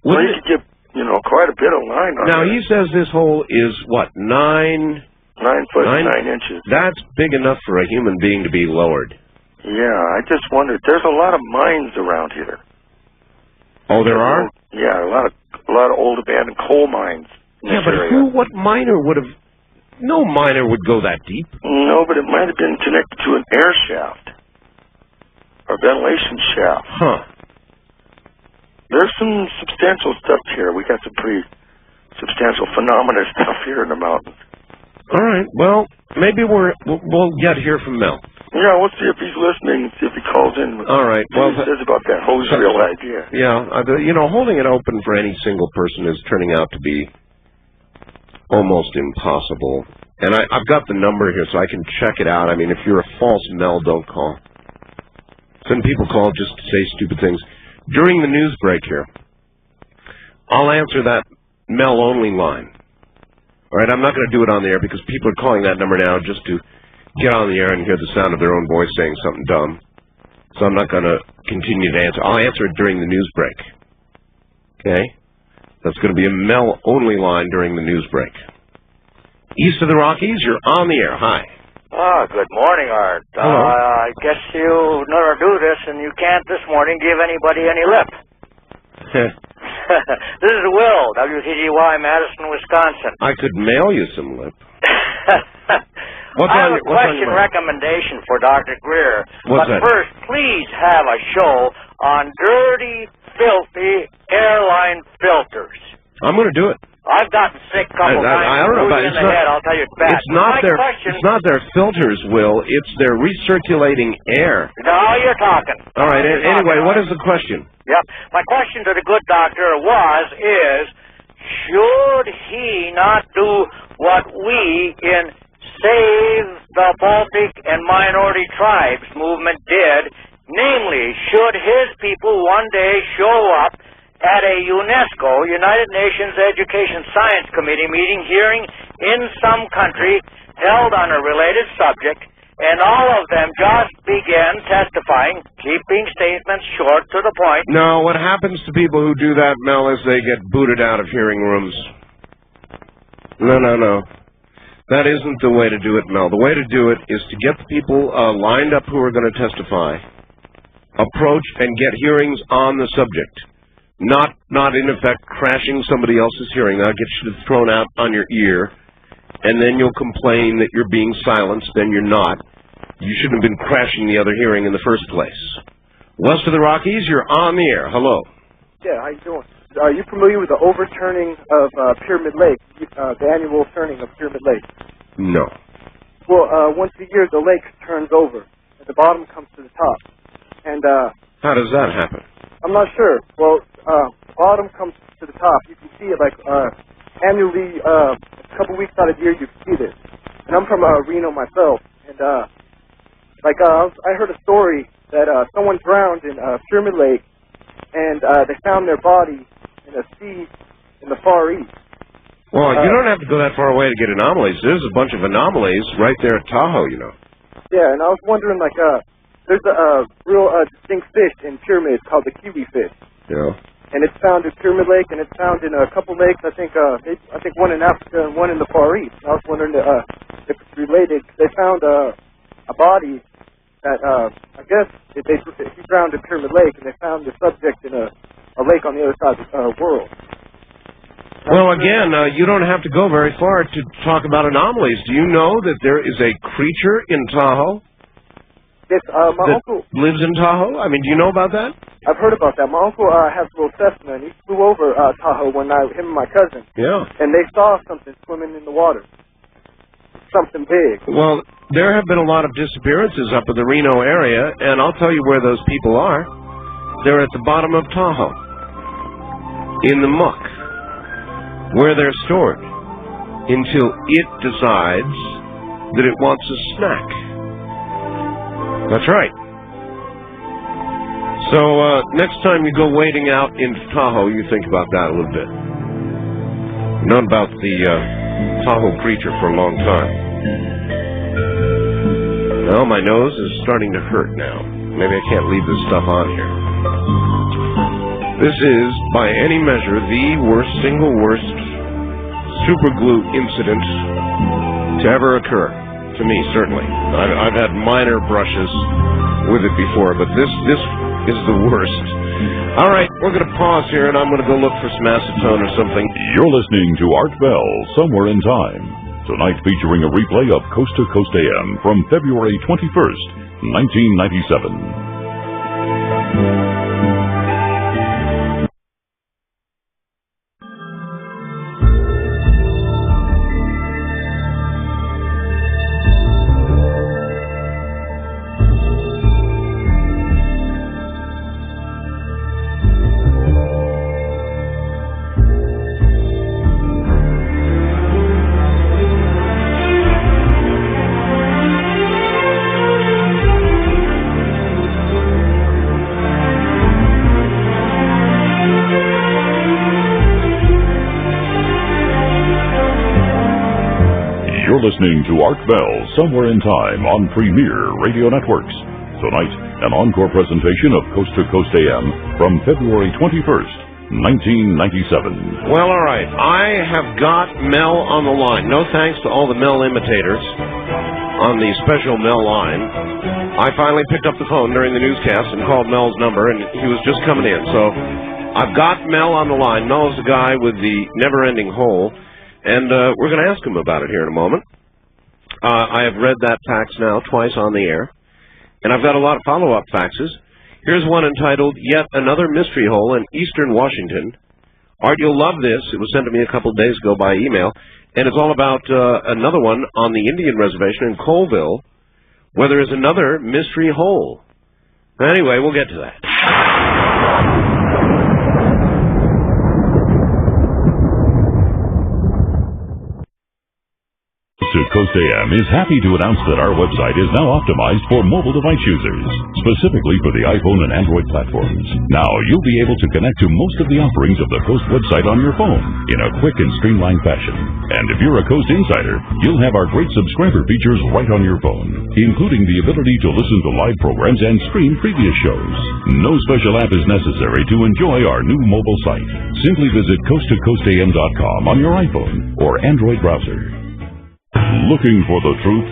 Well, you could get, you know, quite a bit of line on Now, there. he says this hole is, what, 9 foot 9 inches. That's big enough for a human being to be lowered. Yeah, I just wondered. There's a lot of mines around here. Oh, there are? Yeah, a lot of old abandoned coal mines in Yeah, this but area. what miner would have... No miner would go that deep. No, but it might have been connected to an air shaft or ventilation shaft. Huh. There's some substantial stuff here. We got some pretty substantial phenomena stuff here in the mountains. All right. Well, maybe we'll get here from Mel. Yeah, we'll see if he's listening, see if he calls in. All right. Well, he says about that hose reel idea. Yeah. You know, holding it open for any single person is turning out to be almost impossible. And I've got the number here so I can check it out. I mean, if you're a false Mel, don't call. Some people call just to say stupid things. During the news break here, I'll answer that Mel-only line. All right, I'm not going to do it on the air because people are calling that number now just to get on the air and hear the sound of their own voice saying something dumb. So I'm not going to continue to answer. I'll answer it during the news break. Okay? That's going to be a Mel-only line during the news break. East of the Rockies, you're on the air. Hi. Good morning, Art. Hello. I guess you never do this, and you can't this morning give anybody any lip. This is Will, WTGY, Madison, Wisconsin. I could mail you some lip. I have a question recommendation for Dr. Greer. What's but that? First, please have a show on dirty, filthy airline filters. I'm going to do it. I've gotten sick a couple times. I don't know about it. In the head, I'll tell you it's bad. It's not their filters, Will. It's their recirculating air. Now you're talking. All right. Anyway, what is the question? Yep. My question to the good doctor is, should he not do what we in Save the Baltic and Minority Tribes movement did? Namely, should his people one day show up at a UNESCO, United Nations Education Science Committee meeting hearing in some country held on a related subject, and all of them just begin testifying, keeping statements short to the point. No, what happens to people who do that, Mel, is they get booted out of hearing rooms. No. That isn't the way to do it, Mel. The way to do it is to get the people lined up who are going to testify, approach, and get hearings on the subject. Not in effect crashing somebody else's hearing. That'll get you thrown out on your ear, and then you'll complain that you're being silenced, then you're not. You shouldn't have been crashing the other hearing in the first place. West of the Rockies, you're on the air. Hello. Yeah, how you doing? Are you familiar with the overturning of Pyramid Lake, the annual turning of Pyramid Lake? No. Well, once a year the lake turns over, and the bottom comes to the top. And how does that happen? I'm not sure. Well, bottom comes to the top. You can see it like annually, a couple weeks out of the year you can see this. And I'm from Reno myself, and I heard a story that someone drowned in Pyramid Lake, and they found their body in a sea in the Far East. Well, you don't have to go that far away to get anomalies. There's a bunch of anomalies right there at Tahoe, you know. Yeah, and I was wondering, there's a real distinct fish in pyramids called the kiwi fish. Yeah. And it's found in Pyramid Lake, and it's found in a couple lakes. I think one in Africa and one in the Far East. And I was wondering if it's related. They found a body that I guess he drowned in Pyramid Lake, and they found the subject in a lake on the other side of the world. Well, again, you don't have to go very far to talk about anomalies. Do you know that there is a creature in Tahoe? Yes, my uncle lives in Tahoe? I mean, do you know about that? I've heard about that. My uncle has a little Cessna, and he flew over Tahoe one night, him and my cousin. Yeah. And they saw something swimming in the water. something big. Well, there have been a lot of disappearances up in the Reno area, and I'll tell you where those people are. They're at the bottom of Tahoe, in the muck, where they're stored, until it decides that it wants a snack. That's right. So, next time you go wading out into Tahoe, you think about that a little bit. I've known about the Tahoe creature for a long time. Well, my nose is starting to hurt now. Maybe I can't leave this stuff on here. This is, by any measure, the single worst super glue incident to ever occur. To me, certainly. I've had minor brushes with it before, but this is the worst. All right, we're going to pause here, and I'm going to go look for some acetone or something. You're listening to Art Bell, Somewhere in Time. Tonight featuring a replay of Coast to Coast AM from February 21st, 1997. You're listening to Art Bell, Somewhere in Time on Premier Radio Networks. Tonight, an encore presentation of Coast to Coast AM from February 21st, 1997. Well, all right. I have got Mel on the line. No thanks to all the Mel imitators on the special Mel line. I finally picked up the phone during the newscast and called Mel's number, and he was just coming in. So I've got Mel on the line. Mel's the guy with the never-ending hole. And we're going to ask him about it here in a moment. I have read that fax now twice on the air, and I've got a lot of follow-up faxes. Here's one entitled, Yet Another Mystery Hole in Eastern Washington. Art, you'll love this. It was sent to me a couple of days ago by email, and it's all about another one on the Indian Reservation in Colville, where there is another mystery hole. Anyway, we'll get to that. Coast AM is happy to announce that our website is now optimized for mobile device users, specifically for the iPhone and Android platforms. Now you'll be able to connect to most of the offerings of the Coast website on your phone in a quick and streamlined fashion. And if you're a Coast insider, you'll have our great subscriber features right on your phone, including the ability to listen to live programs and stream previous shows. No special app is necessary to enjoy our new mobile site. Simply visit coasttocoastam.com on your iPhone or Android browser. Looking for the truth?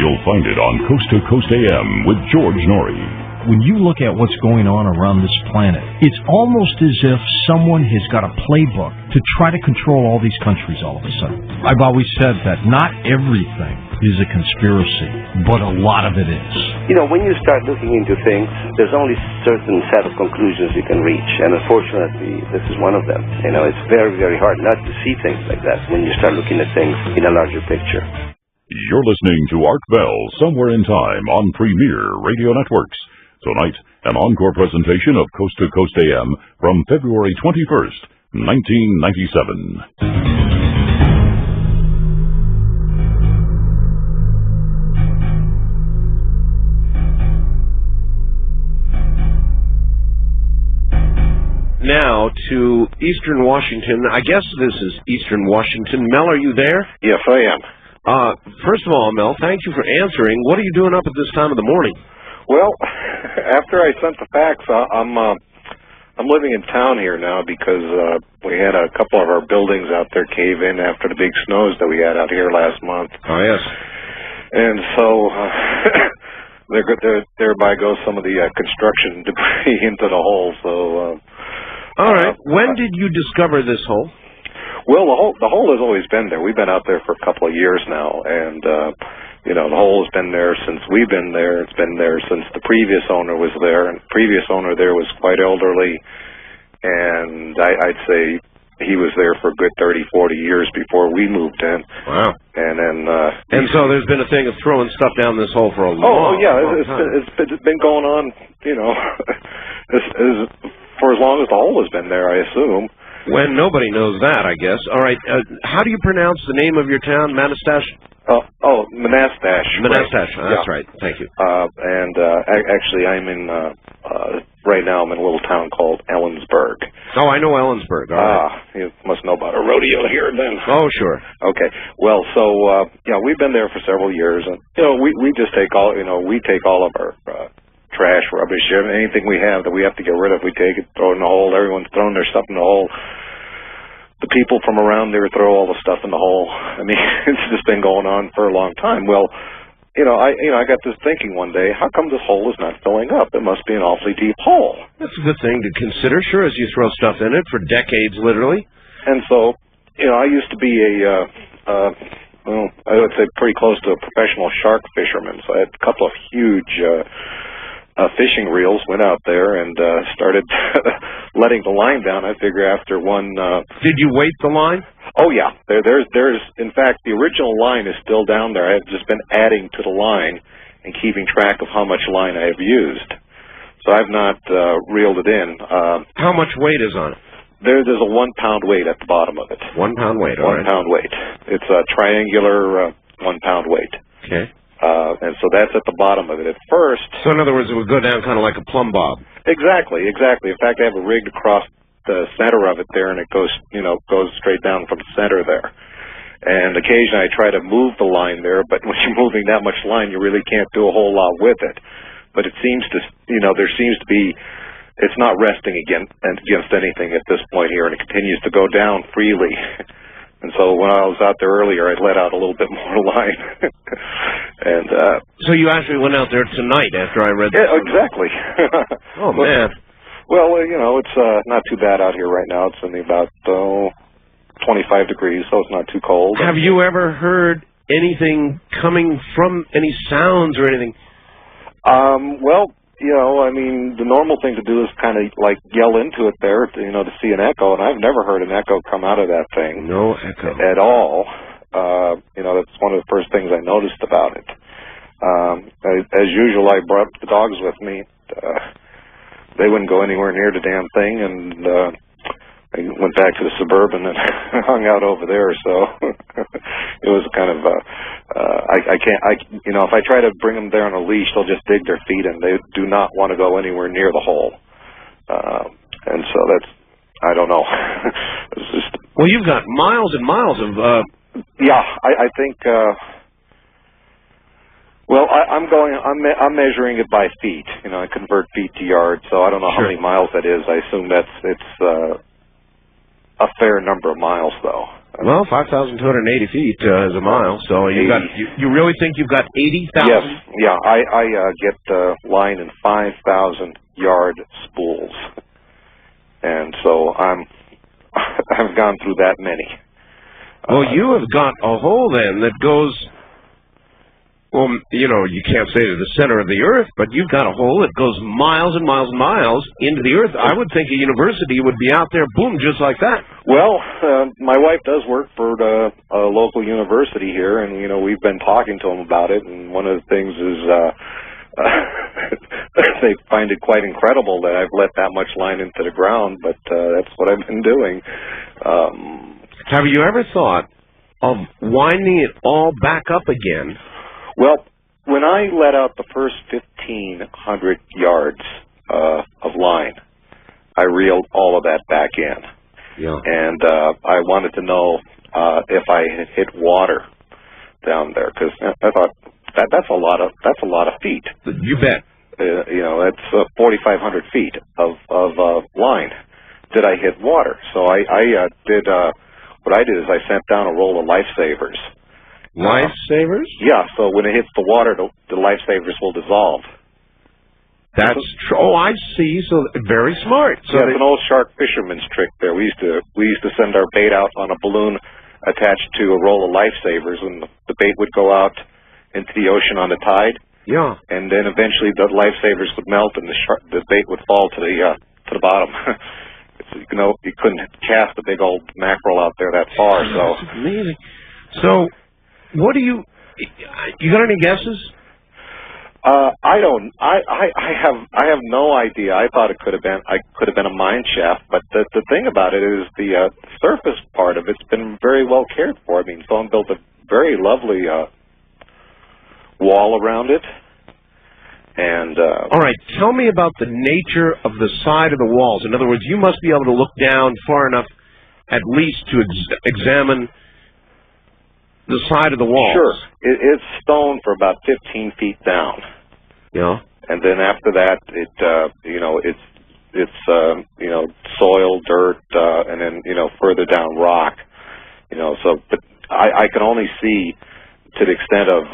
You'll find it on Coast to Coast AM with George Norrie. When you look at what's going on around this planet, it's almost as if someone has got a playbook to try to control all these countries all of a sudden. I've always said that not everything is a conspiracy, but a lot of it is. You know, when you start looking into things, there's only a certain set of conclusions you can reach, and unfortunately, this is one of them. You know, it's very, very hard not to see things like that when you start looking at things in a larger picture. You're listening to Art Bell, Somewhere in Time on Premier Radio Networks. Tonight, an encore presentation of Coast to Coast AM from February 21st, 1997. Now to Eastern Washington. I guess this is Eastern Washington. Mel, are you there? Yes, I am. First of all, Mel, thank you for answering. What are you doing up at this time of the morning? Well, after I sent the fax, I'm living in town here now because we had a couple of our buildings out there cave in after the big snows that we had out here last month. Oh, yes. And so thereby goes some of the construction debris into the hole. So, all right. When did you discover this hole? Well, the hole has always been there. We've been out there for a couple of years now, and you know, the hole has been there since we've been there. It's been there since the previous owner was there, and the previous owner there was quite elderly, and I'd say he was there for a good 30, 40 years before we moved in. Wow. And then and so there's been a thing of throwing stuff down this hole for a long time. It's been going on, you know, for as long as the hole has been there, I assume. When nobody knows that, I guess. All right, how do you pronounce the name of your town, Manastash? Manastash. Manastash, right. That's right. Thank you. Actually, I'm in, right now I'm in a little town called Ellensburg. Oh, I know Ellensburg. All right. You must know about a rodeo here then. Oh, sure. Okay. Well, so, we've been there for several years, and, we just take all, we take all of our, trash, rubbish, anything we have that we have to get rid of, we take it, throw it in the hole. Everyone's throwing their stuff in the hole. The people from around there throw all the stuff in the hole. I mean, it's just been going on for a long time. Well, I got this thinking one day, how come this hole is not filling up? It must be an awfully deep hole. That's a good thing to consider, sure, as you throw stuff in it for decades, literally. And so, I used to be I would say pretty close to a professional shark fisherman. So I had a couple of huge fishing reels, went out there and started letting the line down. I figure after one... Did you weight the line? Oh, yeah. There's in fact, the original line is still down there. I've just been adding to the line and keeping track of how much line I have used. So I've not reeled it in. How much weight is on it? There's a 1 pound weight at the bottom of it. 1 pound weight, all right. 1 pound weight. It's a triangular 1 pound weight. Okay. And so that's at the bottom of it at first. So in other words, it would go down kind of like a plumb bob. Exactly. In fact, I have it rigged across the center of it there, and it goes straight down from the center there. And occasionally I try to move the line there, but when you're moving that much line, you really can't do a whole lot with it. But it seems to, there seems to be, it's not resting against anything at this point here, and it continues to go down freely. And so when I was out there earlier, I let out a little bit more line. And so you actually went out there tonight after I read. Yeah, exactly. Oh man. Well, it's not too bad out here right now. It's only about 25 degrees, so it's not too cold. Have you ever heard anything coming from any sounds or anything? Well, I mean, the normal thing to do is kind of like yell into it there, to see an echo, and I've never heard an echo come out of that thing. No echo. At all. That's one of the first things I noticed about it. As usual, I brought the dogs with me. They wouldn't go anywhere near the damn thing, and I went back to the Suburban and hung out over there, so it was kind of, if I try to bring them there on a leash, they'll just dig their feet in. They do not want to go anywhere near the hole. And so that's, I don't know. It's just... Well, you've got miles and miles of... Yeah, I think, I'm measuring it by feet. I convert feet to yards, so I don't know how many miles that is. I assume it's a fair number of miles, though. Well, 5,280 feet is a mile, so you really think you've got 80,000? Yes, yeah, I get line in 5,000 yard spools, and so I've gone through that many. Well, you have got a hole then that goes, well, you can't say to the center of the earth, but you've got a hole that goes miles and miles and miles into the earth. I would think a university would be out there, boom, just like that. Well, my wife does work for a local university here, and, we've been talking to them about it, and one of the things is they find it quite incredible that I've let that much line into the ground, but that's what I've been doing. Have you ever thought of winding it all back up again? Well, when I let out the first 1,500 yards of line, I reeled all of that back in. Yeah. And I wanted to know if I had hit water down there, because I thought that's a lot of feet. You bet. That's 4,500 feet of line. Did I hit water? So I did. What I did is I sent down a roll of lifesavers. Lifesavers? Yeah, so when it hits the water, the lifesavers will dissolve. That's true. Oh, I see. So very smart. So it's an old shark fisherman's trick there. We used to send our bait out on a balloon attached to a roll of lifesavers, and the bait would go out into the ocean on the tide. Yeah. And then eventually the lifesavers would melt, and the bait would fall to the bottom. You couldn't cast a big old mackerel out there that far. So that's amazing. So What do you got any guesses? I don't. I have no idea. I thought it could have been a mine shaft, but the thing about it is the surface part of it's been very well cared for. I mean, someone built a very lovely wall around it. And all right, tell me about the nature of the side of the walls. In other words, you must be able to look down far enough, at least, to examine the side of the wall. Sure, it's stone for about 15 feet down. Yeah. And then after that, it's soil, dirt, and then further down rock. So but I can only see to the extent of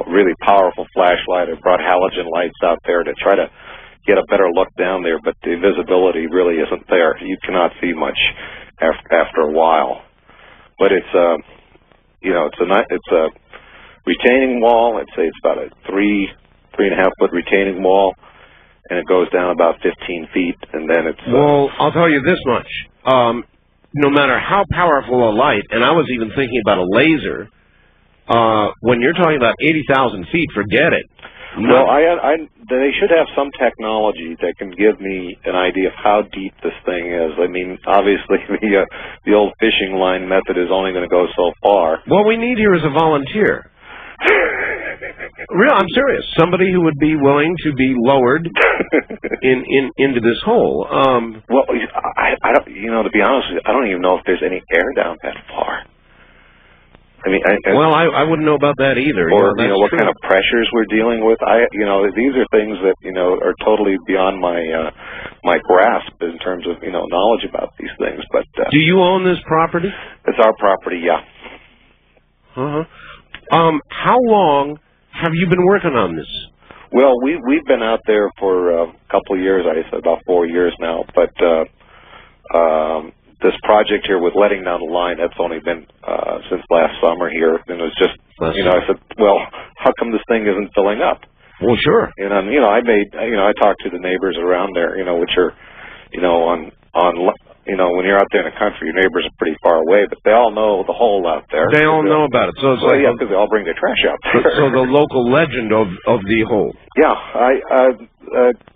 really powerful flashlight. I brought halogen lights out there to try to get a better look down there, but the visibility really isn't there. You cannot see much after a while. But it's a retaining wall. I'd say it's about a 3.5 foot retaining wall, and it goes down about 15 feet, and then it's... Well, I'll tell you this much. No matter how powerful a light, and I was even thinking about a laser, when you're talking about 80,000 feet, forget it. Well, they should have some technology that can give me an idea of how deep this thing is. I mean, obviously, the old fishing line method is only going to go so far. What we need here is a volunteer. I'm serious. Somebody who would be willing to be lowered into this hole. Well, I don't. To be honest with you, I don't even know if there's any air down that far. I mean, I wouldn't know about that either. Or what kind of pressures we're dealing with. These are things that are totally beyond my grasp in terms of knowledge about these things. But do you own this property? It's our property, yeah. How long have you been working on this? Well, we've been out there for a couple of years. I said about 4 years now, but this project here with letting down the line, that's only been since last summer here, and it was just, I said, well, how come this thing isn't filling up? Well, sure. And I talked to the neighbors around there, which are, when you're out there in the country, your neighbors are pretty far away, but they all know the hole out there. They all know about it. So it's because they all bring their trash out there. So the local legend of the hole. Yeah,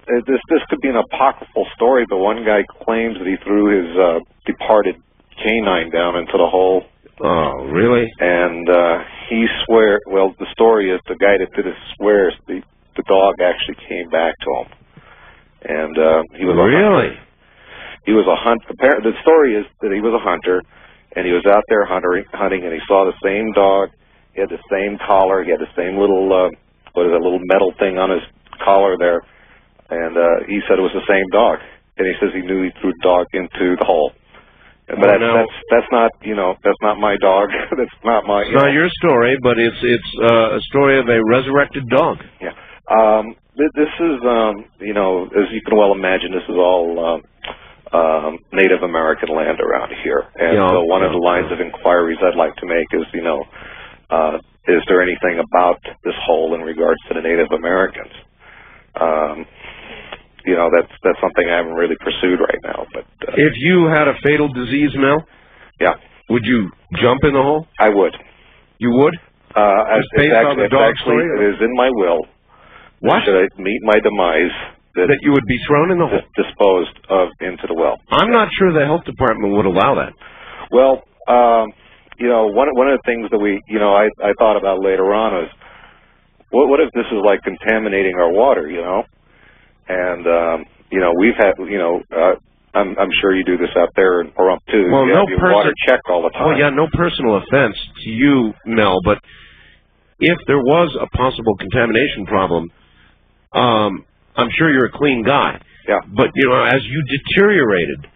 this could be an apocryphal story, but one guy claims that he threw his departed canine down into the hole. Oh, really? And the story is the guy that did it swears the dog actually came back to him. And he was really? He was a hunter. The story is that he was a hunter, and he was out there hunting, and he saw the same dog. He had the same collar. He had the same little little metal thing on his collar there, and he said it was the same dog. And he says he knew he threw the dog into the hole. But that's not my dog. That's not my. It's not your story, but it's a story of a resurrected dog. Yeah. This is as you can well imagine, this is all Native American land around here, and so one of the lines of inquiries I'd like to make is, is there anything about this hole in regards to the Native Americans? That's something I haven't really pursued right now. But if you had a fatal disease, Mel, would you jump in the hole? I would. You would? It is in my will. What? Should I meet my demise, that you would be thrown in the hole, disposed of into the well. I'm not sure the health department would allow that. Well, one of the things that I thought about later on is, what if this is like contaminating our water, And we've had, I'm sure you do this out there in Pahrump too. Well, you have your water checked all the time. Well, yeah, no personal offense to you, Mel, but if there was a possible contamination problem, I'm sure you're a clean guy. Yeah. But, as you deteriorated,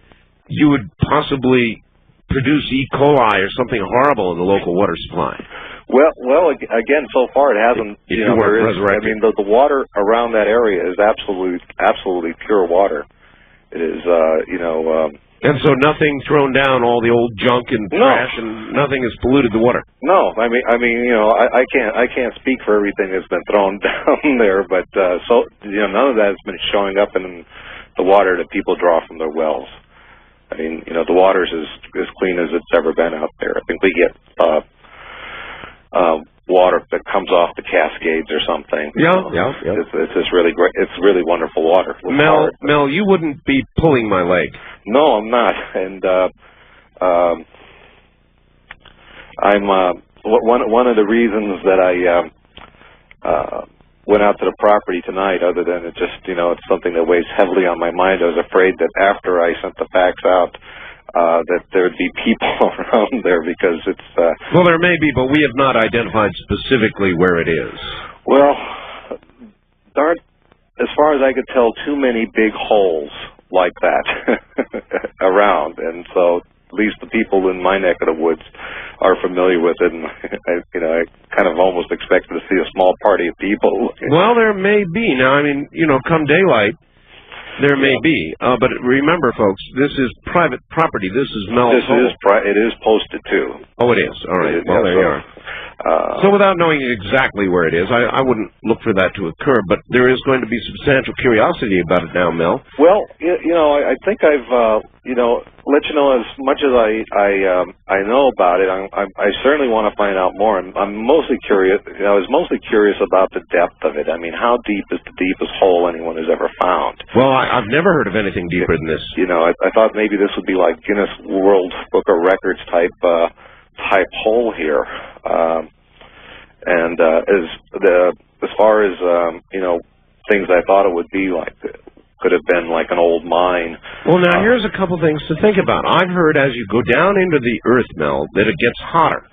you would possibly produce E. coli or something horrible in the local water supply. Well, again, so far it hasn't. Resurrected. I mean, the water around that area is absolutely pure water. It is, And so nothing thrown down, all the old junk and trash, and nothing has polluted the water. No, I can't speak for everything that's been thrown down there, but none of that has been showing up in the water that people draw from their wells. I mean, the water's as clean as it's ever been out there. I think we get water that comes off the Cascades or something. Yeah. It's just really great. It's really wonderful water. Mel, you wouldn't be pulling my leg. No, I'm not. And I'm one of the reasons that I went out to the property tonight, other than it just, it's something that weighs heavily on my mind. I was afraid that after I sent the fax out, that there would be people around there, because it's... Well, there may be, but we have not identified specifically where it is. Well, there aren't, as far as I could tell, too many big holes like that around, and so at least the people in my neck of the woods are familiar with it, and I kind of almost expected to see a small party of people. Well, there may be. Now, I mean, come daylight, there may be. But remember, folks, this is private property. This is Mel's home. It is posted, too. Oh, it is. All right. Well, there you are. So without knowing exactly where it is, I wouldn't look for that to occur, but there is going to be substantial curiosity about it now, Mel. Well, I think I've, let you know as much as I know about it. I certainly want to find out more. I'm mostly curious. I was mostly curious about the depth of it. I mean, how deep is the deepest hole anyone has ever found? Well, I've never heard of anything deeper than this. I thought maybe this would be like Guinness World Book of Records type hole here. And as far as things I thought it would be like, could have been like an old mine. Well, now here's a couple things to think about. I've heard as you go down into the earth, Mel, that it gets hotter.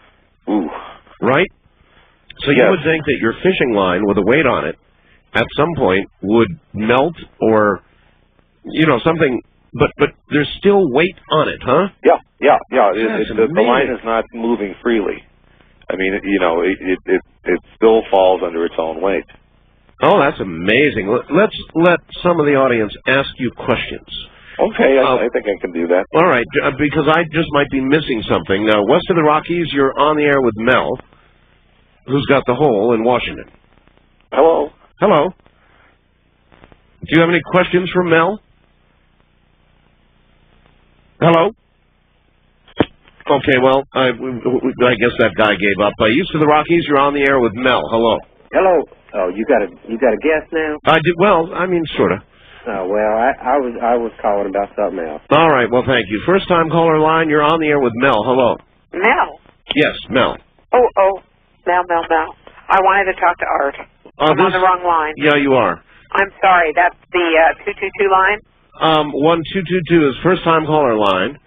Ooh. Right? So you would think that your fishing line with a weight on it at some point would melt or something, but there's still weight on it, huh? Yeah. The line is not moving freely. I mean, it still falls under its own weight. Oh, that's amazing. Let's let some of the audience ask you questions. Okay, I think I can do that. All right, because I just might be missing something. Now, west of the Rockies, you're on the air with Mel, who's got the hole in Washington. Hello. Hello. Do you have any questions for Mel? Hello? Okay, well, I guess that guy gave up. East of the Rockies, you're on the air with Mel. Hello. Hello. Oh, you got a guess now? I did. Well, I mean, sort of. Oh, well, I was calling about something else. All right. Well, thank you. First time caller line. You're on the air with Mel. Hello. Mel. Yes, Mel. Oh, Mel. I wanted to talk to Art. I'm on the wrong line. Yeah, you are. I'm sorry. That's the 222 line. 1222 is first time caller line.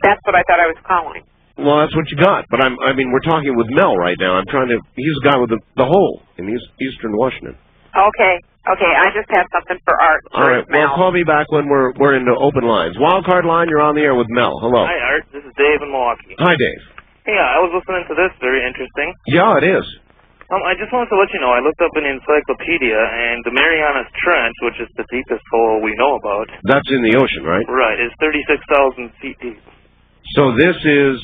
That's what I thought I was calling. Well, that's what you got. But we're talking with Mel right now. He's the guy with the hole in Eastern Washington. Okay. I just have something for Art. All right. Well, call me back when we're into open lines. Wildcard line, you're on the air with Mel. Hello. Hi, Art. This is Dave in Milwaukee. Hi, Dave. Yeah, I was listening to this. Very interesting. Yeah, it is. I just wanted to let you know, I looked up in the encyclopedia, and the Marianas Trench, which is the deepest hole we know about. That's in the ocean, right? Right. Is 36,000 feet deep. So this is,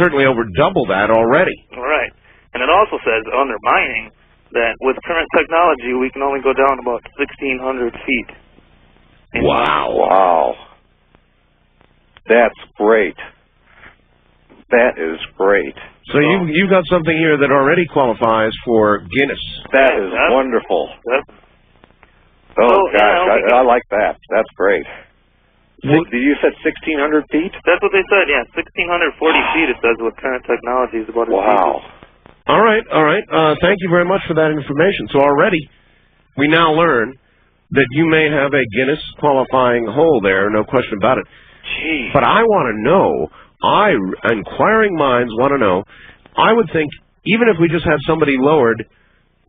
certainly over double that already. Right. And it also says, under mining, that with current technology, we can only go down about 1,600 feet. Wow. That's great. That is great. So you got something here that already qualifies for Guinness. That is wonderful. Oh, gosh, I like that. That's great. You said 1,600 feet? That's what they said, yeah. 1,640 feet, it says, with current technology is about as deep as. All right. Thank you very much for that information. So already we now learn that you may have a Guinness qualifying hole there, no question about it. Jeez. But I want to know, inquiring minds want to know, I would think even if we just had somebody lowered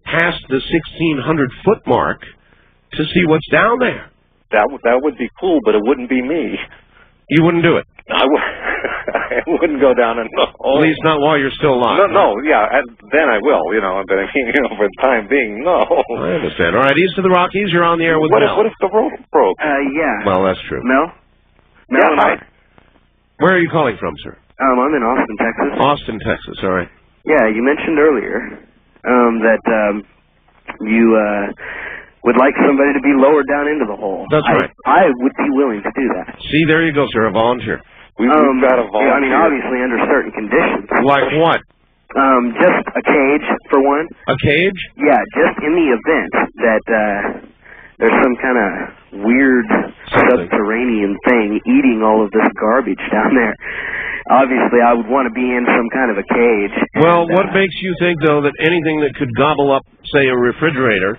past the 1,600-foot mark to see what's down there. That would be cool, but it wouldn't be me. You wouldn't do it? I wouldn't go down and At least not while you're still alive. No, then I will, but I mean, for the time being, no. I understand. All right, east of the Rockies, you're on the air with Mel. What if the road broke? Yeah. Well, that's true. Mel? Hi. Where are you calling from, sir? I'm in Austin, Texas. Austin, Texas, all right. Yeah, you mentioned earlier that you would like somebody to be lowered down into the hole. That's right. I would be willing to do that. See, there you go, sir, a volunteer. We've got a volunteer. I mean, obviously under certain conditions. Like what? Just a cage, for one. A cage? Yeah, just in the event that there's some kind of weird subterranean thing eating all of this garbage down there. Obviously, I would want to be in some kind of a cage. Well, what makes you think, though, that anything that could gobble up, say, a refrigerator...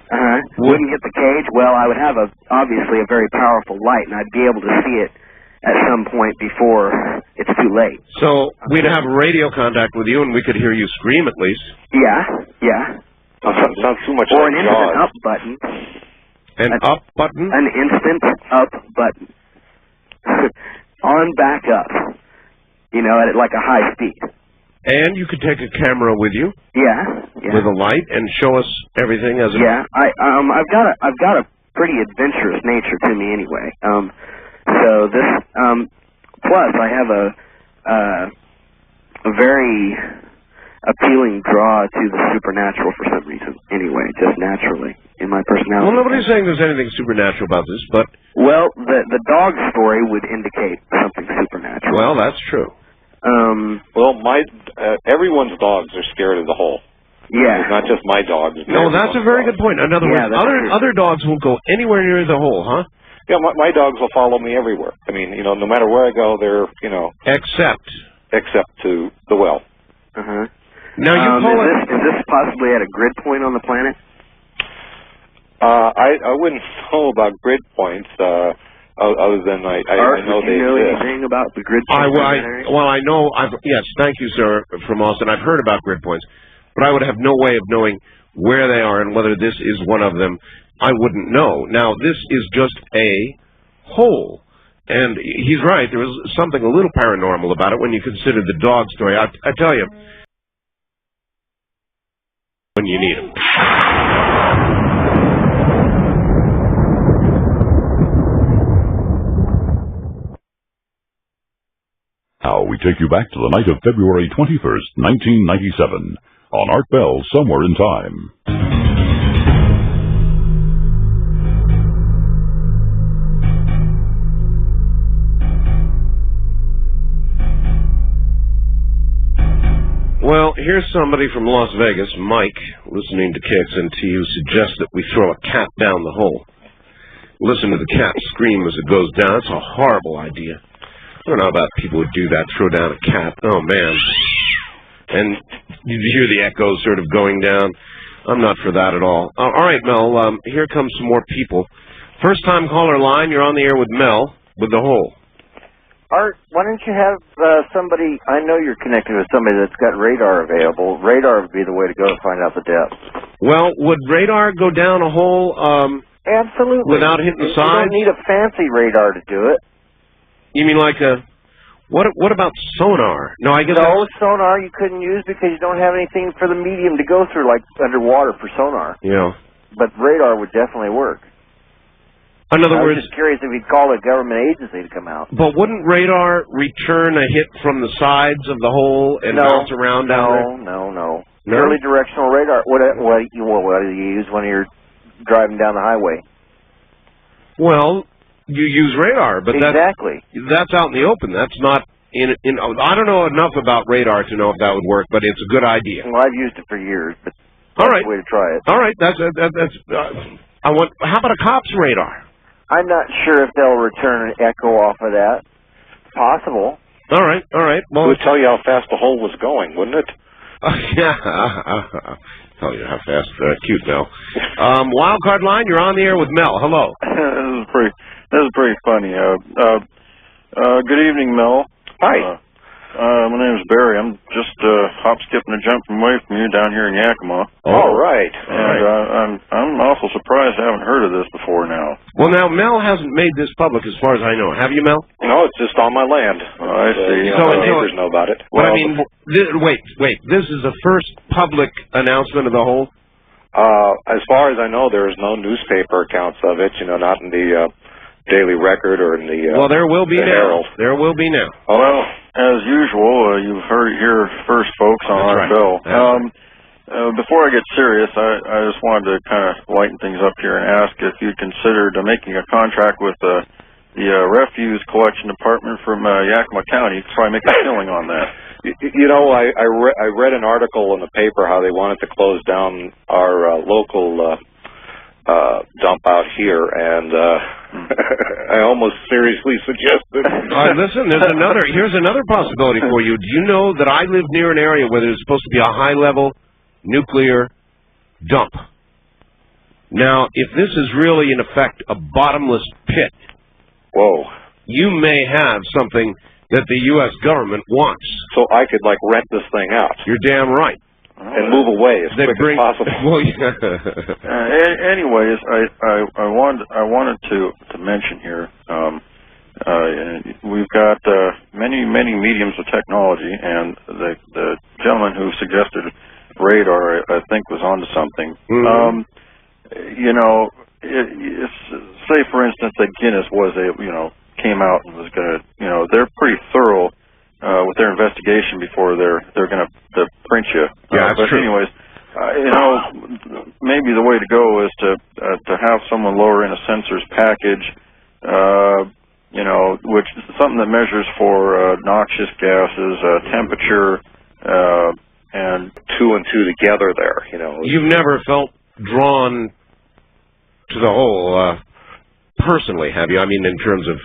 wouldn't get the cage? Well, I would have, obviously, a very powerful light, and I'd be able to see it at some point before it's too late. So we'd have radio contact with you, and we could hear you scream at least. Yeah. Not too much or like an instant Jaws. up button. An up button? An instant up button. On back up. You know, at like a high speed. And you could take a camera with you. Yeah. With a light and show us everything as it... Yeah. I've got a pretty adventurous nature to me anyway. So this, plus I have a very appealing draw to the supernatural for some reason. Anyway, just naturally in my personality. Well, nobody's saying there's anything supernatural about this, but... Well, the dog story would indicate something supernatural. Well, that's true. Well, everyone's dogs are scared of the hole. Yeah. It's not just my dogs. No, that's a very good point. In other words, other dogs won't go anywhere near the hole, huh? Yeah, my dogs will follow me everywhere. I mean, you know, no matter where I go, they're, you know... Except to the well. Now, you call is this possibly at a grid point on the planet? I wouldn't know about grid points, other than I know they exist. Do you know anything about the grid points? Well, I know... yes, thank you, sir, from Austin. I've heard about grid points, but I would have no way of knowing where they are and whether this is one of them. I wouldn't know. Now, this is just a hole. And he's right. There was something a little paranormal about it when you consider the dog story. I tell you, when you need him. Now we take you back to the night of February 21st, 1997, on Art Bell, Somewhere in Time. Well, here's somebody from Las Vegas, Mike, listening to KXNT, suggests that we throw a cat down the hole. Listen to the cat scream as it goes down. It's a horrible idea. I don't know about people who do that, throw down a cat. Oh, man. And you hear the echoes sort of going down. I'm not for that at all. All right, Mel, here comes some more people. First-time caller line, you're on the air with Mel, with the hole. Art, why don't you have somebody, I know you're connected with somebody that's got radar available. Radar would be the way to go to find out the depth. Well, would radar go down a hole absolutely without hitting the sides? You don't need a fancy radar to do it. You mean like a... What about sonar? No, I guess... No, sonar you couldn't use because you don't have anything for the medium to go through, like underwater for sonar. Yeah. But radar would definitely work. In other words... I was just curious if you'd call a government agency to come out. But wouldn't radar return a hit from the sides of the hole and bounce around down there? No. Purely directional radar. What do you use when you're driving down the highway? Well, you use radar, but exactly. That's out in the open. That's not in. I don't know enough about radar to know if that would work, but it's a good idea. Well, I've used it for years, but all right, that's the way to try it. All right, that's. How about a cop's radar? I'm not sure if they'll return an echo off of that. Possible. All right. Well, it would tell you how fast the hole was going, wouldn't it? Yeah. Tell you how fast. Cute, Mel. Wild card line, you're on the air with Mel. Hello. This is pretty funny. Good evening, Mel. Hi. My name's Barry. I'm just hop, skipping, and jumping away from you down here in Yakima. All right. And I'm awful surprised I haven't heard of this before now. Well, now, Mel hasn't made this public as far as I know. Have you, Mel? No, it's just on my land. I see. So my neighbors know about it. But I mean, wait. This is the first public announcement of the whole? As far as I know, there is no newspaper accounts of it, not in the Daily Record or in the well, there will be now. Herald. There will be now. Well, as usual, you've heard it here first, folks, on Art Bell. Before I get serious, I just wanted to kind of lighten things up here and ask if you'd considered making a contract with the refuse collection department from Yakima County. You could probably make a killing on that. You know, I read an article in the paper how they wanted to close down our local dump out here, and I almost seriously suggested. Listen, here's another possibility for you. Do you know that I live near an area where there's supposed to be a high-level nuclear dump? Now, if this is really, in effect, a bottomless pit, whoa, you may have something that the U.S. government wants. So I could, like, rent this thing out. You're damn right. And move away as quick as possible. Well, yeah. Anyways, I wanted to mention here, we've got many mediums of technology, and the gentleman who suggested radar, I think, was onto something. Mm-hmm. You know, say for instance that Guinness came out and was going to, they're pretty thorough with their investigation before they're going to print you. Yeah, that's but true. anyways, maybe the way to go is to have someone lower in a sensors package, which is something that measures for noxious gases, temperature, and two and two together there. You've never felt drawn to the whole personally, have you? I mean, in terms of,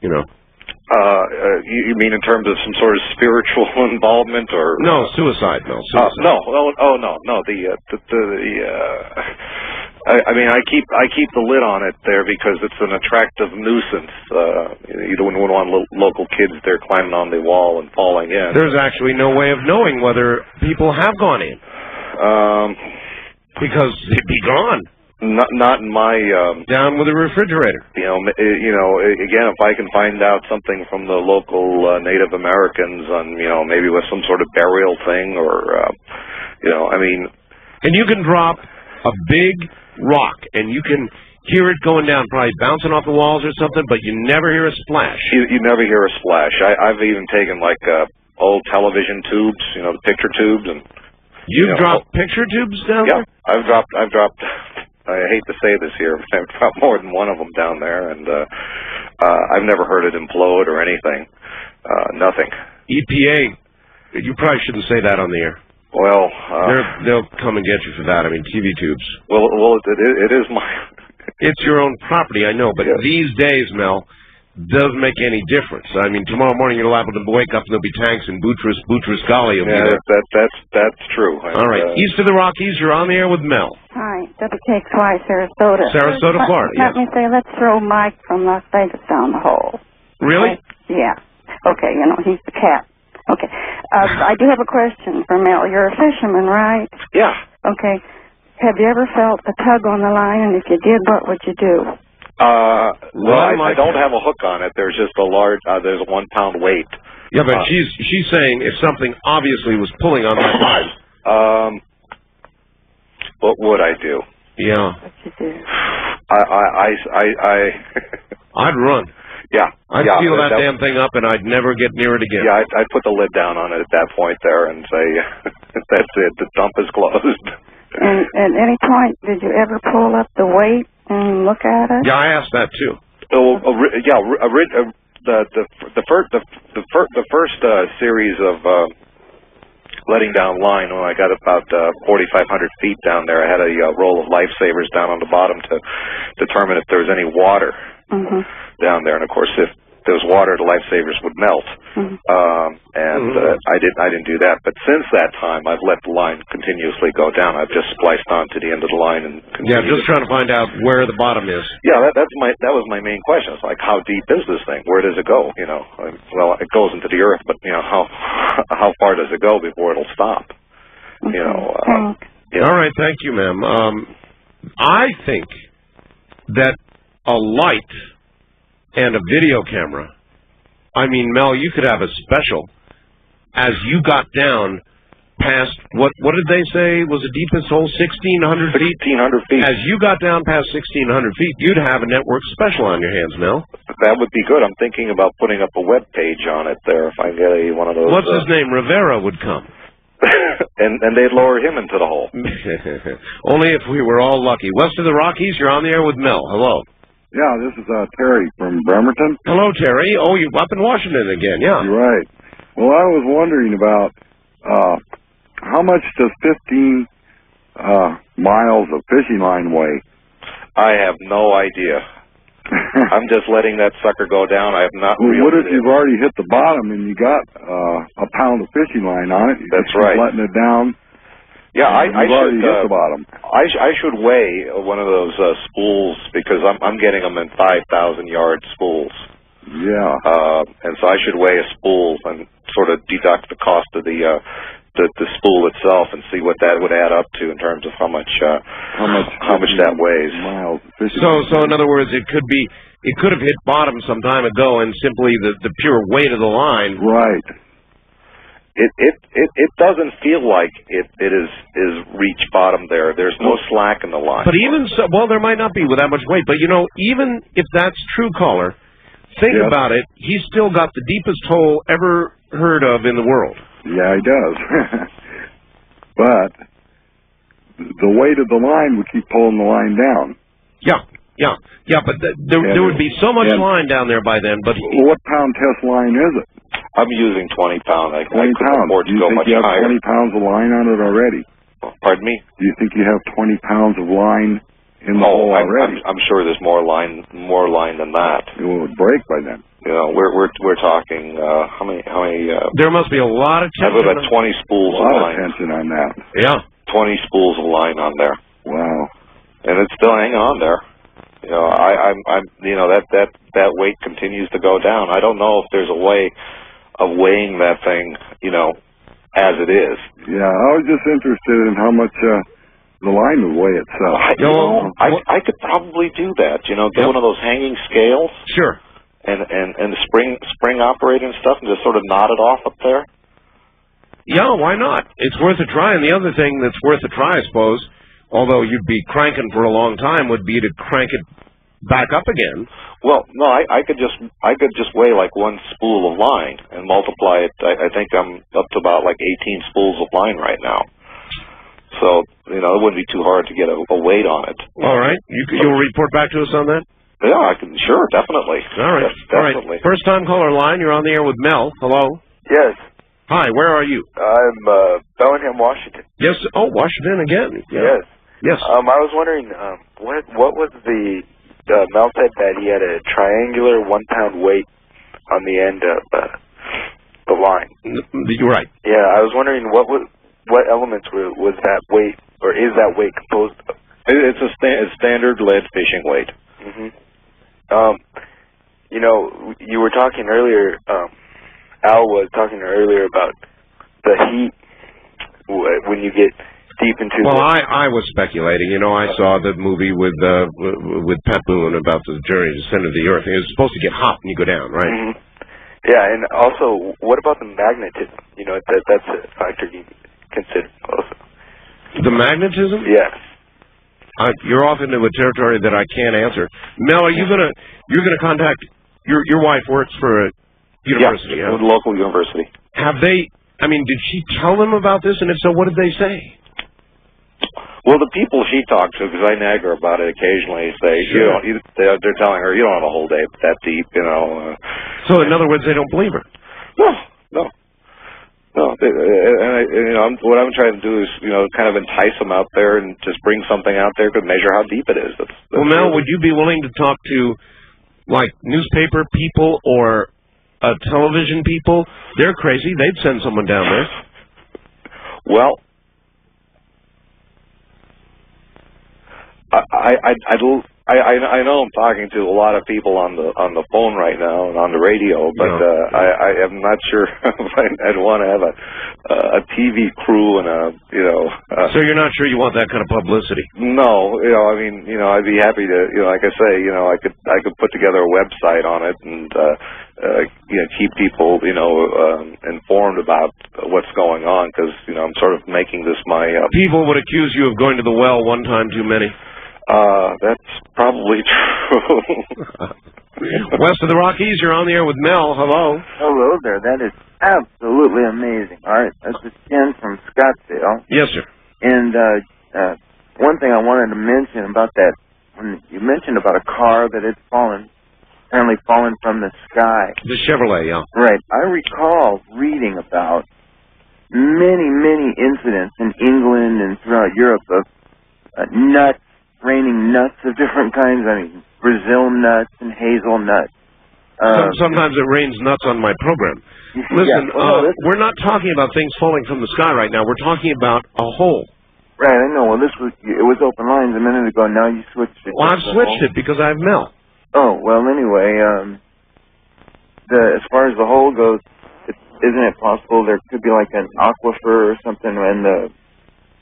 you mean in terms of some sort of spiritual involvement, or no suicide? No suicide. No. I mean, I keep the lid on it there because it's an attractive nuisance. You don't want local kids there climbing on the wall and falling in. There's actually no way of knowing whether people have gone in, because they'd be gone. Not in my down with the refrigerator. Again, if I can find out something from the local Native Americans on, maybe with some sort of burial thing, or I mean, and you can drop a big rock and you can hear it going down, probably bouncing off the walls or something, but you never hear a splash. You never hear a splash. I've even taken like old television tubes, the picture tubes, and you've dropped picture tubes down there? Yeah, I've dropped. I hate to say this here, but I've dropped more than one of them down there, and I've never heard it implode or anything. Nothing. EPA, you probably shouldn't say that on the air. Well, they'll come and get you for that. I mean, TV tubes. Well, it is my. It's your own property, I know, but these days, Mel, doesn't make any difference. I mean, tomorrow morning you're liable to wake up and there'll be tanks in Boutros Ghali. Yeah, that's true. All right, east of the Rockies, you're on the air with Mel. Hi, WKXY, Sarasota. Sarasota, Florida. Let me say, let's throw Mike from Las Vegas down the hole. Really? Yeah. Okay, he's the cat. Okay. I do have a question for Mel. You're a fisherman, right? Yeah. Okay. Have you ever felt a tug on the line, and if you did, what would you do? I don't have a hook on it. There's just a large, there's a 1 pound weight. Yeah, but she's saying if something obviously was pulling on that line. What would I do? Yeah. What you do? I'd run. Yeah. I'd seal that damn thing up, and I'd never get near it again. Yeah, I'd put the lid down on it at that point there and say, that's it, the dump is closed. And at any point, did you ever pull up the weight and look at it? Yeah, I asked that too. The first series of letting down line, when I got about 4,500 feet down there, I had a roll of lifesavers down on the bottom to determine if there was any water down there, and of course, if there was water, the lifesavers would melt. I didn't do that. But since that time, I've let the line continuously go down. I've just spliced on to the end of the line and just trying to find out where the bottom is. Yeah, that was my main question. It's like, how deep is this thing? Where does it go? Well, it goes into the earth, but how far does it go before it'll stop? All right, thank you, ma'am. I think that a light and a video camera, I mean, Mel, you could have a special as you got down past, what did they say was the deepest hole, 1,600 feet? 1,600 feet. As you got down past 1,600 feet, you'd have a network special on your hands, Mel. That would be good. I'm thinking about putting up a web page on it there if I get one of those. What's his name? Rivera would come. and they'd lower him into the hole. Only if we were all lucky. West of the Rockies, you're on the air with Mel. Hello. Yeah, this is Terry from Bremerton. Hello, Terry. Oh, you're up in Washington again, yeah. You're right. Well, I was wondering about how much does 15 miles of fishing line weigh? I have no idea. I'm just letting that sucker go down. I have not. Well, what if you've already hit the bottom and you got a pound of fishing line on it? That's right. Letting it down. Yeah, I should hit the bottom. I should weigh one of those spools because I'm getting them in 5,000-yard spools. Yeah. And so I should weigh a spool and sort of deduct the cost of the spool itself and see what that would add up to in terms of how much that weighs. Miles. So in other words, it could have hit bottom some time ago, and simply the pure weight of the line. Right. It doesn't feel like it is reached bottom there. There's no slack in the line. But even so, well, there might not be with that much weight. But even if that's true, caller, think about it. He's still got the deepest hole ever heard of in the world. Yeah, he does. But the weight of the line would keep pulling the line down. Yeah. But there would be so much line down there by then. But what pound test line is it? I'm using 20 pound. I 20 couldn't afford to go much you have higher. 20 pounds of line on it already? Pardon me? Do you think you have 20 pounds of line in the hole already? I'm sure there's more line than that. It would break by then. We're talking how many? There must be a lot of tension. I have about 20 spools of line. A lot of tension on that. Yeah. 20 spools of line on there. Wow. And it's still hanging on there. That weight continues to go down. I don't know if there's a way of weighing that thing, as it is. Yeah, I was just interested in how much the line would weigh itself. I could probably do that. Get one of those hanging scales. Sure. And the spring operating stuff, and just sort of knot it off up there. Yeah, why not? It's worth a try. And the other thing that's worth a try, I suppose, although you'd be cranking for a long time, would be to crank it back up again. Well, no, I could just weigh like one spool of line and multiply it. I think I'm up to about like 18 spools of line right now. So it wouldn't be too hard to get a weight on it. All right, you'll report back to us on that. Yeah, I can. Sure, definitely. All right, definitely. All right. First time caller line. You're on the air with Mel. Hello. Yes. Hi. Where are you? I'm Bellingham, Washington. Yes. Oh, Washington again. Yeah. Yes. I was wondering what was the Mel said that he had a triangular 1 pound weight on the end of the line. You're right. Yeah, I was wondering what elements was that weight, or is that weight composed of? It's a standard lead fishing weight. Mm-hmm. You were talking earlier. Al was talking earlier about the heat when you get deep into. Well, I was speculating. I saw the movie with Pat Boone about the journey to the center of the earth. It was supposed to get hot when you go down, right? Mm-hmm. Yeah, and also, what about the magnetism? That's a factor you consider also. The magnetism? Yes. You're off into a territory that I can't answer. Mel, are you you're gonna contact your wife works for a university? Yeah, a local university. Have they? I mean, did she tell them about this? And if so, what did they say? Well, the people she talked to, because I nag her about it occasionally, say they're telling her you don't have a whole day that deep, So in other words, they don't believe her. No. What I'm trying to do is, kind of entice them out there and just bring something out there to measure how deep it is. Well, Mel, would you be willing to talk to, like, newspaper people or television people? They're crazy. They'd send someone down there. Well, I know I'm talking to a lot of people on the phone right now and on the radio, but I am not sure if I'd want to have a TV crew and So you're not sure you want that kind of publicity? No, I'd be happy to, like I say, I could put together a website on it and keep people informed about what's going on, because I'm sort of making this my. People would accuse you of going to the well one time too many. That's probably true. West of the Rockies, you're on the air with Mel. Hello. Hello there. That is absolutely amazing. All right, this is Ken from Scottsdale. Yes, sir. And one thing I wanted to mention about that, when you mentioned about a car that had fallen apparently fallen from the sky. The Chevrolet, yeah. Right. I recall reading about many, many incidents in England and throughout Europe of nuts, raining nuts of different kinds. I mean, Brazil nuts and hazelnuts. Sometimes it rains nuts on my program. Listen, we're not talking about things falling from the sky right now. We're talking about a hole. Right, I know. Well, it was open lines a minute ago. Now you switched it. Well, I've switched it because I have Mel. Oh, well, anyway, as far as the hole goes, isn't it possible there could be like an aquifer or something and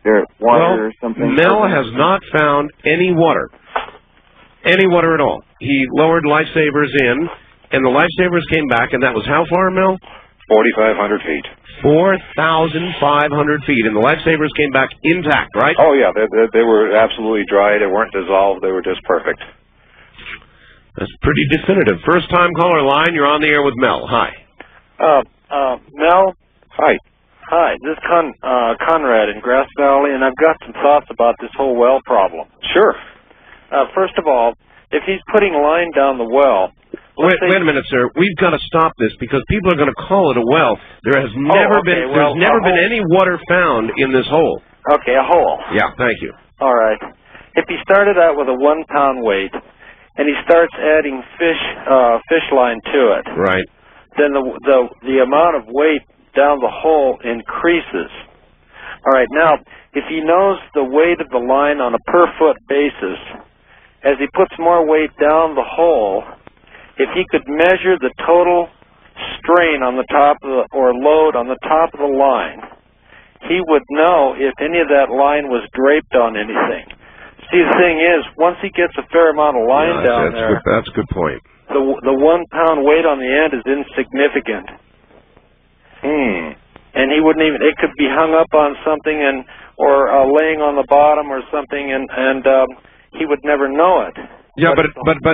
there's water or something? Mel has not found any water. Any water at all. He lowered lifesavers in, and the lifesavers came back, and that was how far, Mel? 4,500 feet. 4,500 feet, and the lifesavers came back intact, right? Oh, yeah. They were absolutely dry. They weren't dissolved. They were just perfect. That's pretty definitive. First-time caller line, you're on the air with Mel. Hi. Mel? Hi. Hi, this is Conrad in Grass Valley, and I've got some thoughts about this whole well problem. Sure. First of all, if he's putting line down the well... Wait a minute, sir. We've got to stop this because people are going to call it a well. There has never been any water found in this hole. Okay, a hole. Yeah, thank you. All right. If he started out with a 1-pound weight and he starts adding fish line to it, right, then the amount of weight down the hole increases. All right. Now, if he knows the weight of the line on a per foot basis, as he puts more weight down the hole, if he could measure the total strain on the top of or load on the top of the line, he would know if any of that line was draped on anything. See, the thing is, once he gets a fair amount of line down there, that's a good point. The 1-pound weight on the end is insignificant. And he wouldn't even. It could be hung up on something or laying on the bottom or something, and he would never know it. Yeah, but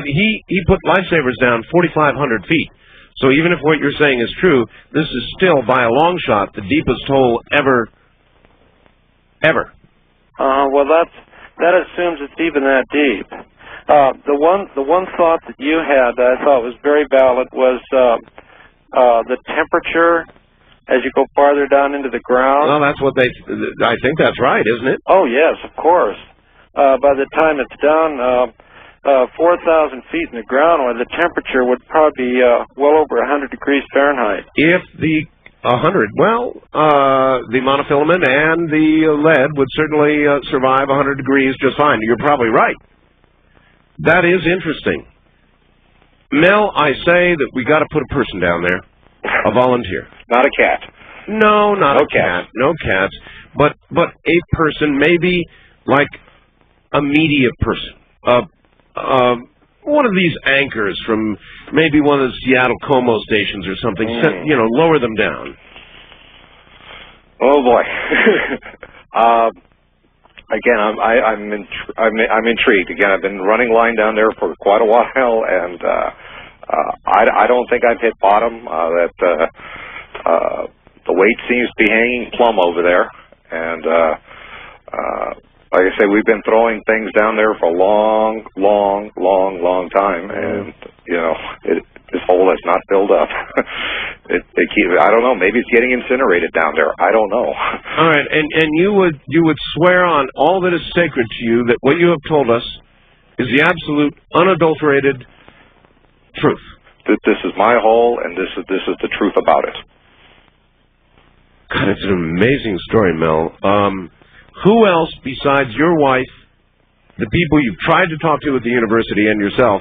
he put lifesavers down 4,500 feet. So even if what you're saying is true, this is still by a long shot the deepest hole ever. Well, that assumes it's even that deep. The one thought that you had that I thought was very valid was the temperature as you go farther down into the ground. Well, that's what I think that's right, isn't it? Oh yes, of course. By the time it's down 4,000 feet in the ground, where the temperature would probably be well over 100 degrees Fahrenheit. If the 100, the monofilament and the lead would certainly survive 100 degrees just fine. You're probably right. That is interesting. Mel, I say that we got to put a person down there, a volunteer. Not a cat. No, not a cat. No cats. But a person, maybe like a media person. One of these anchors from maybe one of the Seattle Como stations or something. Lower them down. Oh boy. Again, I'm intrigued. Again, I've been running line down there for quite a while, and I don't think I've hit bottom. The weight seems to be hanging plumb over there, and like I say, we've been throwing things down there for a long time, and this hole has not filled up. I don't know. Maybe it's getting incinerated down there. I don't know. All right, and you would swear on all that is sacred to you that what you have told us is the absolute, unadulterated truth. That this is my hole, and this is the truth about it. God, it's an amazing story, Mel. Who else besides your wife, the people you've tried to talk to at the university, and yourself?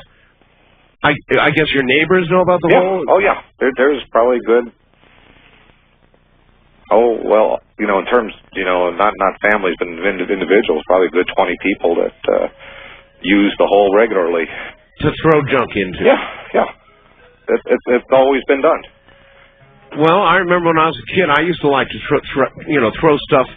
I guess your neighbors know about the hole? Oh, yeah. There's probably good. Oh, well, in terms, not families, but individuals, probably a good 20 people that use the hole regularly. To throw junk into? Yeah. It's always been done. Well, I remember when I was a kid, I used to like to throw stuff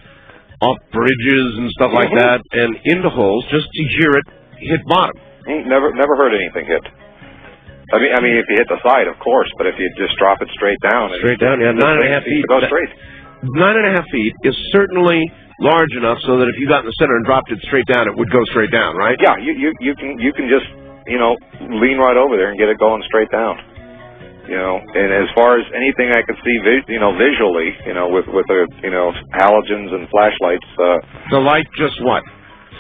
off bridges and stuff like that, and into holes just to hear it hit bottom. Never heard anything hit. I mean, if you hit the side, of course, but if you just drop it straight down, yeah, 9.5 feet. Go straight. 9.5 feet is certainly large enough so that if you got in the center and dropped it straight down, it would go straight down, right? Yeah, you can just lean right over there and get it going straight down. And as far as anything I could see, visually, with the, halogens and flashlights. The light just what?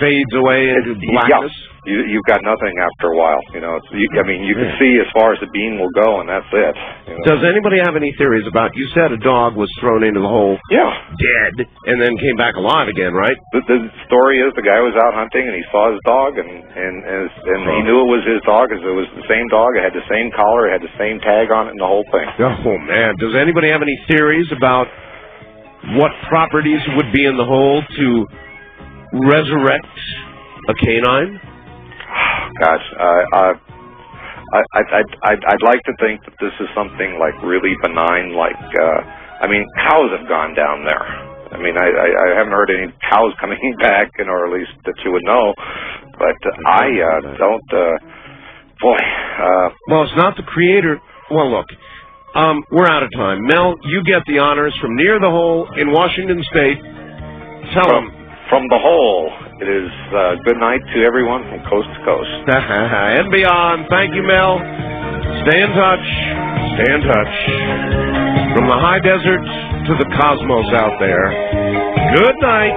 Fades away into blackness? Yeah. You've got nothing after a while. You can see as far as the beam will go, and that's it. Does anybody have any theories about, you said a dog was thrown into the hole dead, and then came back alive again, right? The story is the guy was out hunting, and he saw his dog, and he knew it was his dog, because it was the same dog, it had the same collar, it had the same tag on it, and the whole thing. Oh, man. Does anybody have any theories about what properties would be in the hole to resurrect a canine? Gosh, I'd like to think that this is something like really benign, like cows have gone down there. I haven't heard any cows coming back, or at least that you would know. But I don't. Well, it's not the creator. Well, look, we're out of time. Mel, you get the honors from near the hole in Washington State. Tell them. From the hole, it is good night to everyone from coast to coast. And beyond. Thank you, Mel. Stay in touch. Stay in touch. From the high desert to the cosmos out there, good night.